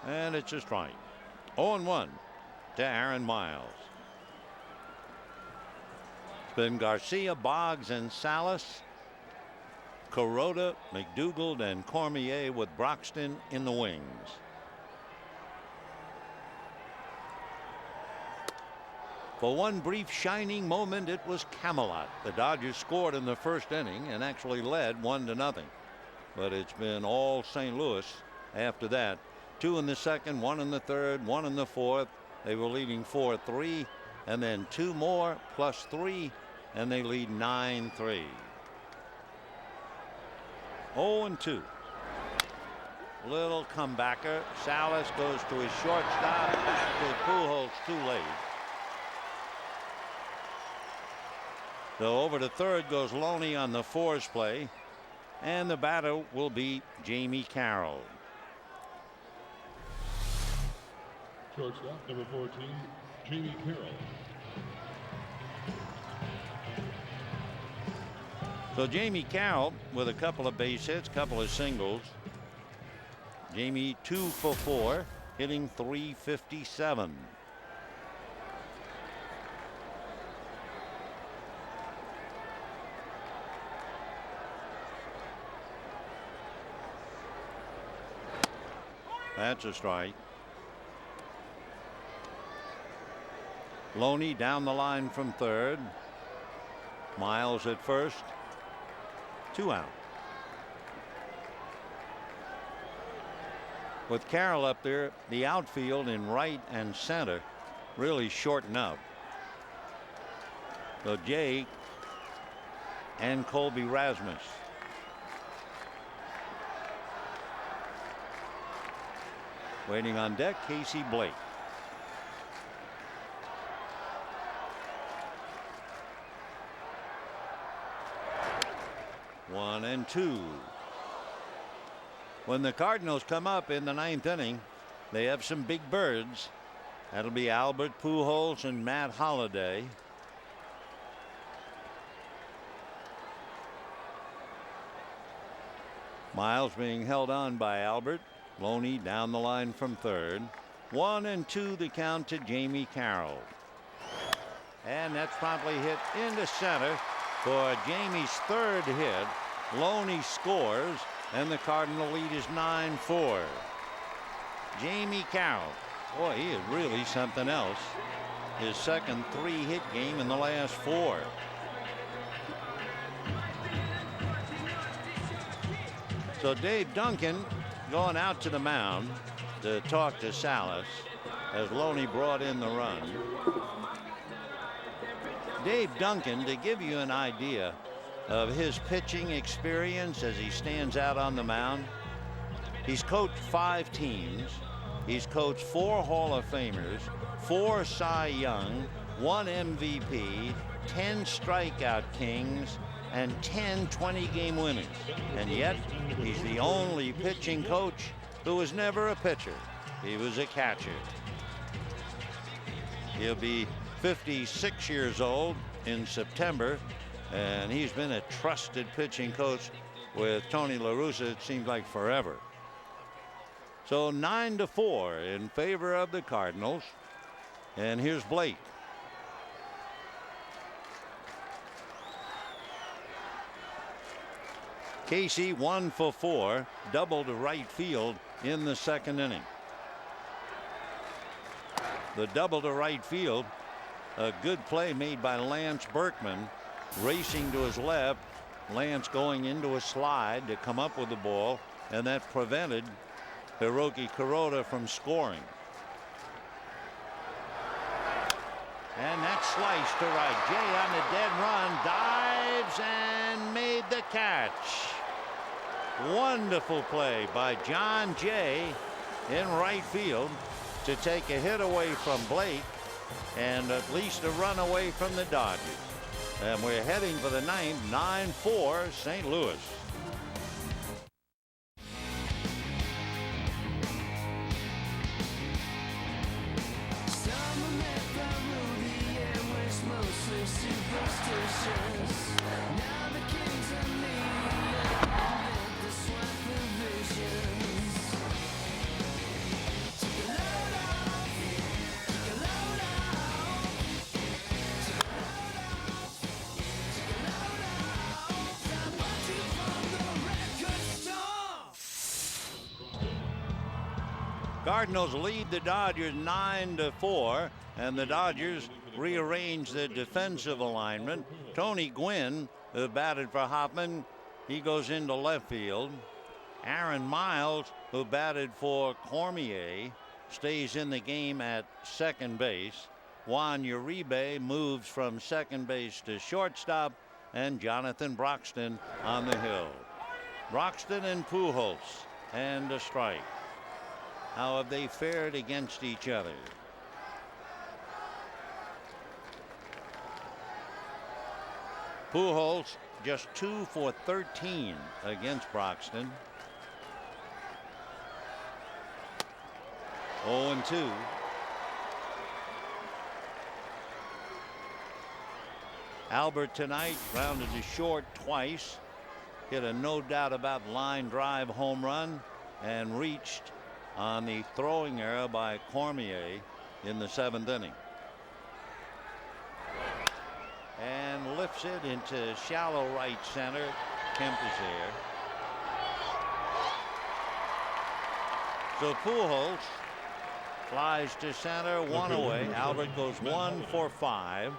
And it's a strike. 0-1 to Aaron Miles. It's been Garcia, Boggs, and Salas. Kuroda, McDougald, and Cormier with Broxton in the wings. For one brief shining moment, it was Camelot. The Dodgers scored in the first inning and actually led 1-0. But it's been all St. Louis after that. 2 in the second, 1 in the third, 1 in the fourth. They were leading 4-3, and then 2 more plus 3, and they lead 9-3. 0-2. Little comebacker. Salas goes to his shortstop. Back to Pujols, too late. So over to third goes Loney on the force play, and the batter will be Jamie Carroll. Shortstop, number 14, Jamie Carroll. So Jamie Carroll with a couple of base hits, couple of singles. Jamie 2 for 4, hitting .357. That's a strike. Loney down the line from third. Miles at first. 2 out. With Carroll up there, the outfield in right and center really shorten up. So Jay and Colby Rasmus. Waiting on deck, Casey Blake. One and two. When the Cardinals come up in the 9th inning, they have some big birds. That'll be Albert Pujols and Matt Holliday. Miles being held on by Albert. Loney down the line from third. 1 and 2 the count to Jamie Carroll. And that's promptly hit into center for Jamie's third hit. Loney scores, and the Cardinal lead is 9-4. Jamie Carroll, boy, he is really something else. His second 3-hit game in the last 4. So Dave Duncan going out to the mound to talk to Salas as Loney brought in the run. Dave Duncan, to give you an idea of his pitching experience as he stands out on the mound, he's coached 5 teams. He's coached 4 Hall of Famers, 4 Cy Young, 1 MVP, 10 strikeout kings, and 10 20-game winners. And yet he's the only pitching coach who was never a pitcher. He was a catcher. He'll be 56 years old in September, and he's been a trusted pitching coach with Tony La Russa, it seems like forever. So 9-4 in favor of the Cardinals. And here's Blake. Casey 1 for 4, double to right field in the 2nd inning. The double to right field, a good play made by Lance Berkman, racing to his left. Lance going into a slide to come up with the ball, and that prevented Hiroki Kuroda from scoring. And that slice to right. Jay on the dead run, dives and made the catch. Wonderful play by John Jay in right field to take a hit away from Blake and at least a run away from the Dodgers. And we're heading for the 9th, 9-4 St. Louis. Cardinals lead the Dodgers 9-4, and the Dodgers rearrange the defensive alignment. Tony Gwynn, who batted for Hoffman, he goes into left field. Aaron Miles, who batted for Cormier, stays in the game at second base. Juan Uribe moves from second base to shortstop, and Jonathan Broxton on the hill. Broxton and Pujols, and a strike. How have they fared against each other? Pujols just 2 for 13 against Broxton. 0-2. Albert tonight grounded to short twice, hit a no doubt about line drive home run, and reached on the throwing error by Cormier in the 7th inning. And lifts it into shallow right center. Kemp is there. So Pujols flies to center, one away. Albert goes 1 for 5.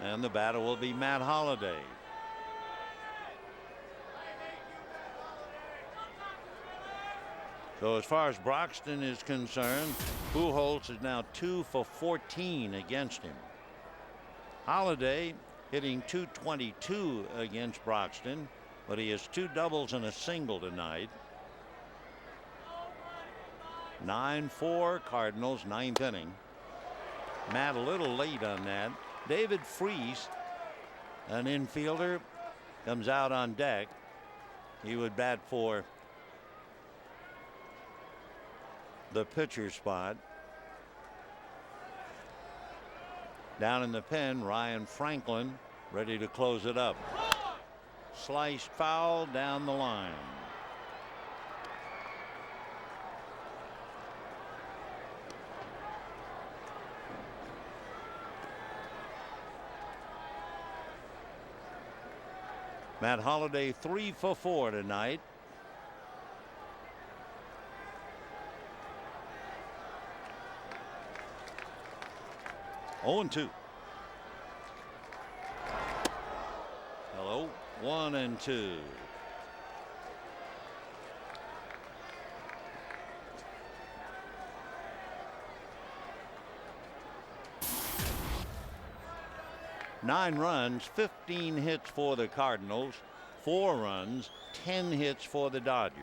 And the batter will be Matt Holliday. So as far as Broxton is concerned, Pujols is now 2 for 14 against him. Holliday hitting .222 against Broxton, but he has 2 doubles and a single tonight. 9-4 Cardinals, 9th inning. Matt a little late on that. David Freese, an infielder, comes out on deck. He would bat for the pitcher spot. Down in the pen, Ryan Franklin ready to close it up. Sliced foul down the line. Matt Holliday 3 for 4 tonight. Oh, and 2. Hello, 1 and 2. Nine runs, 15 hits for the Cardinals, 4 runs, 10 hits for the Dodgers.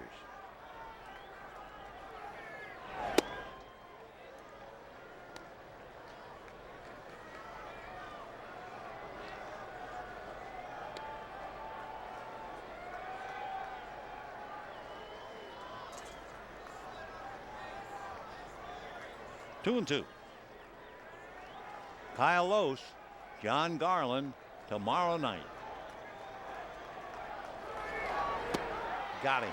Two and 2. Kyle Lose, John Garland tomorrow night. Got him.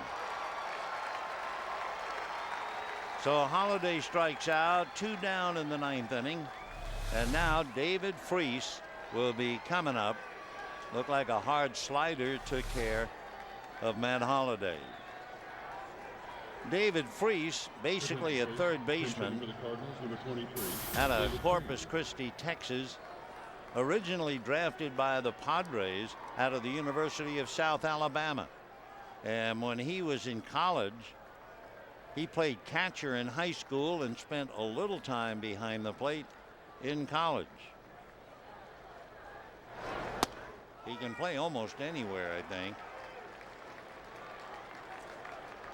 So Holliday strikes out, 2 down in the 9th inning. And now David Freese will be coming up. Looked like a hard slider took care of Matt Holliday. David Freese, basically a third baseman out of Corpus Christi, Texas. Originally drafted by the Padres out of the University of South Alabama. And when he was in college, he played catcher in high school and spent a little time behind the plate in college. He can play almost anywhere, I think.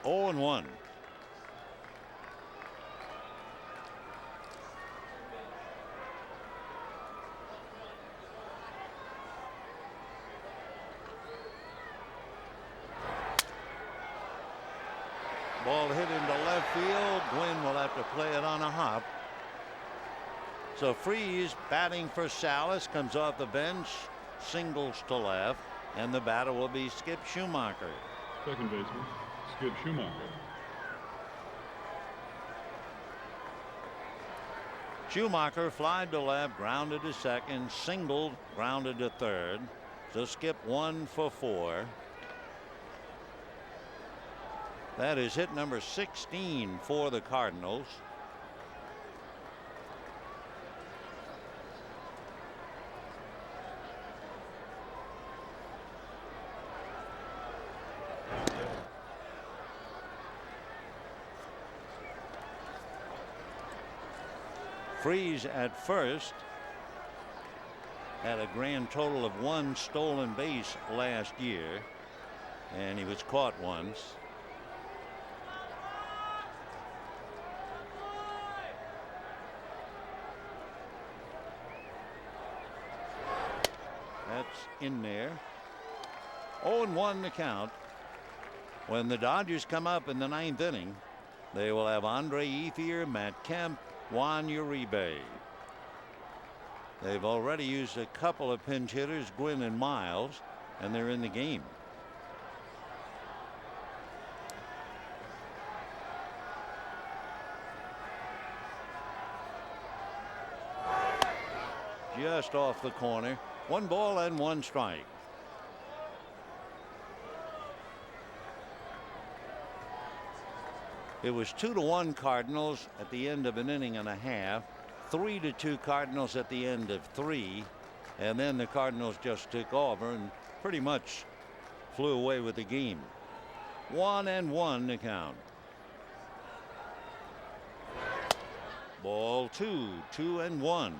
0-1. Ball hit into left field. Gwynn will have to play it on a hop. So Freese batting for Salas, comes off the bench, singles to left, and the batter will be Skip Schumacher. Second baseman, Skip Schumacher. Schumacher flied to left, grounded to second, singled, grounded to third. So Skip 1 for 4. That is hit number 16 for the Cardinals. Freese at first had a grand total of 1 stolen base last year, and he was caught once. That's in there. 0-1 the count. When the Dodgers come up in the 9th inning, they will have Andre Ethier, Matt Kemp, Juan Uribe. They've already used a couple of pinch hitters, Gwynn and Miles, and they're in the game. Just off the corner. 1 ball and 1 strike. It was 2-1 Cardinals at the end of an inning and a half. 3-2 Cardinals at the end of 3, and then the Cardinals just took over and pretty much flew away with the game. 1-1 to count. Ball 2, 2-1.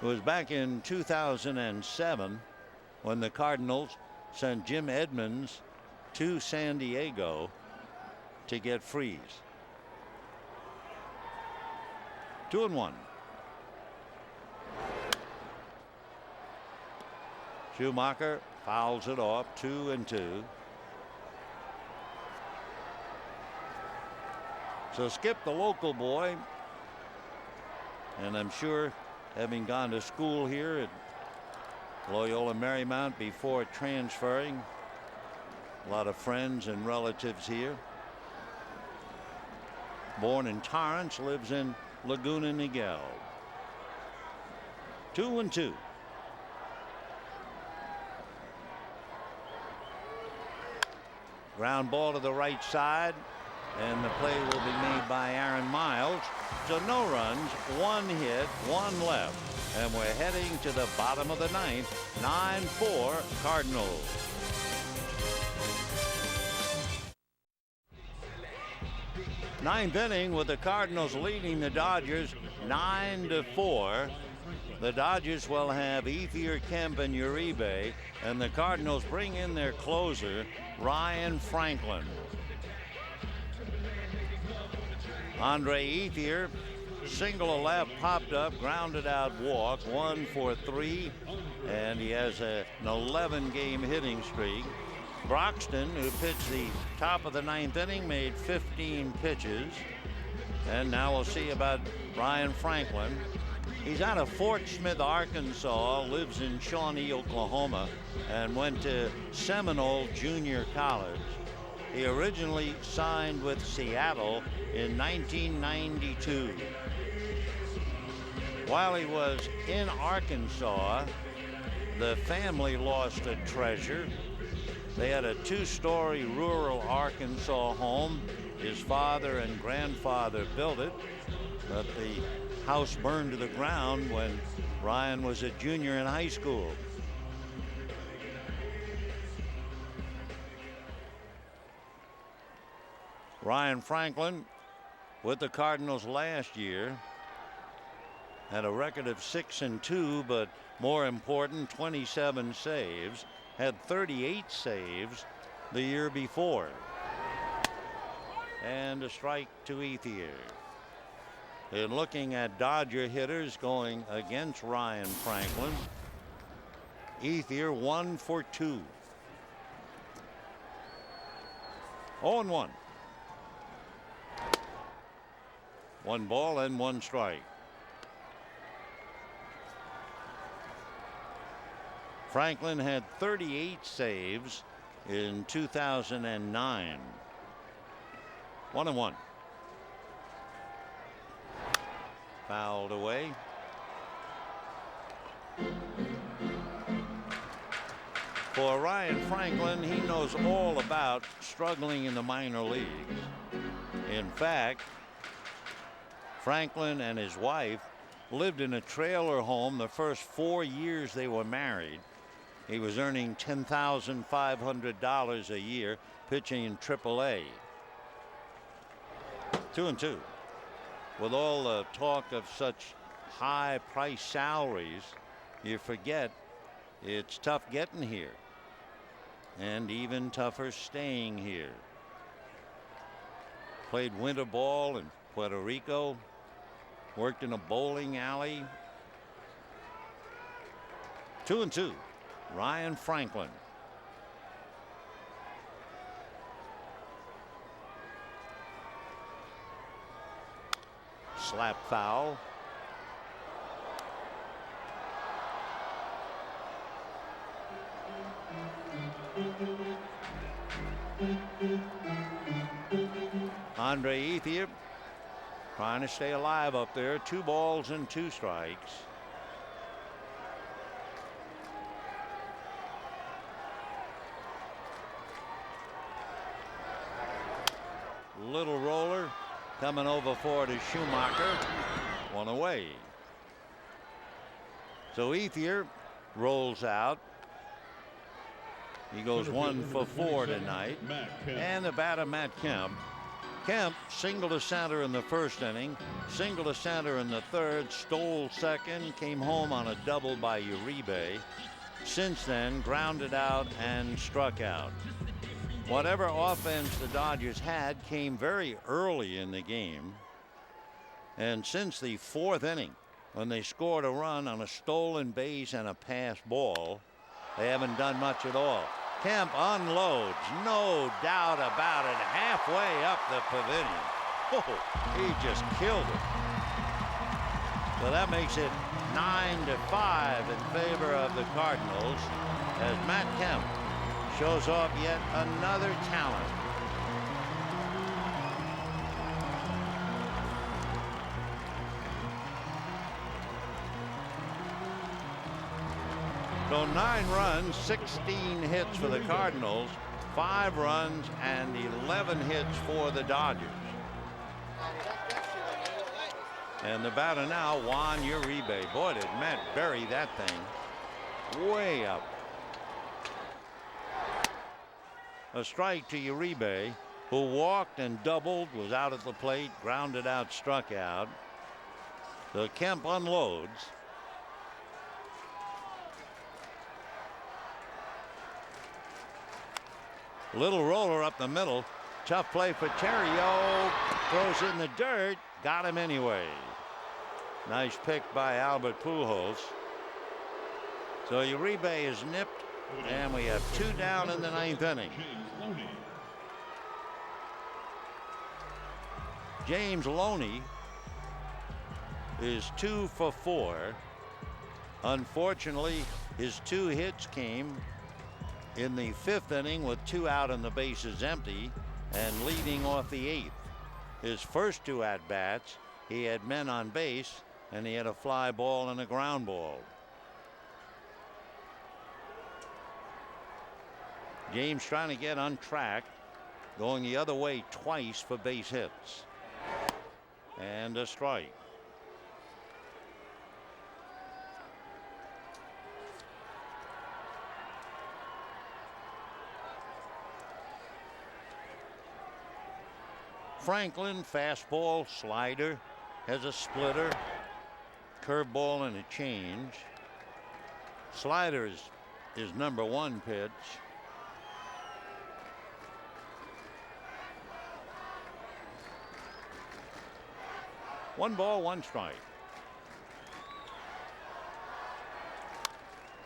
It was back in 2007 when the Cardinals sent Jim Edmonds to San Diego to get Freese. 2-1. Schumacher fouls it off. 2-2. So Skip, the local boy, and I'm sure having gone to school here at Loyola Marymount before transferring, a lot of friends and relatives here. Born in Torrance, lives in Laguna Niguel. 2-2. Ground ball to the right side, and the play will be made by Aaron Miles. So no runs, 1 hit, 1 left, and we're heading to the bottom of the 9th. 9-4 Cardinals. Ninth inning with the Cardinals leading the Dodgers 9-4. The Dodgers will have Ethier, Kemp, and Uribe, and the Cardinals bring in their closer, Ryan Franklin. Andre Ethier, single left, popped up, grounded out walk, 1 for 3, and he has an 11-game hitting streak. Broxton, who pitched the top of the 9th inning, made 15 pitches. And now we'll see about Ryan Franklin. He's out of Fort Smith, Arkansas, lives in Shawnee, Oklahoma, and went to Seminole Junior College. He originally signed with Seattle in 1992. While he was in Arkansas, the family lost a treasure. They had a 2-story rural Arkansas home. His father and grandfather built it, but the house burned to the ground when Ryan was a junior in high school. Ryan Franklin with the Cardinals last year had a record of 6-2, but more important, 27 saves. Had 38 saves the year before. And a strike to Ethier. And looking at Dodger hitters going against Ryan Franklin, Ethier 1 for 2. 0-1. 1 ball and 1 strike. Franklin had 38 saves in 2009. 1-1. Fouled away. For Ryan Franklin, he knows all about struggling in the minor leagues. In fact, Franklin and his wife lived in a trailer home the first 4 years they were married. He was earning $10,500 a year pitching in AAA. 2-2. With all the talk of such high price salaries, you forget it's tough getting here and even tougher staying here. Played winter ball in Puerto Rico, worked in a bowling alley. 2-2. Ryan Franklin. Slap foul. Andre Ethier trying to stay alive up there. 2 balls and 2 strikes. Little roller coming over for to Schumacher. 1 away. So Ethier rolls out. He goes 1 for 4 tonight. And the batter, Matt Kemp. Kemp single to center in the first inning, single to center in the third, stole second, came home on a double by Uribe. Since then, grounded out and struck out. Whatever offense the Dodgers had came very early in the game. And since the 4th inning, when they scored a run on a stolen base and a pass ball, they haven't done much at all. Kemp unloads, no doubt about it, halfway up the pavilion. Oh, he just killed it. So that makes it 9-5 in favor of the Cardinals as Matt Kemp shows off yet another talent. So 9 runs, 16 hits for the Cardinals, 5 runs and 11 hits for the Dodgers. And the batter now, Juan Uribe. Boy, did Matt bury that thing way up. A strike to Uribe, who walked and doubled, was out at the plate, grounded out, struck out. So Kemp unloads. Little roller up the middle. Tough play for Terrio. Throws in the dirt. Got him anyway. Nice pick by Albert Pujols. So Uribe is nipped. And we have 2 down in the 9th inning. James Loney is 2 for 4. Unfortunately, his 2 hits came in the 5th inning with 2 out and the bases empty and leading off the 8th. His first 2 at-bats, he had men on base and he had a fly ball and a ground ball. James trying to get on track, going the other way twice for base hits. And a strike. Franklin, fastball, slider, has a splitter, curveball, and a change. Slider is his #1 pitch. One ball, 1 strike.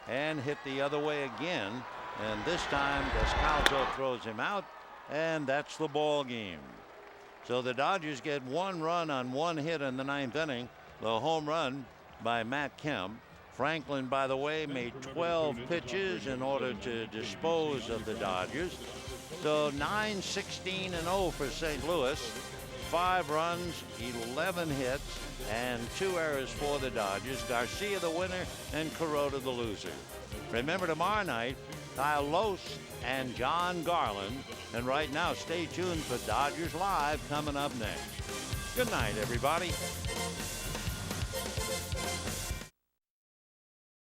And hit the other way again. And this time Descalzo throws him out. And that's the ball game. So the Dodgers get 1 run on 1 hit in the 9th inning. The home run by Matt Kemp. Franklin, by the way, made 12 pitches in order to dispose of the Dodgers. So 9-16-0 for St. Louis. 5 runs, 11 hits, and 2 errors for the Dodgers. Garcia the winner and Kuroda the loser. Remember, tomorrow night, Kyle Lohse and John Garland. And right now, stay tuned for Dodgers Live coming up next. Good night, everybody.